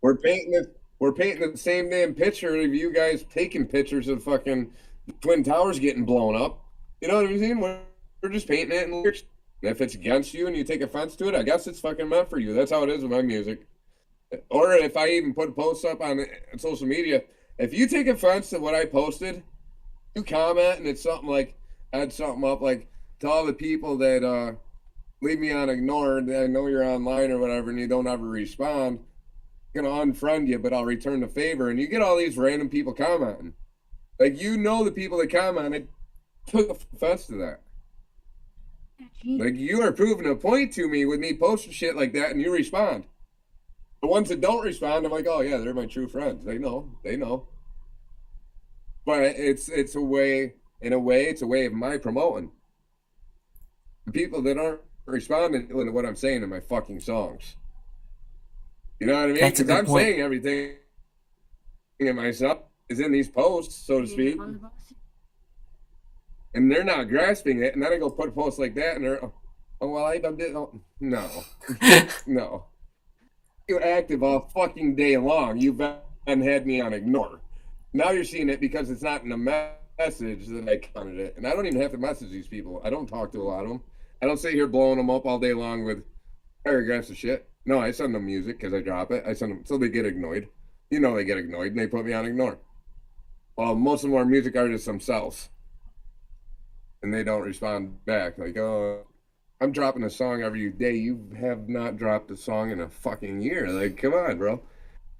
we're painting the same damn picture of you guys taking pictures of fucking Twin Towers getting blown up. You know what I'm saying? We're just painting it in lyrics. And if it's against you and you take offense to it, I guess it's fucking meant for you. That's how it is with my music. Or if I even put posts up on social media, if you take offense to what I posted, you comment and it's something like, I had something up like, to all the people that leave me on ignored, I know you're online or whatever, and you don't ever respond, I'm gonna unfriend you, but I'll return the favor. And you get all these random people commenting. Like, you know, the people that commented took offense to that. Like, you are proving a point to me with me posting shit like that, and you respond. The ones that don't respond, I'm like, oh yeah, they're my true friends. They know. But it's a way, in a way, it's a way of my promoting. The people that aren't responding to what I'm saying in my fucking songs. You know what I mean? That's a Because good I'm point. saying everything in myself is in these posts, so to speak. And they're not grasping it, and then I go put a post like that, and they're, oh well, I done did. Oh, no, no. You're active all fucking day long. You've been had me on ignore. Now you're seeing it because it's not in a message that I commented it, and I don't even have to message these people. I don't talk to a lot of them. I don't sit here blowing them up all day long with paragraphs of shit. No, I send them music because I drop it. I send them so they get ignored. You know they get ignored, and they put me on ignore. Well, most of them are music artists themselves. And they don't respond back. Like, oh, I'm dropping a song every day. You have not dropped a song in a fucking year. Like, come on, bro.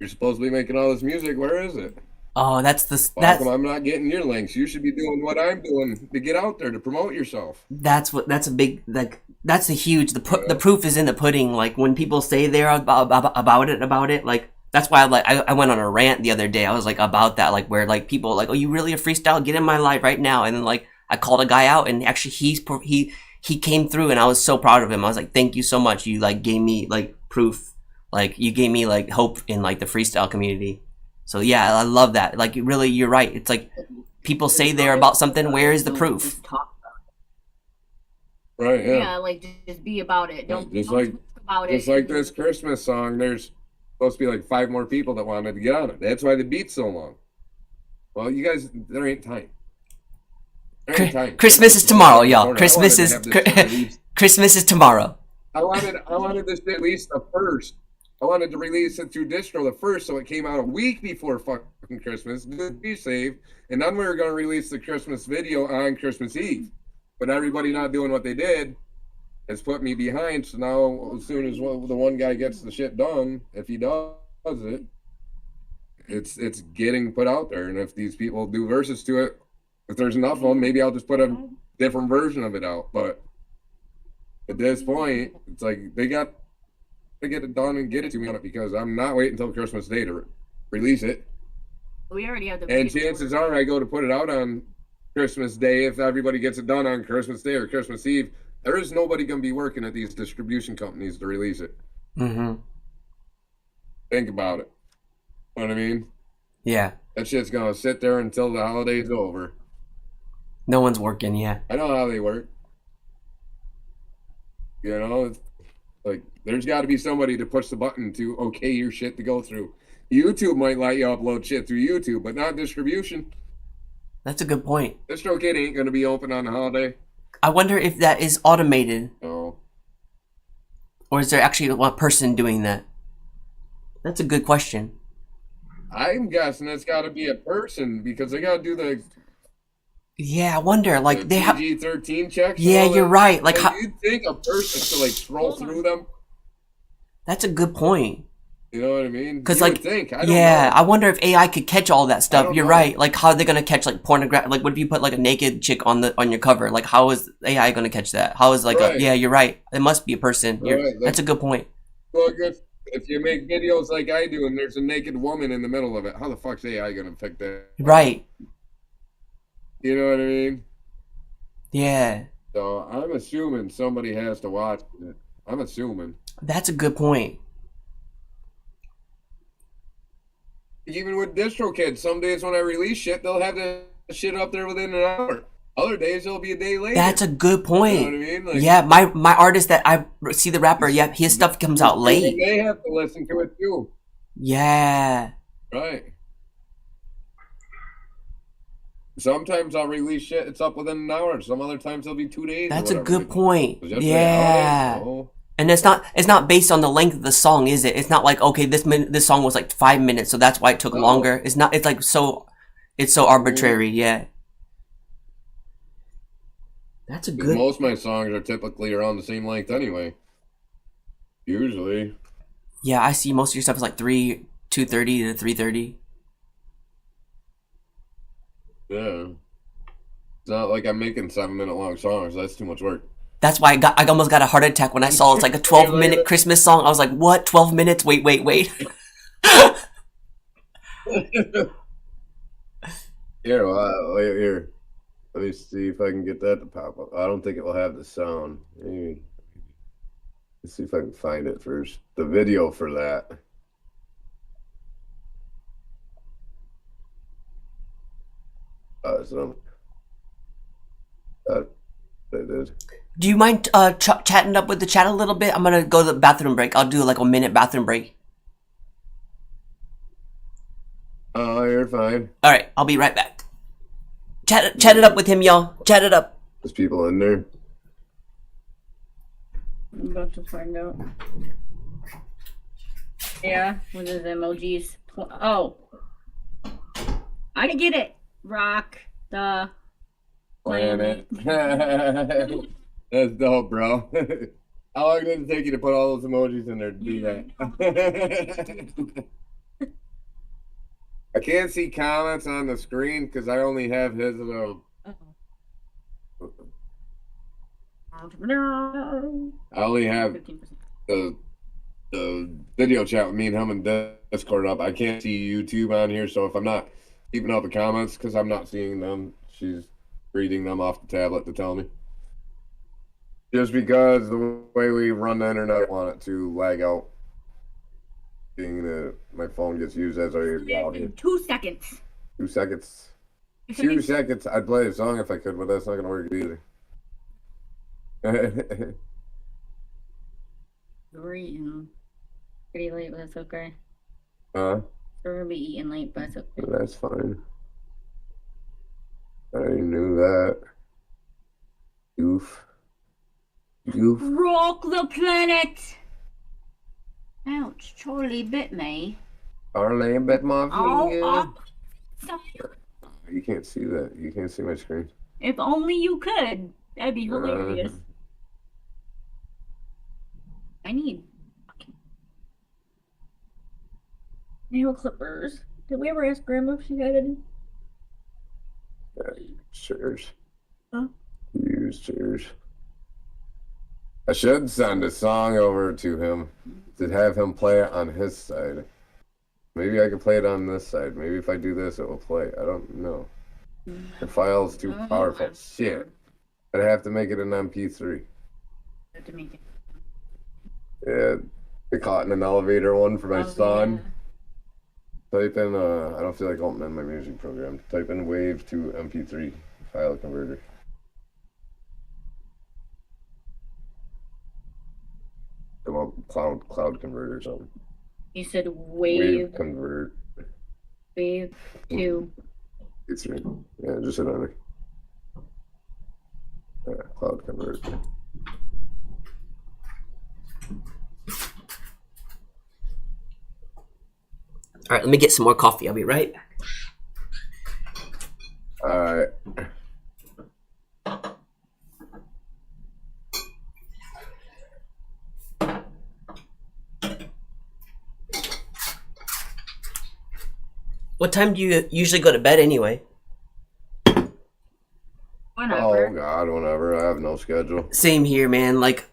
You're supposed to be making all this music. Where is it? Oh, How come I'm not getting your links? You should be doing what I'm doing to get out there to promote yourself. that's a big, like, that's a huge, the proof is in the pudding. Like, when people say they're about it, like, that's why I went on a rant the other day. I was like, about that, like, where like people like, oh, you really a freestyle? Get in my life right now. And then like I called a guy out, and actually he came through, and I was so proud of him. I was like, thank you so much. You like gave me like proof, like you gave me like hope in like the freestyle community. So yeah, I love that. Like, really, you're right. It's like people say they're about something. Where is the proof? Right, yeah. Yeah, like just be about it. Don't Just don't like- talk about Just it. like this Christmas song, there's supposed to be like 5 more people that wanted to get on it. That's why the beat's so long. Well, you guys, there ain't time. There ain't time. Christmas is tomorrow, y'all. I Christmas wanted is to have this shit released. Christmas is tomorrow. I wanted this at least the first. I wanted to release it through distro the first, so it came out a week before fucking Christmas. Be saved, and then we were gonna release the Christmas video on Christmas Eve. But everybody not doing what they did has put me behind. So now, as soon as the one guy gets the shit done, if he does it, it's getting put out there. And if these people do verses to it, if there's enough of them, maybe I'll just put a different version of it out. But at this point, it's like they got to get it done and get it to me on it, because I'm not waiting until Christmas Day to release it. We already have the And video. chances are I go to put it out on Christmas Day. If everybody gets it done on Christmas Day or Christmas Eve, there is nobody going to be working at these distribution companies to release it. Mm-hmm. Think about it. You know what I mean? Yeah. That shit's going to sit there until the holiday's over. No one's working. Yeah. I know how they work. You know, it's like there's got to be somebody to push the button to okay your shit to go through. YouTube might let you upload shit through YouTube, but not distribution. That's a good point. DistroKid ain't going to be open on the holiday. I wonder if that is automated, No. or is there actually one person doing that? That's a good question. I'm guessing it's got to be a person, because they got to do the Yeah, I wonder. Like they have. PG-13 checks. and Yeah, all you're that. right. Like, how, you'd think a person to like scroll through them. that's a good point. You know what I mean? Because You like, would think. I don't yeah, know. I wonder if AI could catch all that stuff. don't You're know. right. Like, how are they gonna catch like pornographic? Like, what if you put like a naked chick on your cover? Like, how is AI gonna catch that? How is like Right. yeah, you're right. It must be a person. Right, like- That's a good point. Well, if you make videos like I do and there's a naked woman in the middle of it, how the fuck's AI gonna pick that? Right. You know what I mean? Yeah. So I'm assuming somebody has to watch it. I'm assuming. That's a good point. Even with DistroKid, some days when I release shit, they'll have the shit up there within an hour. Other days it'll be a day later. That's a good point. You know what I mean? Like, Yeah, my artist that I see the rapper. Yeah, his stuff comes out late. They have to listen to it too. Yeah. Right. Sometimes I'll release shit, it's up within an hour. Some other times it'll be 2 days. or That's a whatever. good point. Was yesterday Yeah. holiday? No. And it's not based on the length of the song, is it? It's not like, okay, this song was like 5 minutes, so that's why it took longer. It's not. It's like it's so arbitrary. Yeah. That's a good. Most of my songs are typically around the same length anyway. Usually. Yeah, I see most of your stuff is like 2:30 to 3:30. Yeah. It's not like I'm making 7-minute long songs. That's too much work. That's why I almost got a heart attack when I saw it's like a 12-minute Christmas song. I was like, what? 12 minutes? Wait. Here, wait, here. Let me see if I can get that to pop up. I don't think it will have the sound. Maybe. Let's see if I can find it first. The video for that. I did. Do you mind chatting up with the chat a little bit? I'm gonna go to the bathroom break. I'll do like a minute bathroom break. Oh, you're fine. All right, I'll be right back. Chat it up with him, y'all. Chat it up. There's people in there. I'm about to find out. Yeah, with his emojis. Oh. I get it. Rock the planet. That's dope, bro. How long did it take you to put all those emojis in there to do that? I can't see comments on the screen because I only have his little. I only have the video chat with me and him and Discord up. I can't see YouTube on here, so if I'm not keeping up the comments because I'm not seeing them, she's reading them off the tablet to tell me. Just because the way we run the internet, I want it to lag out. Being that my phone gets used as I out here. 2 seconds. 2 seconds. 2 seconds. I'd play a song if I could, but that's not gonna work either. We're eating pretty late, but that's okay. Huh? We're gonna be eating late, but that's okay. That's fine. I knew that. Goof. Rock the planet! Ouch, Charlie bit me. Charlie bit my finger. Oh, You can't see that. You can't see my screen. if only you could. That'd be hilarious. I need nail clippers. Did we ever ask Grandma if she had any? Chairs. Huh? Use chairs. I should send a song over to him to have him play it on his side. Maybe I can play it on this side. Maybe if I do this, it will play. I don't know. The file's too powerful. Shit. I'd have to make it an MP3. Yeah, I caught in an elevator one for my son. Yeah. Type in, I don't feel like opening my music program. Type in wave to MP3 file converter. Cloud converter or something. You said wave convert. Wave to. It's right. Yeah, just hit on it. Cloud convert. All right, let me get some more coffee. I'll be right back. All right. What time do you usually go to bed anyway? Whenever. Oh God, whenever. I have no schedule. Same here, man. Like,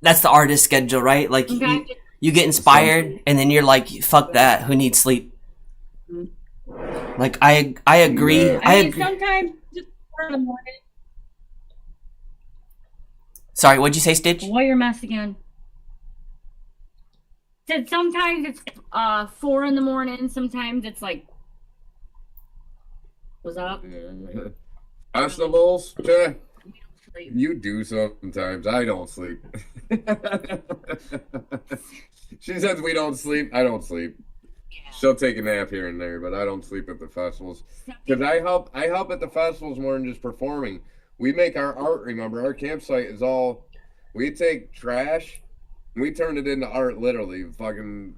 that's the artist schedule, right? Like, you get inspired, and then you're like, fuck that. Who needs sleep? Like, I agree. Yeah. I mean, sometimes just 4 in the morning. Sorry, what'd you say, Stitch? Why your mess again? Said sometimes it's 4 in the morning. Sometimes it's like. What's up? Festivals? You do sometimes. I don't sleep. She says we don't sleep. I don't sleep. Yeah. She'll take a nap here and there, but I don't sleep at the festivals. Because I help at the festivals more than just performing. We make our art, remember. Our campsite is all, we take trash We turned it into art, literally. Fucking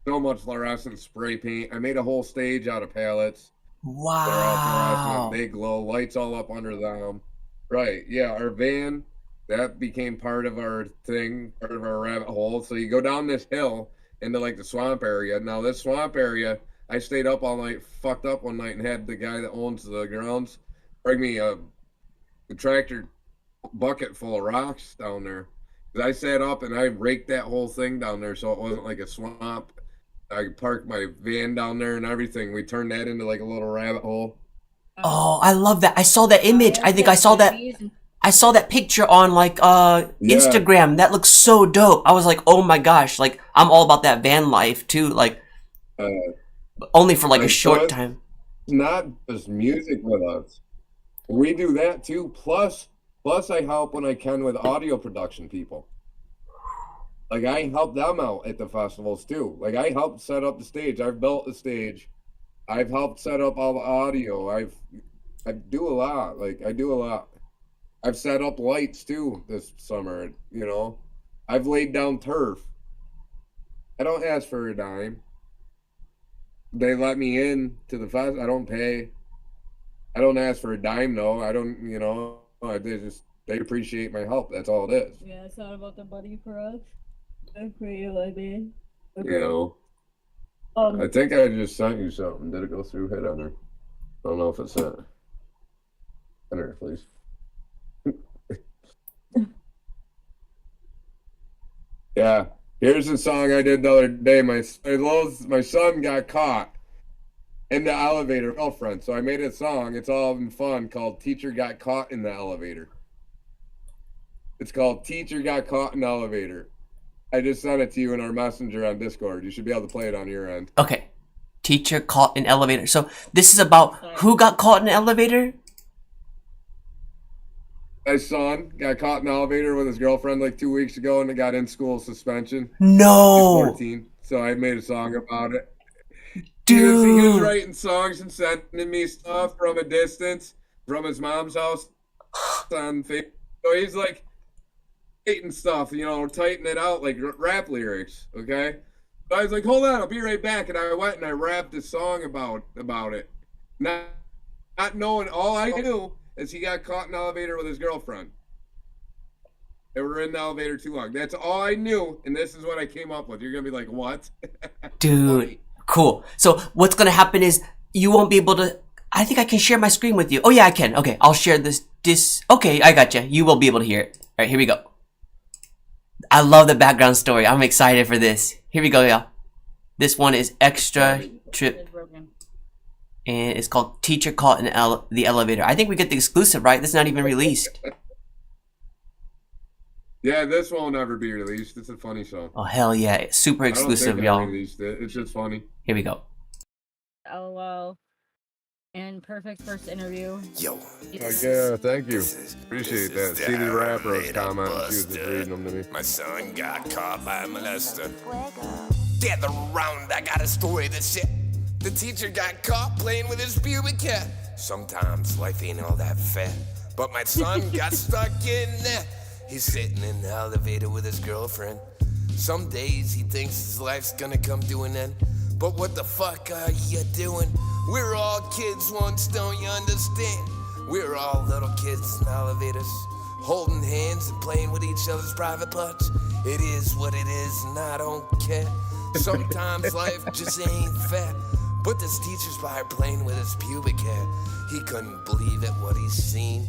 so much fluorescent spray paint. I made a whole stage out of pallets. They're all fluorescent. Wow. They glow. Lights all up under them. Right. Yeah. Our van, that became part of our thing, part of our rabbit hole. So you go down this hill into like the swamp area. Now this swamp area, I stayed up all night, fucked up one night, and had the guy that owns the grounds bring me a tractor bucket full of rocks down there. 'Cause I sat up and I raked that whole thing down there so it wasn't like a swamp. I parked my van down there and everything. We turned that into like a little rabbit hole. Oh, I love that. I saw that image. I think I saw that picture on like Instagram. That looks so dope. I was like, oh my gosh, like I'm all about that van life too. Like only for like a short time. Not just music with us. We do that too. Plus I help when I can with audio production people. Like I help them out at the festivals too. Like I helped set up the stage. I've built the stage. I've helped set up all the audio. I do a lot. Like I do a lot. I've set up lights too this summer, you know. I've laid down turf. I don't ask for a dime. They let me in to the fest. I don't pay. I don't ask for a dime though. I don't, you know, they appreciate my help. That's all it is. Yeah, it's not about the money for us. Good for you, I mean. Okay. You know. I think I just sent you something. Did it go through? Hit enter. I don't know if it sent. Enter, please. Yeah. Here's a song I did the other day. My son got caught in the elevator, girlfriend. So I made a song. It's all in fun called "Teacher Got Caught in the Elevator." It's called "Teacher Got Caught in the Elevator." I just sent it to you in our messenger on Discord. You should be able to play it on your end. Okay. Teacher caught in elevator. So this is about who got caught in an elevator? My son got caught in the elevator with his girlfriend like 2 weeks ago and got in school suspension. No. He's 14. So I made a song about it. Dude. He was writing songs and sending me stuff from a distance from his mom's house on Facebook. So he's like writing stuff, you know, typing it out like rap lyrics, okay? So I was like, hold on, I'll be right back. And I went and I rapped a song about it. Not knowing, all I knew is he got caught in the elevator with his girlfriend. They were in the elevator too long. That's all I knew, and this is what I came up with. You're going to be like, what? Dude, cool. So what's going to happen is you won't be able to... I think I can share my screen with you. Oh, yeah, I can. Okay, I'll share this. Okay, I got you. You will be able to hear it. All right, here we go. I love the background story. I'm excited for this. Here we go, y'all. This one is Extra Trip. And it's called Teacher Caught in the Elevator. I think we get the exclusive, right? This is not even released. Yeah, this won't ever be released. It's a funny song. Oh, hell yeah. It's super exclusive, y'all. Released it. It's just funny. Here we go. LOL. And perfect first interview. Yo. Yeah, thank you. Appreciate that. See the rapper was commenting. She was just reading them to me. My son got caught by a molester. Gather around, I got a story that's shit. The teacher got caught playing with his pubic hair. Sometimes life ain't all that fair, but my son got stuck in there. He's sitting in the elevator with his girlfriend. Some days he thinks his life's gonna come to an end. But what the fuck are you doing? We're all kids once, don't you understand? We're all little kids in elevators, holding hands and playing with each other's private parts. It is what it is and I don't care. Sometimes life just ain't fair. But this teacher's by playing with his pubic hair. He couldn't believe it, what he's seen.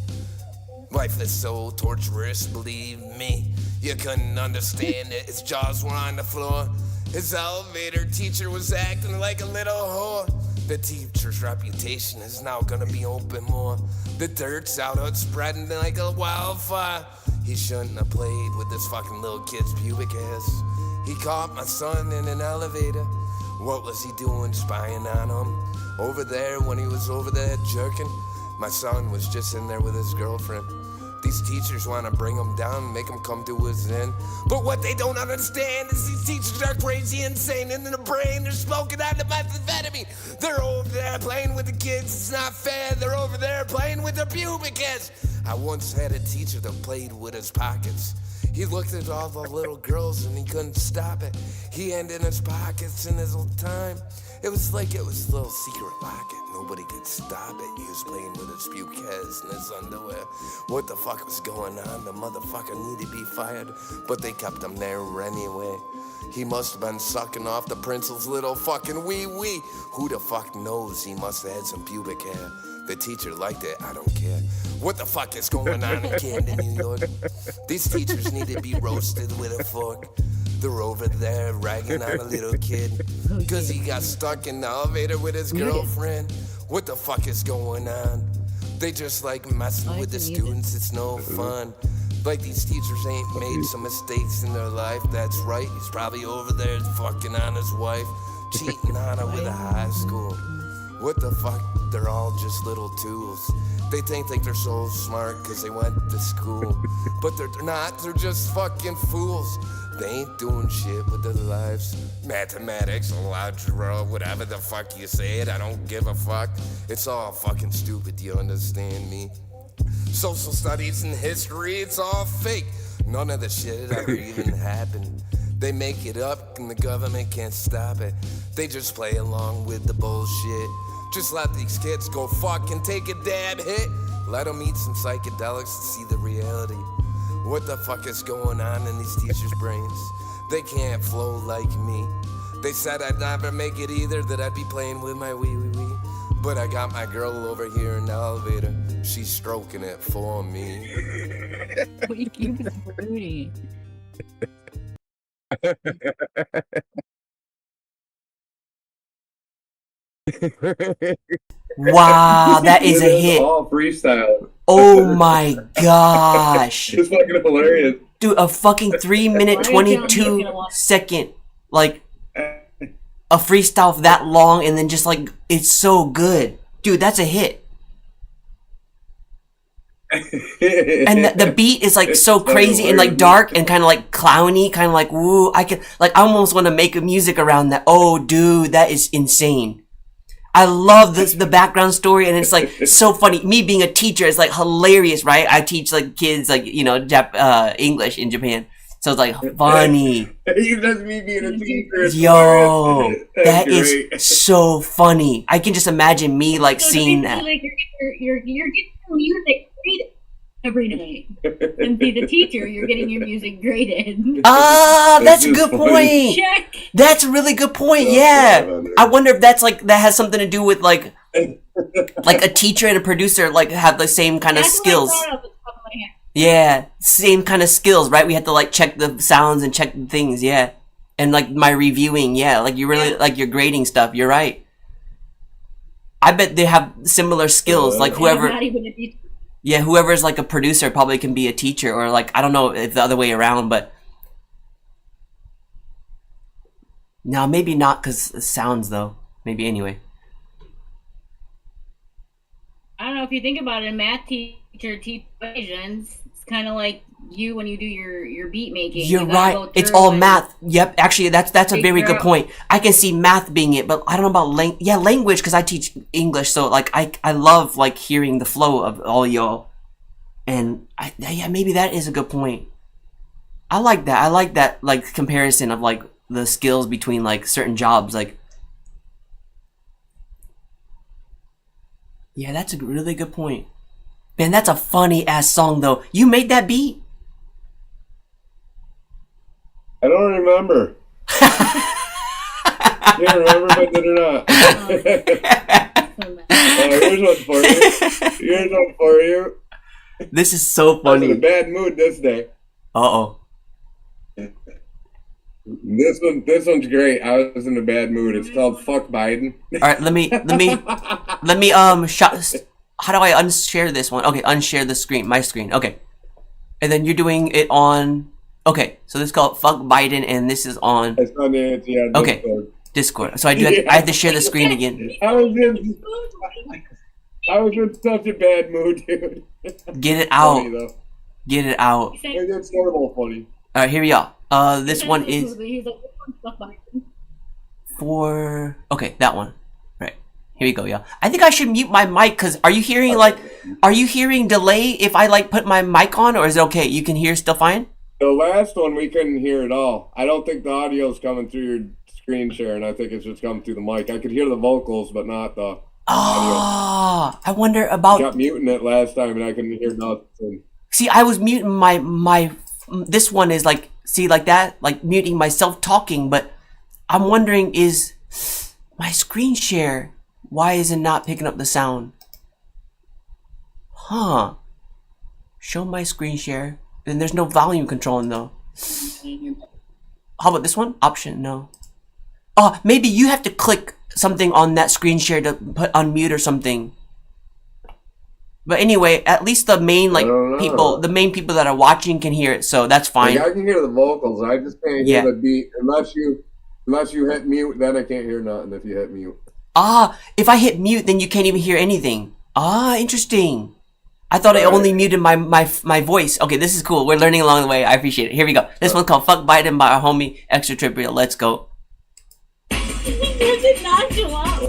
Life is so torturous, believe me. You couldn't understand it, his jaws were on the floor. His elevator teacher was acting like a little whore. The teacher's reputation is now gonna be open more. The dirt's out spreading like a wildfire. He shouldn't have played with this fucking little kid's pubic hairs. He caught my son in an elevator. What was he doing, spying on him? Over there, when he was over there jerking, my son was just in there with his girlfriend. These teachers want to bring him down, make him come to his end. But what they don't understand is these teachers are crazy, insane, and in the brain they're smoking out the methamphetamine. They're over there playing with the kids, it's not fair. They're over there playing with their pubic hairs. I once had a teacher that played with his pockets. He looked at all the little girls and he couldn't stop it. He had in his pockets in his old time. It was like it was a little secret pocket. Nobody could stop it. He was playing with his Buquets and his underwear. What the fuck was going on? The motherfucker needed to be fired, but they kept him there anyway. He must have been sucking off the prince's little fucking wee-wee. Who the fuck knows? He must have had some pubic hair. The teacher liked it, I don't care. What the fuck is going on in Camden, New York? These teachers need to be roasted with a fork. They're over there ragging on a little kid, cause he got stuck in the elevator with his girlfriend. What the fuck is going on? They just like messing with the students, it's no fun. Like these teachers ain't made some mistakes in their life, that's right. He's probably over there fucking on his wife, cheating on her with a high school. What the fuck? They're all just little tools. They think like they're so smart cause they went to school. But they're not, they're just fucking fools. They ain't doing shit with their lives. Mathematics, algebra, whatever the fuck you say it, I don't give a fuck. It's all fucking stupid, do you understand me? Social studies and history, it's all fake. None of the shit ever even happened. They make it up and the government can't stop it. They just play along with the bullshit. Just let these kids go fuck and take a dab hit. Let them eat some psychedelics to see the reality. What the fuck is going on in these teachers' brains? They can't flow like me. They said I'd never make it either, that I'd be playing with my wee. But I got my girl over here in the elevator. She's stroking it for me. We keep it fruity. Wow, that is a hit. All freestyle. Oh my gosh. It's fucking hilarious. Dude, a fucking 3-minute 22-second, like, a freestyle for that long, and then just like, it's so good. Dude, that's a hit. And the beat is like so crazy and like dark and kind of like clowny, kind of like, woo, I almost want to make a music around that. Oh, dude, that is insane. I love the background story, and it's like so funny. Me being a teacher is like hilarious, right? I teach like kids like, you know, English in Japan. So it's like funny. That's me being a teacher. Yo, that is so funny. I can just imagine me like seeing that. Like you're getting your music graded every night. And be the teacher, you're getting your music graded. Ah, that's a good point. Check. That's a really good point. Yeah, I wonder if that's like that has something to do with like a teacher and a producer like have the same kind of skills. Yeah, same kind of skills, right? We had to like check the sounds and check things, yeah. And like my reviewing, yeah, like you really like your grading stuff. You're right. I bet they have similar skills. Like whoever, yeah, whoever's like a producer probably can be a teacher, or like I don't know if the other way around, but no, maybe not because it sounds though. Maybe anyway. I don't know if you think about it. A math teacher teach equations. It's kind of like you when you do your beat making. You're right. It's all math. Yep. Actually, that's a very good point. I can see math being it, but I don't know about language because I teach English, so like I love like hearing the flow of all y'all, and yeah, maybe that is a good point. I like that. I like that like comparison of like the skills between like certain jobs. Like, yeah, that's a really good point. Man, that's a funny ass song though. You made that beat? I don't remember. You remember if I did or not? Here's one for you. Here's one for you. This is so funny. I was in a bad mood this day. Uh-oh. This one's great. I was in a bad mood. It's called "Fuck Biden." All right, let me how do I unshare this one? Okay, unshare the screen, my screen. Okay, and then you're doing it on. Okay, so this is called "Fuck Biden," and this is on. It's on the Discord. Okay, Discord. So I have to share the screen again. I was in such a bad mood, dude. Get it out. Funny, Get it out. It's horrible funny. All right, here we go. This one is for. Okay, that one. Right. Here we go, y'all. I think I should mute my mic because are you hearing delay if I like put my mic on, or is it okay? You can hear still fine? The last one we couldn't hear at all. I don't think the audio's coming through your screen share, and I think it's just coming through the mic. I could hear the vocals, but not the audio. I wonder about. I got muting it last time, and I couldn't hear nothing. See, I was muting my. This one is like, see, like that, like muting myself talking. But I'm wondering, is my screen share? Why is it not picking up the sound? Huh? Show my screen share. Then there's no volume controlling though. How about this one? Option, no. Oh, maybe you have to click something on that screen share to put unmute or something. But anyway, at least the main people that are watching can hear it, so that's fine. Like, I can hear the vocals. I just can't hear the beat unless you hit mute. Then I can't hear nothing if you hit mute. If I hit mute, then you can't even hear anything. Interesting. I thought I only muted my voice. Okay, this is cool. We're learning along the way. I appreciate it. Here we go. This one's called Fuck Biden by our homie Extra Trivial. Let's go. You did not show up.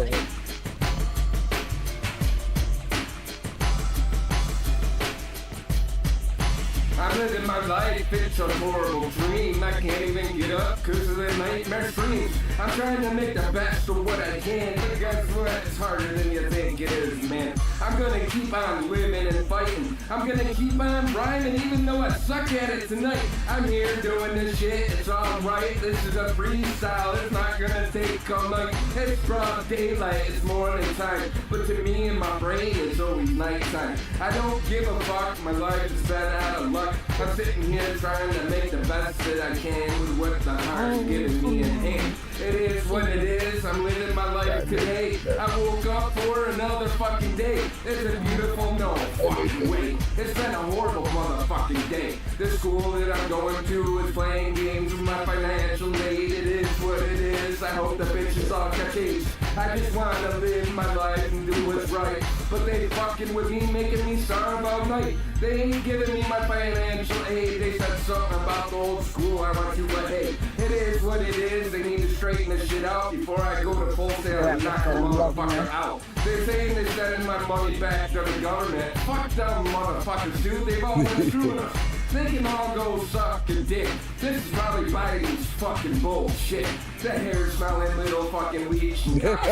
I'm living my life, it's a horrible dream. I can't even get up cause of the nightmare dreams. I'm trying to make the best of what I can, but guess what? It's harder than you think it is, man. I'm gonna keep on living and fighting. I'm gonna keep on rhyming even though I suck at it tonight. I'm here doing this shit, it's alright. This is a freestyle, it's not gonna take all night. It's broad daylight, it's morning time. But to me and my brain, it's always nighttime. I don't give a fuck, my life is bad out of luck. I'm sitting here trying to make the best that I can with what the heart's giving me in hand. It is what it is, I'm living my life today. I woke up for another fucking day. It's a beautiful, no fucking way. It's been a horrible motherfucking day. The school that I'm going to is playing games with my financial aid. It is what it is, I hope the bitches all catch AIDS. I just wanna live my life and do what's right. But they fucking with me, making me starve all night. They ain't giving me my financial aid. They said something about the old school I went to, but hey, it is what it is. They need to straighten this shit out before I go to full sale and knock a motherfucker out. They're saying they're sending my money back to the government. Fuck them motherfuckers, dude. They've all been screwing us. They can all go suck a dick. This is probably Biden's fucking bullshit. The hair smelling little fucking leech.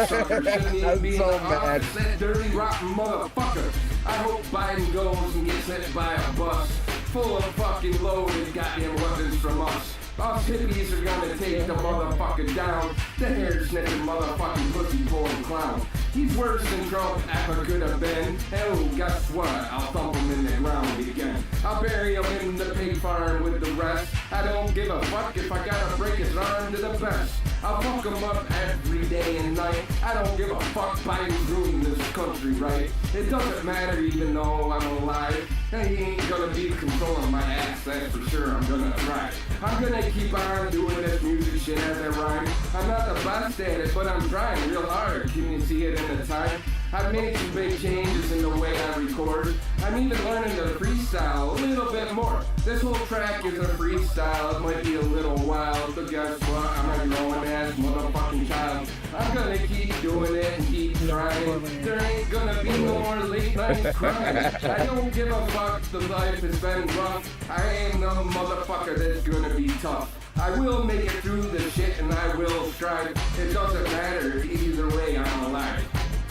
Sucker shouldn't even be in the office. That dirty rotten motherfucker. I hope Biden goes and gets hit by a bus full of fucking loaded goddamn weapons from us. Us hippies are gonna take the motherfucker down. The hair sniffing motherfucking pussy born clown. He's worse than Trump ever could have been. Oh, guess what? I'll thump him in the ground again. I'll bury him in the pig farm with the rest. I don't give a fuck if I gotta break his arm to the best. I'll fuck him up every day and night. I don't give a fuck, Biden's ruining this country, right? It doesn't matter even though I'm alive. He ain't gonna be controlling my ass, that's for sure. I'm gonna try. I'm gonna keep on doing this music shit as I rhyme. I'm not the best at it, but I'm trying real hard. Can you see it in the time? I've made some big changes in the way I record. I'm even learning to freestyle a little bit more. This whole track is a freestyle. It might be a little wild, but guess what? I'm a grown ass motherfucking child. I'm gonna keep doing it and keep trying. There ain't gonna be no more late night crying. I don't give a fuck, the life has been rough. I ain't no motherfucker that's gonna be tough. I will make it through the shit and I will strive. It doesn't matter, either way I'm alive.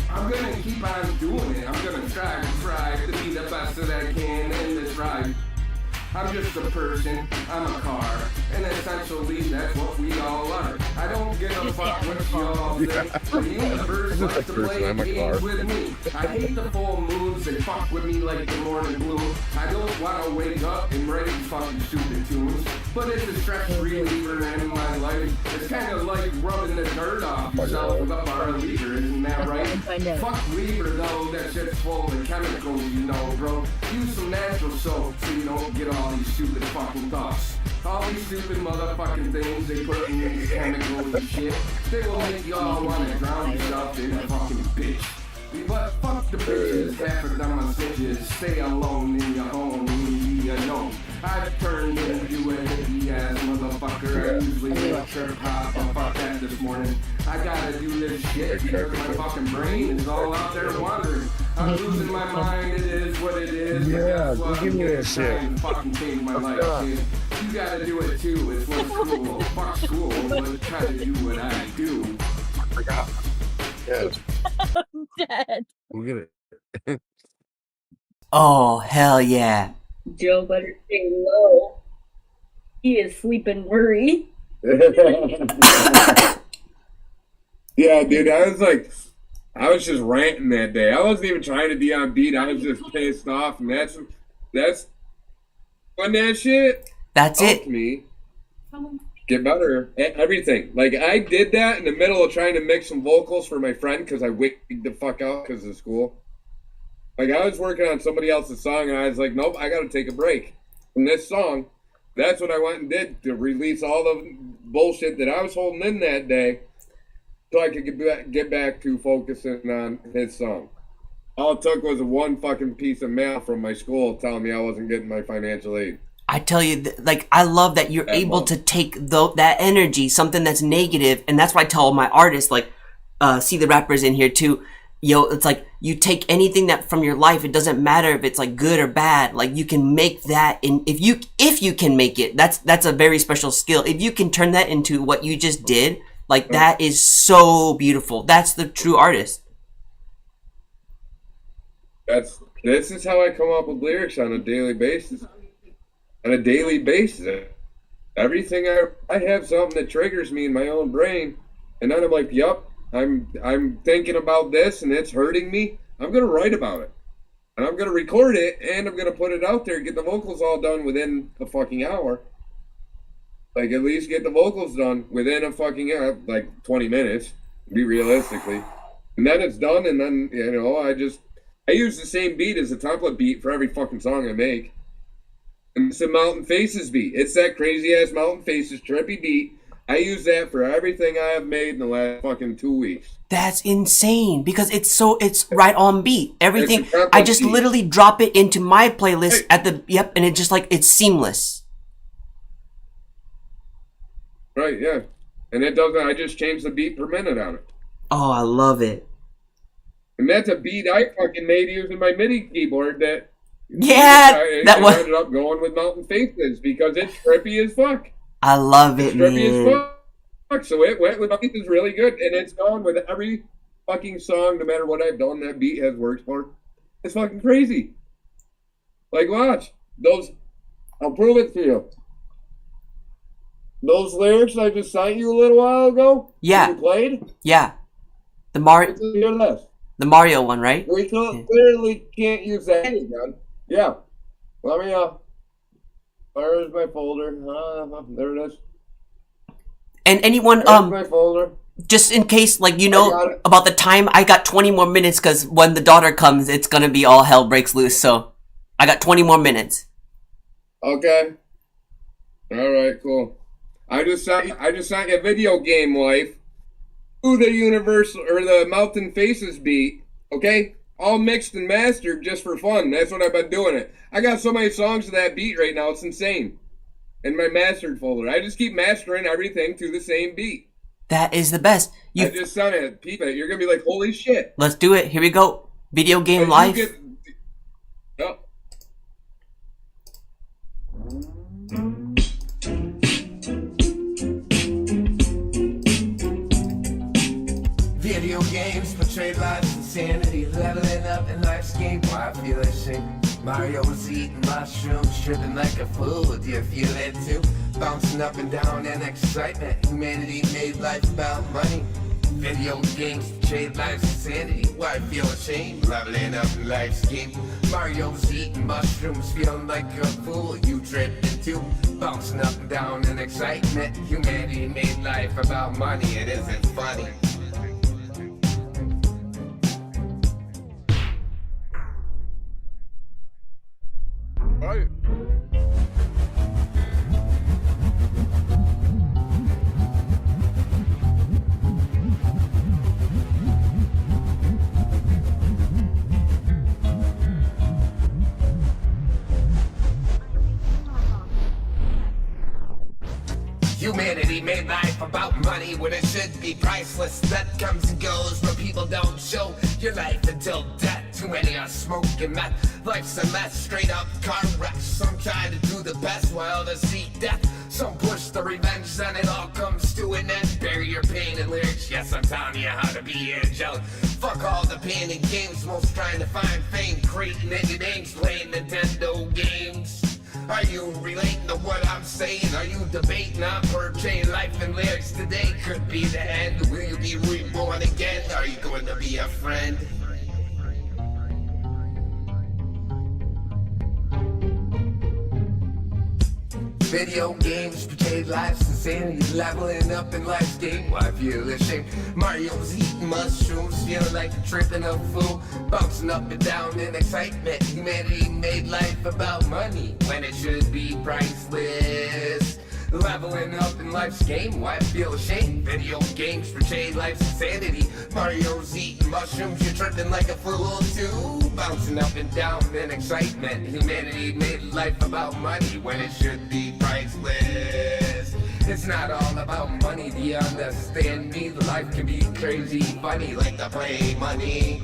I'm gonna keep on doing it. I'm gonna try to be the best that I can in this ride. I'm just a person, I'm a car, and essentially that's what we all are. I don't give a fuck what you all think. The universe likes to play games with me. I hate the full moons, they fuck with me like the morning blue. I don't wanna wake up and write these fucking stupid tunes, but it's a stress reliever in my life. It's kinda like rubbing the dirt off yourself with a bar of lever, isn't that right? Fuck lever though, that shit's full of chemicals, you know, bro. Use some natural soap so you don't get all these stupid fucking thoughts. All these stupid motherfucking things they put in these chemicals and shit. They will make you all want to drown yourself in a fucking bitch. But fuck the bitches, half of them are snitches. Stay alone in your home and be alone. I've turned into a hippie ass motherfucker. I usually make trip hop, but fuck that this morning. I gotta do this shit because my fucking brain is all out there wandering. I'm losing my mind, it is what it is. Yeah, guess what? give me that shit. Fucking change my life, kid. You gotta do it too. It's what's cool. Fuck school, but try to do what I do. I forgot. Yeah. I'm dead. We'll get it. Oh, hell yeah. Joe better stay low. He is sleeping worry. Yeah, dude, I was just ranting that day. I wasn't even trying to be on beat. I was just pissed off, and that's when that shit. That's helped it. Me get better at everything. Like, I did that in the middle of trying to mix some vocals for my friend because I wigged the fuck out because of school. Like, I was working on somebody else's song, and I was like, nope, I got to take a break from this song. That's what I went and did to release all the bullshit that I was holding in that day so I could get back to focusing on his song. All it took was one fucking piece of mail from my school telling me I wasn't getting my financial aid. I tell you, like, I love that you're able to take that energy, something that's negative, and that's why I tell all my artists, like, see the rappers in here too, yo, it's like, you take anything that from your life, it doesn't matter if it's like good or bad, like, you can make that, if you can make it, that's a very special skill. If you can turn that into what you just did, like, that is so beautiful. That's the true artist. This is how I come up with lyrics on a daily basis. Everything I have something that triggers me in my own brain, and then I'm like, yup, I'm thinking about this and it's hurting me. I'm gonna write about it. And I'm gonna record it and I'm gonna put it out there, get the vocals all done within a fucking hour. Like, at least get the vocals done within a fucking hour, like 20 minutes, be realistically. And then it's done, and then, you know, I use the same beat as a template beat for every fucking song I make. And it's a Mountain Faces beat. It's that crazy ass Mountain Faces trippy beat. I use that for everything I have made in the last fucking 2 weeks. That's insane because it's right on beat. Everything, I just beat. literally drop it into my playlist and it just like, it's seamless. Right, yeah. And it doesn't, I just changed the beat per minute on it. Oh, I love it. And that's a beat I fucking made using my MIDI keyboard that I ended up going with Mountain Faces because it's trippy as fuck. I love it, It's trippy man. as fuck. So it went with Faces really good, and it's gone with every fucking song, no matter what I've done, that beat has worked for. It's fucking crazy. Like, watch. I'll prove it to you. Those lyrics I just sent you a little while ago? Yeah. You played? Yeah. The Mario one, right? We clearly can't use that again. Yeah. Let me, where's my folder? There it is. And anyone, There's my folder. just in case, like, you know, about the time, I got 20 more minutes because when the daughter comes, it's gonna be all hell breaks loose. So I got 20 more minutes. Okay. All right, cool. I just sent you a video game life to the Universal or the Mountain Faces beat. Okay, all mixed and mastered just for fun. That's what I've been doing it. I got so many songs to that beat right now. It's insane. In my mastered folder, I just keep mastering everything to the same beat. That is the best. I just sent it. Peep it. You're gonna be like, holy shit. Let's do it. Here we go. Video game life. Yep. Video games portray life's insanity, leveling up in life's game. Why I feel ashamed. Mario was eating mushrooms, tripping like a fool. Do you feel it too? Bouncing up and down in excitement. Humanity made life about money. Video games portray life's insanity. Why I feel ashamed, leveling up in life's game. Mario was eating mushrooms, feeling like a fool. You tripping too? Bouncing up and down in excitement. Humanity made life about money. It isn't funny. Right. Humanity made life about money when it should be priceless. That comes and goes, but people don't show your life until death. Too many are smoking meth. Life's a mess, straight up car wrecks. Some try to do the best while others seek death. Some push the revenge, then it all comes to an end. Bury your pain in lyrics. Yes, I'm telling you how to be angelic. Fuck all the pain and games, most trying to find fame, creating indie names, playing Nintendo games. Are you relating to what I'm saying? Are you debating on per chain? Life and lyrics today could be the end. Will you be reborn again? Are you going to be a friend? Video games, portrayed life's insanity, leveling up in life's game. Why feel ashamed? Mario's eating mushrooms, feeling like a tripping a fool, bouncing up and down in excitement. Humanity made life about money when it should be priceless. Leveling up in life's game, why feel ashamed? Video games portrayed life's insanity. Mario's eating mushrooms, you're tripping like a fool too, bouncing up and down in excitement. Humanity made life about money when it should be priceless. It's not all about money, do you understand me? The life can be crazy funny, like the play money.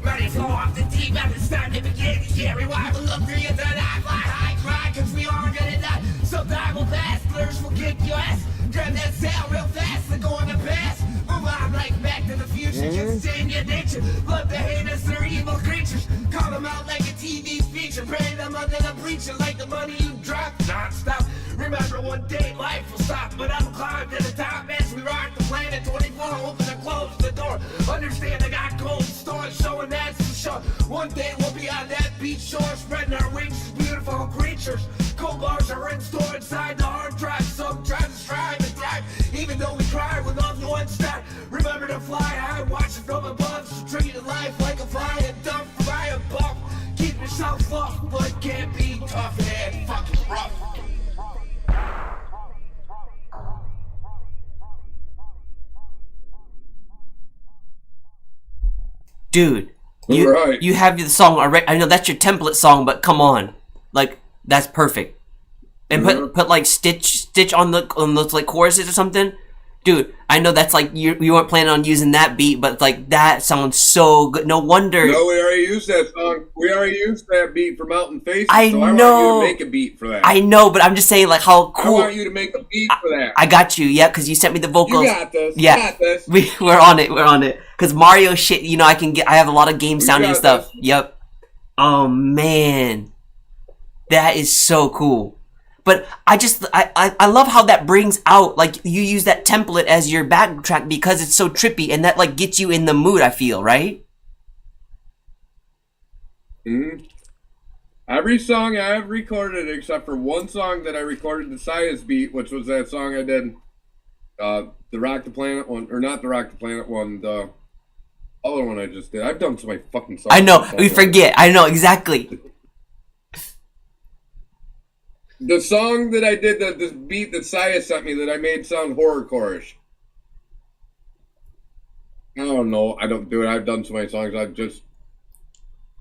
Money flow off the deep end, it's time to begin to carry. Why we look through your third eye, fly high, cry, cause we are gonna die. So time will pass, blurs will kick your ass. Grab that sail real fast, they're going to pass. Move on like Back to the Future, just stay in your nature. Love the haters, they're evil creatures. Call them out like a TV feature. Pray them under the preacher like the money you drop non-stop. Remember one day life will stop, but I'll climb to the top as we rock the planet 24. Open and close the door. Understand I got cold stores showing that's for sure. One day we'll be on that beach shore, spreading our wings as beautiful creatures. Cold bars are in store inside the hard drive. Some try to strive and thrive, even though we cry with loved ones die. Remember to fly high, watch it from above. So treat life like a fly and dump by a buff. Keep yourself soft, but can't be tough and fucking rough. Dude, you have the song already. I know that's your template song, but come on, like that's perfect. And put like stitch on those like choruses or something. Dude, I know that's like you weren't planning on using that beat, but like that sounds so good. No wonder. No, we already used that song. We already used that beat for Mountain Faces. I so know. I want you to make a beat for that. I know, but I'm just saying like how cool. I want you to make a beat for that. I got you. Yeah, because you sent me the vocals. You got this. Yeah, you got this. We're on it. We're on it. Because Mario shit, you know, I have a lot of game sounding stuff. This. Yep. Oh man, that is so cool. But I love how that brings out, like, you use that template as your backtrack because it's so trippy and that, like, gets you in the mood, I feel, right? Mm-hmm. Every song I've recorded, except for one song that I recorded the Sias beat, which was that song I did, the Rock the Planet one, or not the Rock the Planet one, the other one I just did. I've done so many fucking songs. I know, we forget. I know, exactly. The song that I did, this beat that Saya sent me that I made sound horrorcore-ish. I don't know. I don't do it. I've done so many songs.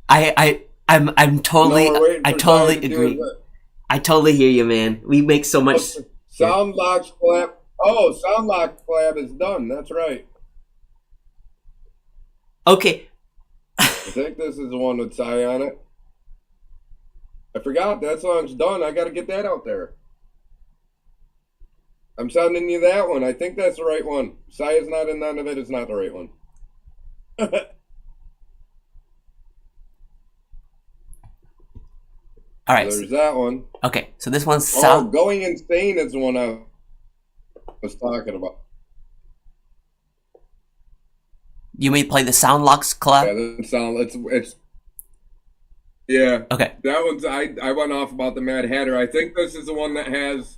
I'm totally, no, I totally agree. I totally hear you, man. We make so much. Soundlock collab. Oh, Soundlock collab is done. That's right. Okay. I think this is the one with Saya on it. I forgot that song's done. I got to get that out there. I'm sending you that one. I think that's the right one. Saya's not in none of it. It's not the right one. All right. So there's that one. Okay, so this one's Going Insane is the one I was talking about. You may play the Soundlocks collab? Yeah, it's yeah. Okay. That one's I went off about the Mad Hatter. I think this is the one that has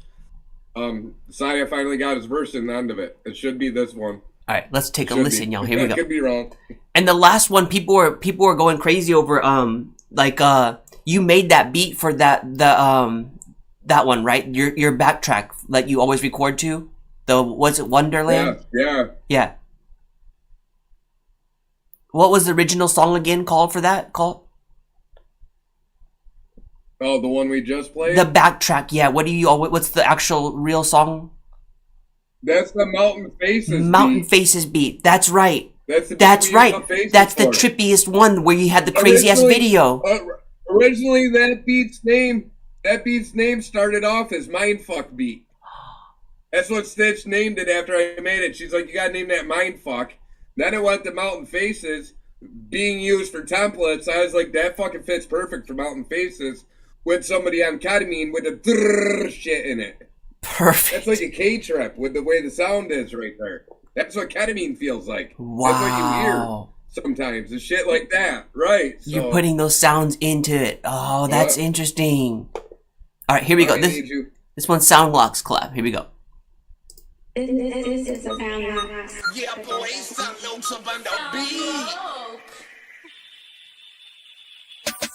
Saya finally got his verse in the end of it. It should be this one. All right, let's take a listen, y'all. Here we go. Could be wrong. And the last one, people were going crazy over you made that beat for that one, right? Your backtrack that you always record to. Was it Wonderland? Yeah. What was the original song again called for that? Oh, the one we just played? The backtrack, yeah. What's the actual real song? That's the Mountain Faces Mountain beat. Faces beat. That's right. That's right. That's the for. trippiest one where you had the crazy ass video. Originally, that beat's name started off as Mindfuck beat. That's what Stitch named it after I made it. She's like, you gotta name that Mindfuck. Then it went to Mountain Faces, being used for templates. I was like, that fucking fits perfect for Mountain Faces with somebody on ketamine with the drrrr shit in it. Perfect. That's like a K-trip with the way the sound is right there. That's what ketamine feels like. Wow. That's what you hear sometimes, and shit like that. Right. So, you're putting those sounds into it. Oh, that's interesting. All right, here we go. This one's Soundlocks clap. Here we go. This is a sound. Yeah, boy, something notes up on the beat.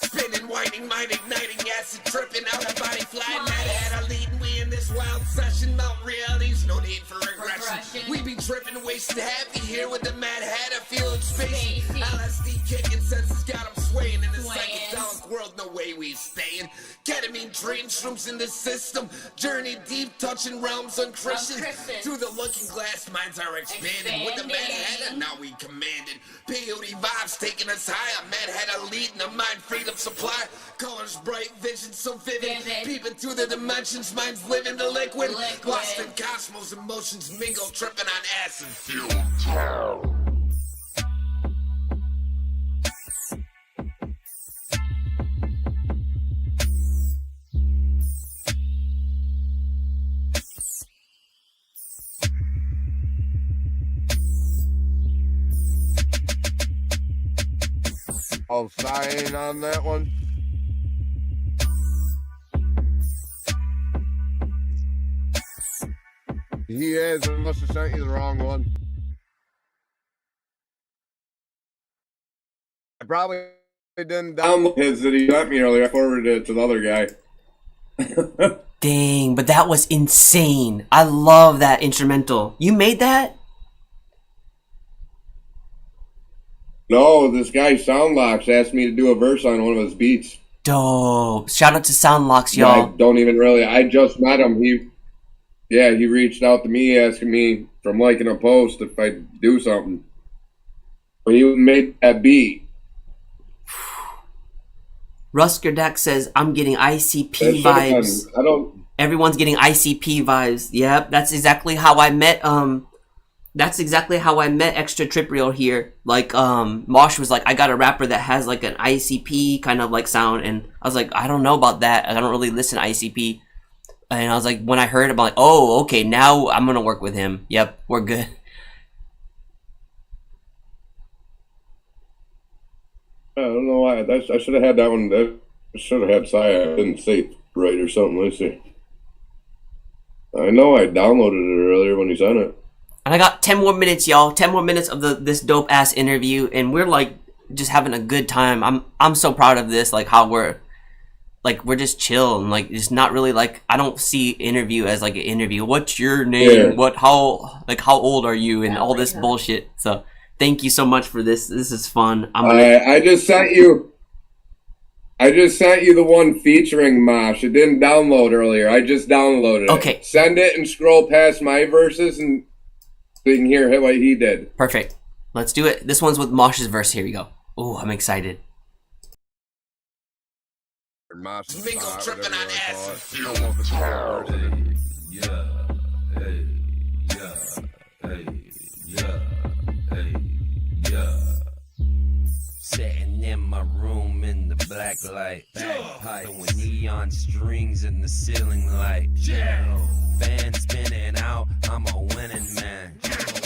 Spinning, whining, mind igniting, acid tripping out of body flying. Mad hat, leading we in this wild session. Mount realities, no need for regression. We be tripping, wasted happy here with the Mad Hatter, feeling spacey. LSD kicking, senses got them swaying in the psychedelic world. No way we staying. Ketamine train shrooms in the system. Journey deep, touching realms unchristened. Through the looking glass, minds are expanding. With the Mad Hatter, now we commanded. Peyote vibes taking us higher. Mad Hatter leading a mind freedom supply. Colors bright, vision so vivid. Peeping through the dimensions, minds living the liquid. Lost in cosmos, emotions mingle, tripping on acid. Fuel. I'll sign on that one. He is. I must have sent you the wrong one. I probably didn't download his that he got me earlier. I forwarded it to the other guy. Dang, but that was insane. I love that instrumental. You made that? No, this guy Soundlocks asked me to do a verse on one of his beats. Dope. Shout out to Soundlocks, y'all. I don't even really. I just met him. He reached out to me asking me from liking a post if I'd do something. But he made that beat. Ruskerdak says, I'm getting ICP vibes. Everyone's getting ICP vibes. Yep, that's exactly how I met Extra Trip Reel here. Like, Mosh was like, I got a rapper that has like an ICP kind of like sound, and I was like, I don't know about that. I don't really listen to ICP. And I was like, when I heard it, I'm like, oh, okay, now I'm gonna work with him. Yep, we're good. I don't know why. I should have had that one. I should have had Saya. I didn't say it right or something. Let's see. I know I downloaded it earlier when he sent it. And I got 10 more minutes, y'all. 10 more minutes of this dope ass interview, and we're like just having a good time. I'm so proud of this. Like how we're just chill and like it's not really like I don't see interview as like an interview. What's your name? Yeah. How old are you? And all this bullshit. So thank you so much for this. This is fun. I just sent you the one featuring Mosh. It didn't download earlier. I just downloaded it. Okay. Send it and scroll past my verses and so you can hear what he did. Perfect. Let's do it. This one's with Mosh's verse. Here we go. Oh, I'm excited. Mingle tripping on acid. Yeah, hey, yeah, hey, yeah, hey, yeah. Sitting in my room in the black light, bagpipe with neon strings in the ceiling light. Band spinning out, I'm a winning man.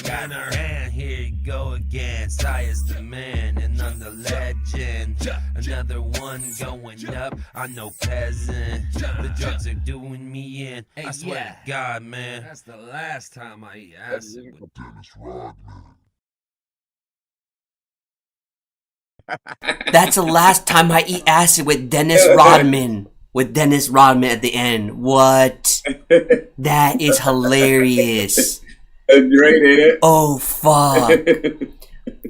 Got her hand, here you go again. Sire's the man, and I'm the legend. Another one going up, I'm no peasant. The drugs are doing me in, I swear to God, man. That's the last time I eat acid with Dennis Rodman. That's the last time I eat acid with Dennis Rodman. With Dennis Rodman at the end. What? That is hilarious. That's great, ain't it? Oh, fuck.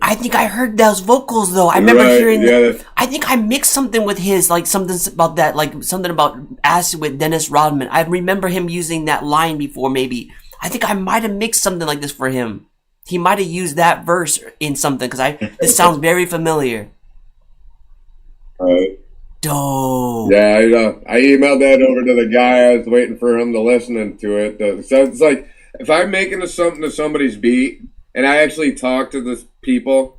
I think I heard those vocals though. I remember Right, hearing. yeah. I think I mixed something with his, like something about that, like something about acid with Dennis Rodman. I remember him using that line before. Maybe I think I might have mixed something like this for him. He might have used that verse in something because this sounds very familiar. Dope. Yeah, I emailed that over to the guy. I was waiting for him to listen to it. So it's like if I'm making something to somebody's beat, and I actually talk to the people,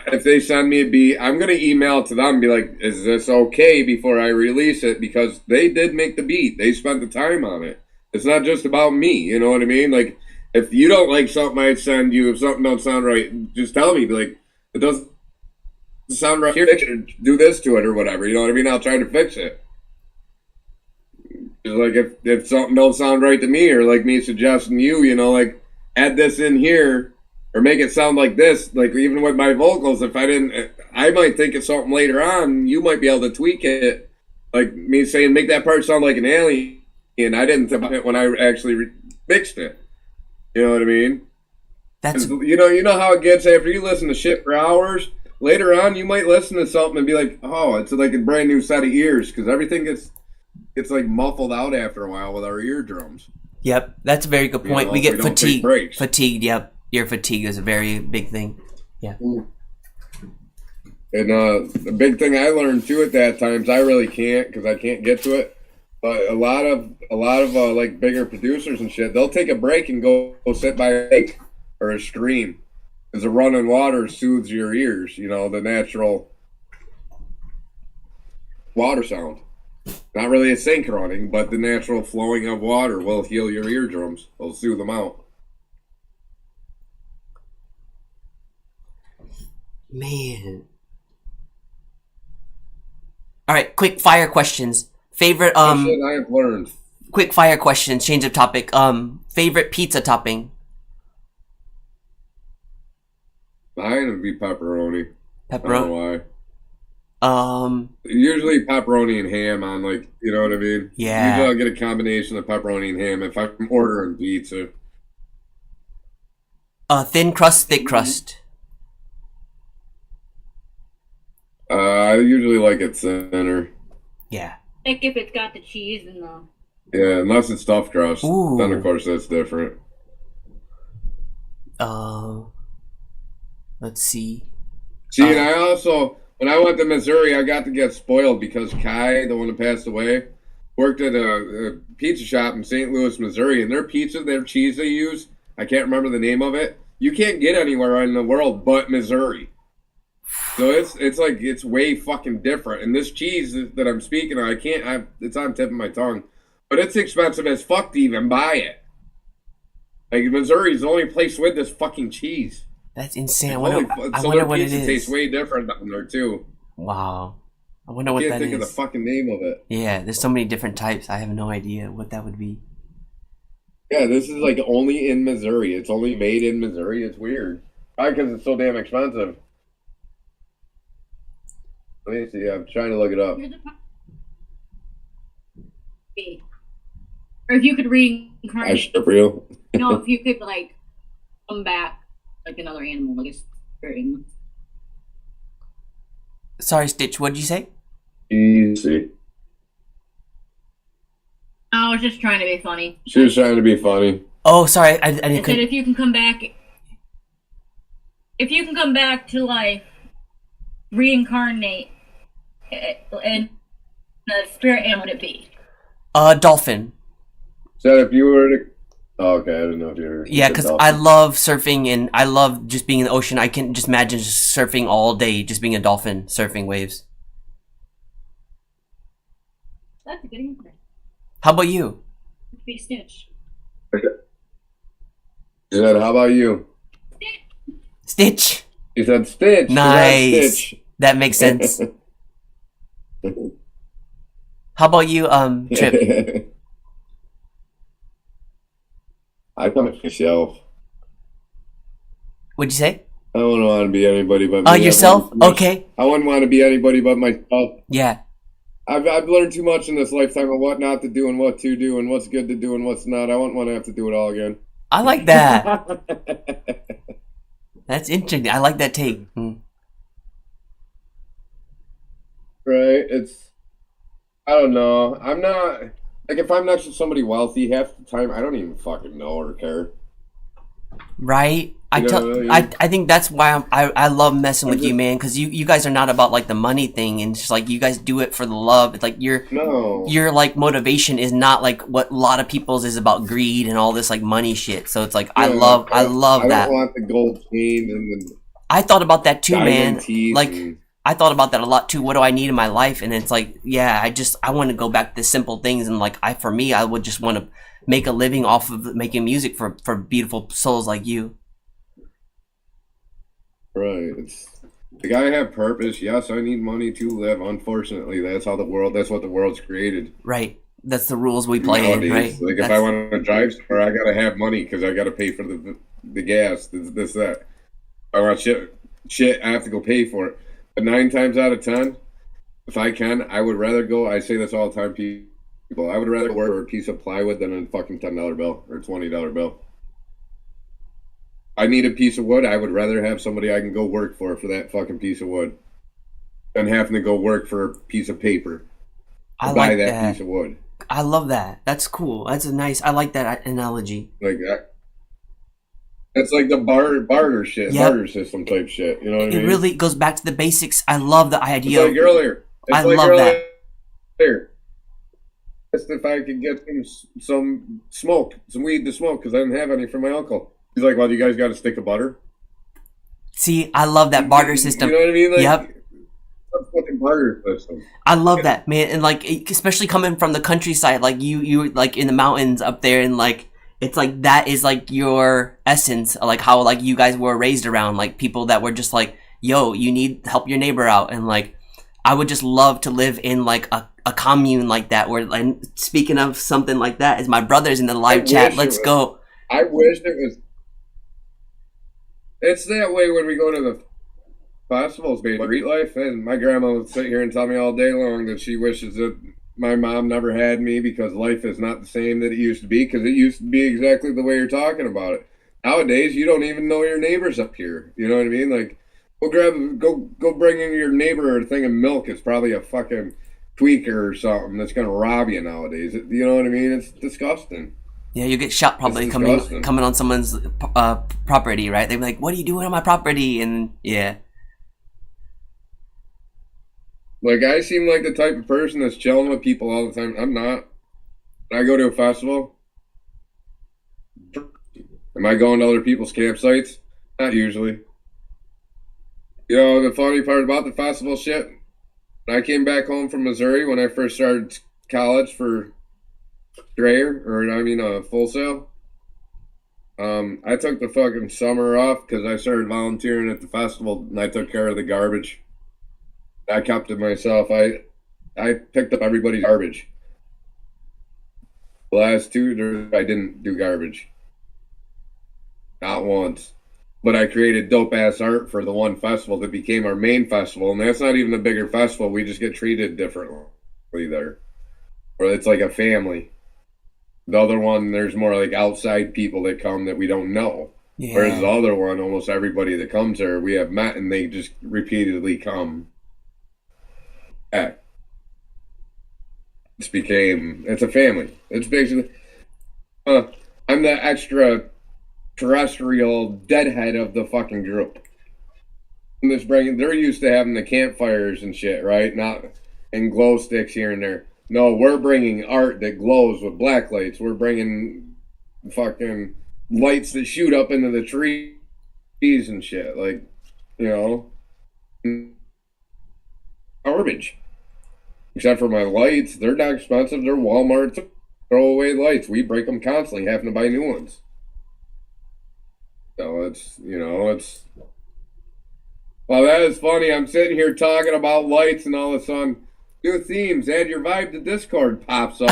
if they send me a beat, I'm gonna email it to them and be like, "Is this okay?" before I release it, because they did make the beat. They spent the time on it. It's not just about me. You know what I mean? Like, if you don't like something I send you, if something don't sound right, just tell me. Be like, it doesn't sound right here, fix it, or do this to it or whatever. You know what I mean? I'll try to fix it. Just like if something don't sound right to me, or like me suggesting you know, like add this in here or make it sound like this. Like even with my vocals, if I didn't, I might think of something later on. You might be able to tweak it. Like me saying, make that part sound like an alien. And I didn't think of it when I actually mixed it. You know what I mean? That's you know how it gets after you listen to shit for hours. Later on, you might listen to something and be like, "Oh, it's like a brand new set of ears," because everything gets like muffled out after a while with our eardrums. Yep, that's a very good point. know, we if get we don't take breaks. fatigued. Yep, ear fatigue is a very big thing. Yeah. And the big thing I learned too at that times, I really can't because I can't get to it. But a lot of like bigger producers and shit, they'll take a break and go sit by a lake or a stream. Because the running water soothes your ears, you know, the natural water sound. Not really a sink running, but the natural flowing of water will heal your eardrums. Will soothe them out. Man. All right, quick fire questions. Favorite Shit I have learned. Quick fire questions. Change of topic. Favorite pizza topping. Mine would be pepperoni. I don't know why. Usually pepperoni and ham on, like, you know what I mean? Yeah. Usually I'll get a combination of pepperoni and ham if I'm ordering pizza. Thin crust, thick crust. I usually like it thinner. Yeah. Like if it's got the cheese and the. Yeah, unless it's stuffed crust. Ooh. Then of course that's different. Let's see. See, and I also, when I went to Missouri, I got to get spoiled because Kai, the one that passed away, worked at a pizza shop in St. Louis, Missouri, and their pizza, their cheese they use, I can't remember the name of it. You can't get anywhere in the world but Missouri. So it's like, it's way fucking different. And this cheese that I'm speaking of, it's on the tip of my tongue, but it's expensive as fuck to even buy it. Like, Missouri's the only place with this fucking cheese. That's insane. I Their wonder what it pizza is. tastes way different down there too. Wow. I wonder what that is. I can't think of the fucking name of it. Yeah, there's so many different types. I have no idea what that would be. Yeah, this is like only in Missouri. It's only made in Missouri. It's weird. Probably because it's so damn expensive. Let me see. I'm trying to look it up. Or if you could I reincarnate. ship for you. No, if you could like come back like another animal, like a spirit. Sorry, Stitch. What did you say? Easy. I was just trying to be funny. She was trying to be funny. Oh, sorry. I I said if you can come back, to life, reincarnate, and the spirit animal would it be? Dolphin. So if you were to, oh, okay, I didn't know if you were. Yeah, because I love surfing and I love just being in the ocean. I can just imagine just surfing all day, just being a dolphin, surfing waves. That's a good answer. How about you? It'd be Stitch. She said, how about you? Stitch. You said Stitch. Nice. Stitch. That makes sense. How about you, Trip? I come at myself. What'd you say? I don't want to be anybody but me. Yourself? Okay. I wouldn't want to be anybody but myself. Yeah. I've learned too much in this lifetime of what not to do and what to do and what's good to do and what's not. I wouldn't want to have to do it all again. I like that. That's interesting. I like that take. Right? I don't know. I'm not like if I'm next to somebody wealthy half the time, I don't even fucking know or care. Right? You know what I mean? I think that's why I love messing with you, man, because you guys are not about like the money thing, and just like you guys do it for the love. It's like your like motivation is not like what a lot of people's is about greed and all this like money shit. So it's like I love I that. don't want the gold chain and the I thought about that too, man. Like and... I thought about that a lot too. What do I need in my life? And it's like, yeah, I want to go back to simple things, and like I would just want to make a living off of making music for beautiful souls like you. Right. The guy have purpose. Yes, I need money to live. Unfortunately, that's what the world's created. Right. That's the rules we play in, right? Like if I want to drive somewhere, I gotta have money because I gotta pay for the gas, this that. I want shit. I have to go pay for it. But 9 times out of 10, if I can, I would rather go. I say this all the time, people. I would rather work for a piece of plywood than a fucking $10 bill or $20 bill. I need a piece of wood. I would rather have somebody I can go work for that fucking piece of wood than having to go work for a piece of paper to buy that piece of wood. I love that. That's cool. That's I like that analogy. Like that. It's like the barter shit, barter system type shit. You know what I mean? It really goes back to the basics. I love the idea. It's like earlier. I love that. Just if I could get some smoke, some weed to smoke, because I didn't have any for my uncle. He's like, well, you guys got a stick of butter? See, I love that barter system. You know what I mean? Like, yep. That's fucking barter system. I love that, man. And like, especially coming from the countryside, like you like in the mountains up there, and like, it's like that is like your essence, like how like you guys were raised around, like people that were just like, yo, you need to help your neighbor out. And like, I would just love to live in like a commune like that, where, and speaking of something like that, is my brother's in the live chat. Let's go. I wish it was. It's that way when we go to the festivals, baby. Street life, and my grandma would sit here and tell me all day long that she wishes that my mom never had me because life is not the same that it used to be, because it used to be exactly the way you're talking about it. Nowadays, you don't even know your neighbors up here. You know what I mean? Like, go bring in your neighbor a thing of milk. It's probably a fucking tweaker or something that's gonna rob you nowadays. You know what I mean? It's disgusting. Yeah, you get shot probably coming on someone's property, right? They'd be like, "What are you doing on my property?" And yeah. Like, I seem like the type of person that's chilling with people all the time. I'm not. When I go to a festival, am I going to other people's campsites? Not usually. You know, the funny part about the festival shit, when I came back home from Missouri when I first started college for Full Sail, I took the fucking summer off because I started volunteering at the festival, and I took care of the garbage. I kept it myself. I picked up everybody's garbage. The last 2 years, I didn't do garbage. Not once. But I created dope-ass art for the one festival that became our main festival, and that's not even a bigger festival. We just get treated differently there. Or it's like a family. The other one, there's more like outside people that come that we don't know. Yeah. Whereas the other one, almost everybody that comes there, we have met, and they just repeatedly come. It's a family. It's basically, I'm the extraterrestrial deadhead of the fucking group. They're used to having the campfires and shit, right? And glow sticks here and there. No, we're bringing art that glows with black lights. We're bringing fucking lights that shoot up into the trees and shit. Like, you know, garbage. Except for my lights, they're not expensive. They're Walmart throwaway lights. We break them constantly, having to buy new ones. So well, that is funny. I'm sitting here talking about lights, and all of a sudden, new themes, add your vibe to Discord pops up.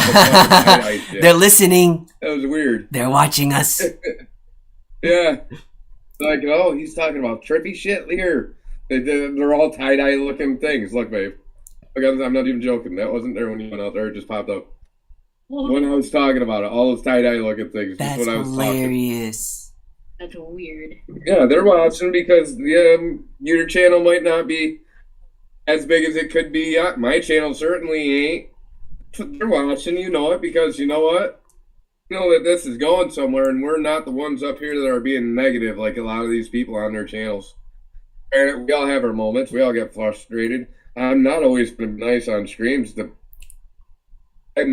They're listening. That was weird. They're watching us. Yeah. Like, oh, he's talking about trippy shit here. They're all tie-dye looking things. Look, babe. I'm not even joking. That wasn't there when you went out there. It just popped up. When I was talking about it, all those tie-dye looking things. That's what I was hilarious. That's weird. Yeah, they're watching because your channel might not be as big as it could be. My channel certainly ain't. They're watching, you know it, because you know what? You know that this is going somewhere, and we're not the ones up here that are being negative like a lot of these people on their channels. And we all have our moments. We all get frustrated. I'm not always been nice on streams. I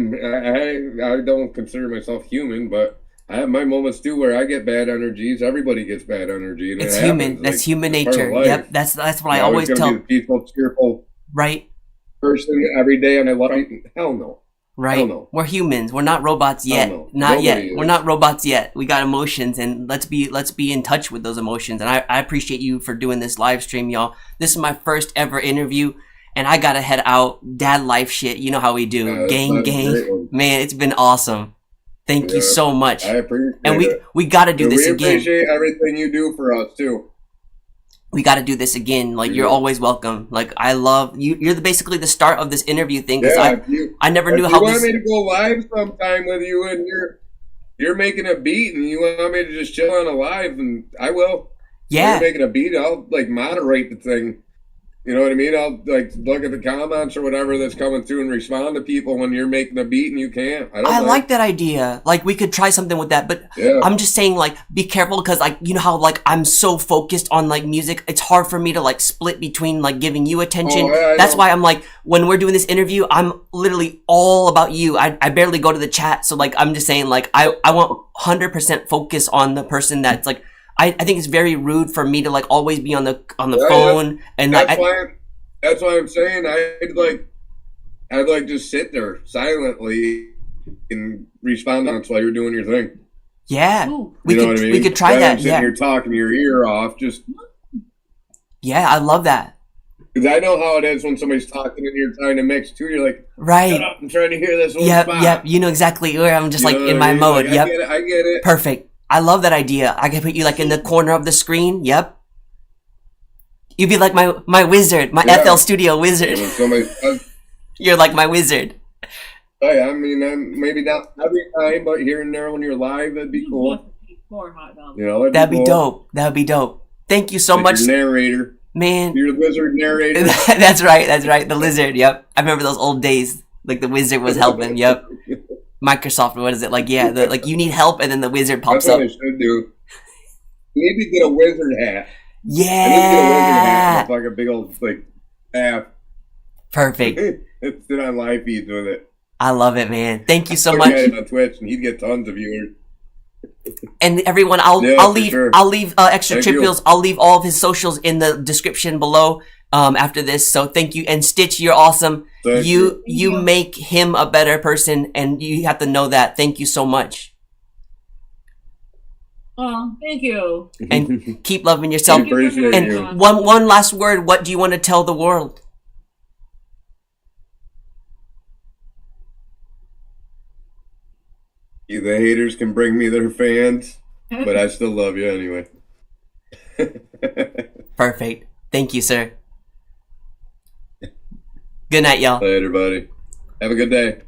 don't consider myself human, but I have my moments too where I get bad energies. Everybody gets bad energy. And it's human. That's human nature. Yep. That's what I always tell. Be the peaceful, cheerful, right person every day, and I love it. Hell no. Right. Hell no. We're humans. We're not robots yet. Not Nobody yet. Is. We're not robots yet. We got emotions, and let's be in touch with those emotions. And I appreciate you for doing this live stream, y'all. This is my first ever interview. And I gotta head out. Dad life shit. You know how we do. Gang. Man, it's been awesome. Thank you so much. I appreciate it. And we gotta do this again. We appreciate everything you do for us too. We gotta do this again. Like you're always welcome. Like I love you. You're basically the start of this interview thing. Cause I never knew how. You want me to go live sometime with you, and you're making a beat, and you want me to just chill on a live, and I will. Yeah. When you're making a beat, I'll like moderate the thing. You know what I mean? I'll like look at the comments or whatever that's coming through and respond to people when you're making a beat and you can't. I like that idea. Like we could try something with that, but I'm just saying like be careful because like you know how like I'm so focused on like music, it's hard for me to like split between like giving you attention. That's why I'm like when we're doing this interview, I'm literally all about you. I barely go to the chat, so like I'm just saying like I want 100% focus on the person that's like. I think it's very rude for me to like always be on the phone and that's why I'm saying I'd like just sit there silently and respond on while you're doing your thing. Yeah, we could try that. Yeah, you're talking your ear off. Just I love that. Because I know how it is when somebody's talking and you're trying to mix too. You're like, right. Shut up, I'm trying to hear this. Yep. You know exactly where I'm just like in my mode. Like, yep. I get it. Perfect. I love that idea. I can put you like in the corner of the screen. Yep. You'd be like my wizard, my FL Studio wizard. You're like my wizard. I mean, maybe not every time, but here and there when you're live, that'd be cool. More hot dog. You know, that'd be dope. That'd be dope. Thank you so much, narrator. Man, you're the wizard narrator. That's right. The lizard. Yep. I remember those old days. Like the wizard was helping. Yep. Microsoft, what is it like? Yeah, like you need help, and then the wizard pops up. That's what I should do. You need to get a wizard hat. Yeah, I need to get a wizard hat, like a big old like app. Perfect. Sit on live feeds with it. I love it, man. Thank you so much. On Twitch, and he'd get tons of viewers. And everyone, I'll leave extra trip bills. I'll leave all of his socials in the description below. After this, so thank you. And Stitch, you're awesome. You make him a better person, and you have to know that. Thank you so much. Oh, thank you. And keep loving yourself. And you. One last word. What do you want to tell the world? The haters can bring me their fans, but I still love you anyway. Perfect. Thank you, sir. Good night, y'all. Later, buddy. Have a good day.